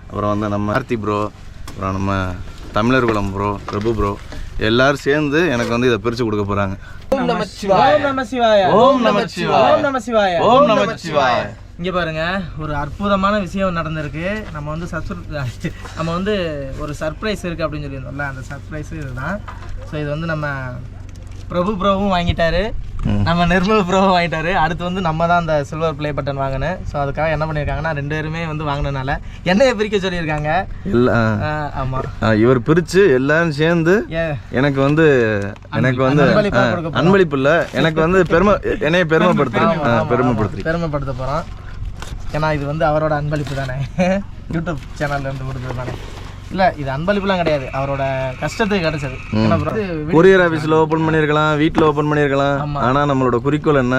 அப்புறம் வந்து நம்ம ஆர்த்தி ப்ரோ, அப்புறம் நம்ம தமிழர் குலம் ப்ரோ, பிரபு ப்ரோ எல்லோரும் சேர்ந்து எனக்கு வந்து இதை பிரித்து கொடுக்க போகிறாங்க. ஓம் நம சிவாய. ஓம் நம சிவாய. ஓம் நம சிவாய. ஓம் நம சிவாய. ஓம் நம சிவாய. இங்கே பாருங்க, ஒரு அற்புதமான விஷயம் நடந்திருக்கு. நம்ம வந்து ஒரு சர்ப்ரைஸ் இருக்குது அப்படின்னு சொல்லியிருந்தோம்ல, அந்த சர்ப்ரைஸு இதுதான். ஸோ இது வந்து நம்ம பிரபு ப்ரோவும் வாங்கிட்டாரு, நம்ம நிர்மல் ப்ரோவும் வாங்கிட்டாரு. அடுத்து வந்து நம்ம தான் அந்த சில்வர் ப்ளே பட்டன் வாங்கினேன். ஸோ அதுக்காக என்ன பண்ணியிருக்காங்கன்னா 2 பேருமே வந்து வாங்கினனால என்னைய பிரிக்க சொல்லியிருக்காங்க. ஆமாம், இவர் பிரித்து எல்லாரும் சேர்ந்து எனக்கு வந்து அன்பளிப்பு இல்லை, எனக்கு வந்து என்னைய பெருமைப்படுத்த போகிறோம். ஏன்னா இது வந்து அவரோட அன்பளிப்பு தானே, யூடியூப் சேனல்லேருந்து கொடுத்தது தானே. இல்லை இது அன்பளிப்புலாம் கிடையாது, அவரோட கஷ்டத்துக்கு கிடைச்சது. கொரியர் ஆஃபீஸில் ஓப்பன் பண்ணியிருக்கலாம், வீட்டில் ஓப்பன் பண்ணியிருக்கலாம். ஆனால் நம்மளோட குறிக்கோள் என்ன,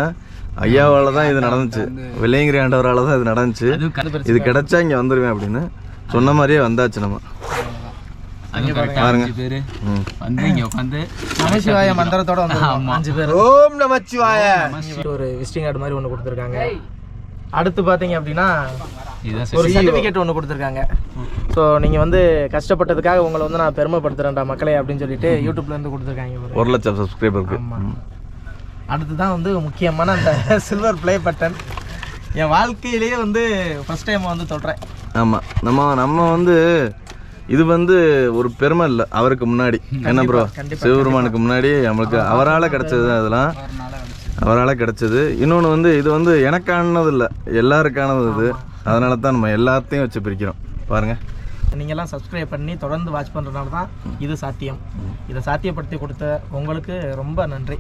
ஐயாவால் தான் இது நடந்துச்சு, வெள்ளையங்கிரி ஆண்டவரால் தான் இது நடந்துச்சு. இது கிடைச்சா இங்கே வந்துடுவேன் அப்படின்னு சொன்ன மாதிரியே வந்தாச்சு. நம்ம பாருங்க வந்து இங்கே உட்காந்து நமச்சிவாய மந்திரத்தோட வந்து 5 பேர் ஓம் நமச்சிவாய ஒரு விசிட்டிங் கார்டு மாதிரி ஒன்று கொடுத்துருக்காங்க. அடுத்து பார்த்தீங்க அப்படின்னா ஒரு சர்டிஃபிகேட் ஒன்று கொடுத்துருக்காங்க. ஸோ நீங்கள் வந்து கஷ்டப்பட்டதுக்காக உங்களை வந்து நான் பெருமைப்படுத்துகிறேன்டா மக்களே அப்படின்னு சொல்லிட்டு யூடியூப்லேருந்து கொடுத்துருக்காங்க. 1 லட்சம் சப்ஸ்கிரைபருக்கு. அடுத்து தான் வந்து முக்கியமான அந்த சில்வர் ப்ளே பட்டன் என் வாழ்க்கையிலேயே வந்து ஃபஸ்ட் டைம் வந்து தொடுறேன். ஆமாம், நம்ம வந்து இது வந்து ஒரு பெருமை இல்லை, அவருக்கு முன்னாடி என்ன ப்ரோ, சிவபெருமானுக்கு முன்னாடி நம்மளுக்கு அவரால் கிடச்சது தான். இதெல்லாம் அவரால் கிடச்சது. இன்னொன்று வந்து இது வந்து எனக்கானது இல்லை, எல்லாருக்கானது இது. அதனால தான் நம்ம எல்லாத்தையும் வச்சு பிரிக்கிறோம். பாருங்கள், நீங்கள்லாம் சப்ஸ்கிரைப் பண்ணி தொடர்ந்து வாட்ச் பண்ணுறதுனால தான் இது சாத்தியம். இதை சாத்தியப்படுத்தி கொடுத்த உங்களுக்கு ரொம்ப நன்றி.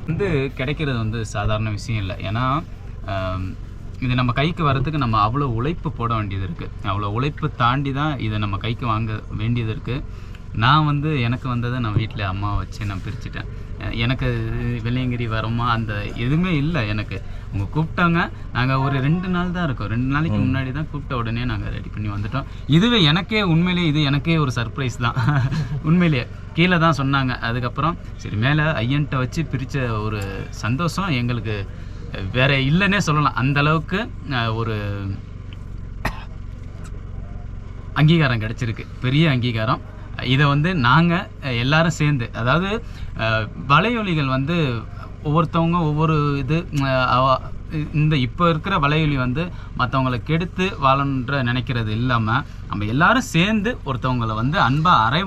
வந்து கிடைக்கிறது வந்து சாதாரண விஷயம் இல்லை. ஏன்னா இது நம்ம கைக்கு வர்றதுக்கு நம்ம அவ்வளோ உழைப்பு போட வேண்டியது இருக்குது. அவ்வளோ உழைப்பு தாண்டி தான் இதை நம்ம கைக்கு வாங்க வேண்டியது இருக்குது. நான் வந்து எனக்கு வந்ததை நான் வீட்டில் அம்மா வச்சு நான் பிரிச்சுட்டேன். எனக்கு வெள்ளையங்கிரி வரோமா அந்த எதுவுமே இல்லை எனக்கு. அவங்க கூப்பிட்டாங்க, நாங்கள் ஒரு 2 நாள் தான் இருக்கோம், 2 நாளைக்கு முன்னாடி தான் கூப்பிட்ட உடனே நாங்கள் ரெடி பண்ணி வந்துட்டோம். இதுவே எனக்கே உண்மையிலே இது எனக்கே ஒரு சர்ப்ரைஸ் தான். உண்மையிலேயே கீழே தான் சொன்னாங்க. அதுக்கப்புறம் சரி மேலே ஐயன்ட்ட வச்சு பிரித்த ஒரு சந்தோஷம் எங்களுக்கு வேற இல்லைன்னே சொல்லலாம். அந்தளவுக்கு ஒரு அங்கீகாரம் கிடச்சிருக்கு, பெரிய அங்கீகாரம். இதை வந்து நாங்கள் எல்லாரும் சேர்ந்து, அதாவது வலையொலிகள் வந்து ஒவ்வொருத்தவங்க ஒவ்வொரு இது இந்த இப்போ இருக்கிற வலையொலி வந்து மற்றவங்களை கெடுத்து வாழன்ற நினைக்கிறது இல்லாமல் நம்ம எல்லாரும் சேர்ந்து ஒருத்தவங்களை வந்து அன்பாக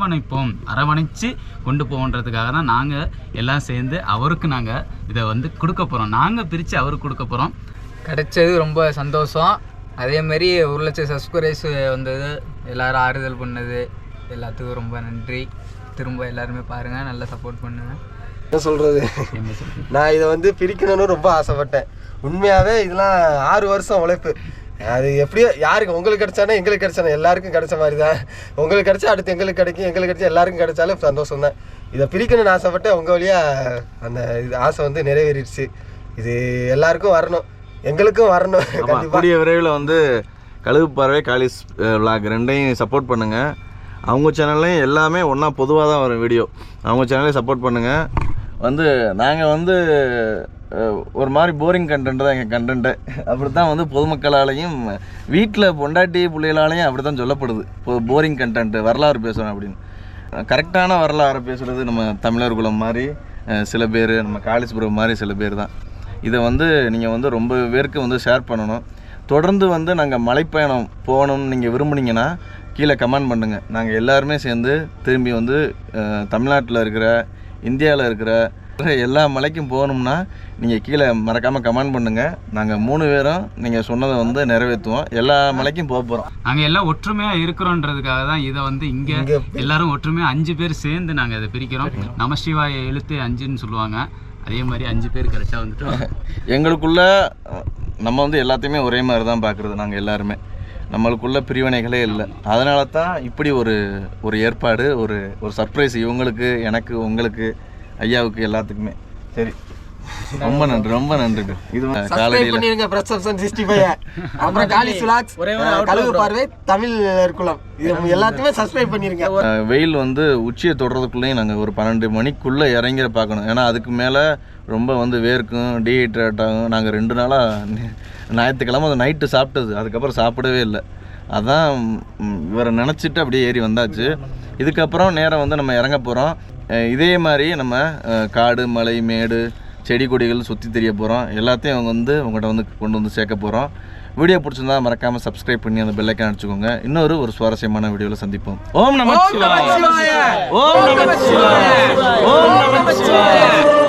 அரவணைச்சு கொண்டு போகன்றதுக்காக தான் நாங்கள் எல்லாம் சேர்ந்து அவருக்கு நாங்கள் இதை வந்து கொடுக்க போகிறோம். நாங்கள் பிரித்து அவருக்கு கொடுக்க போகிறோம். கிடைச்சது ரொம்ப சந்தோஷம். அதேமாரி 1 லட்சம் சப்ஸ்கிரைபர்ஸ் வந்தது, எல்லோரும் ஆறுதல் பண்ணது எல்லாத்துக்கும் ரொம்ப நன்றி. திரும்ப எல்லாருமே பாருங்கள், நல்லா சப்போர்ட் பண்ணுங்கள். என்ன சொல்கிறது, நான் இதை வந்து பிரிக்கணும்னு ரொம்ப ஆசைப்பட்டேன். உண்மையாகவே இதெல்லாம் 6 வருஷம் உழைப்பு. அது எப்படியோ யாருக்கு உங்களுக்கு கிடைச்சானே எங்களுக்கு கிடைச்சானே எல்லாருக்கும் கிடைச்ச மாதிரி தான். உங்களுக்கு கிடைச்சா அடுத்து எங்களுக்கு கிடைக்கும், எங்களுக்கு கிடைச்சா எல்லாருக்கும் கிடைச்சாலும் சந்தோஷம் தான். இதை பிரிக்கணும்னு ஆசைப்பட்டேன். உங்கள் வழியாக அந்த இது ஆசை வந்து நிறைவேறிடுச்சு. இது எல்லாருக்கும் வரணும், எங்களுக்கும் வரணும். கூடிய விரைவில் வந்து கழுகு பார்வை காலிஸ் விளாக் 2ஐயும் சப்போர்ட் பண்ணுங்கள். அவங்க சேனல்லையும் எல்லாமே ஒன்றா பொதுவாக தான் வரும் வீடியோ. அவங்க சேனல்லையும் சப்போர்ட் பண்ணுங்கள். வந்து நாங்கள் வந்து ஒரு மாதிரி போரிங் கண்டென்ட் தான் எங்கள் கண்டென்ட்டு. அப்படி தான் வந்து பொதுமக்களாலையும் வீட்டில் பொண்டாட்டி பிள்ளைகளாலையும் அப்படி தான் சொல்லப்படுது, போரிங் கண்டென்ட்டு, வரலாறு பேசணும் அப்படின்னு. கரெக்டான வரலாறு பேசுகிறது நம்ம தமிழர் குலம் மாதிரி சில பேர், நம்ம காளிஸ்புரம் மாதிரி சில பேர் தான். இதை வந்து நீங்கள் வந்து ரொம்ப பேருக்கு வந்து ஷேர் பண்ணணும். தொடர்ந்து வந்து நாங்கள் மலைப்பயணம் போகணும்னு நீங்கள் விரும்புனீங்கன்னா கீழே கமெண்ட் பண்ணுங்கள். நாங்கள் எல்லாருமே சேர்ந்து திரும்பி வந்து தமிழ்நாட்டில் இருக்கிற, இந்தியாவில் இருக்கிற எல்லா மலைக்கும் போகணும்னா நீங்கள் கீழே மறக்காமல் கமெண்ட் பண்ணுங்கள். நாங்கள் 3 பேரும் நீங்கள் சொன்னதை வந்து நிறைவேற்றுவோம். எல்லா மலைக்கும் போக போகிறோம். நாங்கள் எல்லாம் ஒற்றுமையாக இருக்கிறோன்றதுக்காக தான் இதை வந்து இங்கே எல்லாரும் ஒற்றுமையாக 5 பேர் சேர்ந்து நாங்கள் இதை பிரிக்கிறோம். நமசிவாய எழுத்து 5ன்னு சொல்லுவாங்க. அதே மாதிரி 5 பேர் கிடைச்சா வந்துட்டு எங்களுக்குள்ள நம்ம வந்து எல்லாத்தையுமே ஒரே மாதிரி தான் பார்க்குறது. நாங்கள் எல்லாருமே நம்மளுக்குள்ள பிரிவினைகளே இல்லை. அதனால தான் இப்படி ஒரு ஏற்பாடு, ஒரு சர்ப்ரைஸ் இவங்களுக்கு, எனக்கு, உங்களுக்கு, ஐயாவுக்கு, எல்லாத்துக்குமே. சரி, ரொம்ப நன்றி, ரொம்ப நன்றி. இது பண்ணிருங்க பிரசப்ஷன் 65 அப்புறம் காலிஸ் விளாக்ஸ், கழுகு பார்வை, தமிழர் குலம், இது எல்லாத்தையுமே சப்ஸ்கிரைப் பண்ணிருங்க. வெயில் வந்து உச்சியை தொடுறதுக்குள்ளேயும் நாங்கள் ஒரு 12 மணிக்குள்ளே இறங்கிற பார்க்கணும். ஏன்னா அதுக்கு மேலே ரொம்ப வந்து வேர்க்கும், டீஹைட்ரேட் ஆகும். நாங்கள் 2 நாளாக ஞாயிற்றுக்கிழமை அது நைட்டு சாப்பிட்டது, அதுக்கப்புறம் சாப்பிடவே இல்லை. அதான் இவரை நினச்சிட்டு அப்படியே ஏறி வந்தாச்சு. இதுக்கப்புறம் நேரம் வந்து நம்ம இறங்க போகிறோம். இதே மாதிரி நம்ம காடு, மலை, மேடு, செடி கொடிகள் சுற்றி தெரிய போகிறோம். எல்லாத்தையும் அவங்க வந்து உங்கள்கிட்ட வந்து கொண்டு வந்து சேர்க்க போகிறோம். வீடியோ பிடிச்சிருந்தா மறக்காமல் சப்ஸ்கிரைப் பண்ணி அந்த பெல் ஐகான் அடிச்சுக்கோங்க. இன்னொரு சுவாரஸ்யமான வீடியோவில் சந்திப்போம். ஓம் நமச்சிவாய. ஓம் நமச்சிவாய. ஓம் நமச்சிவாய.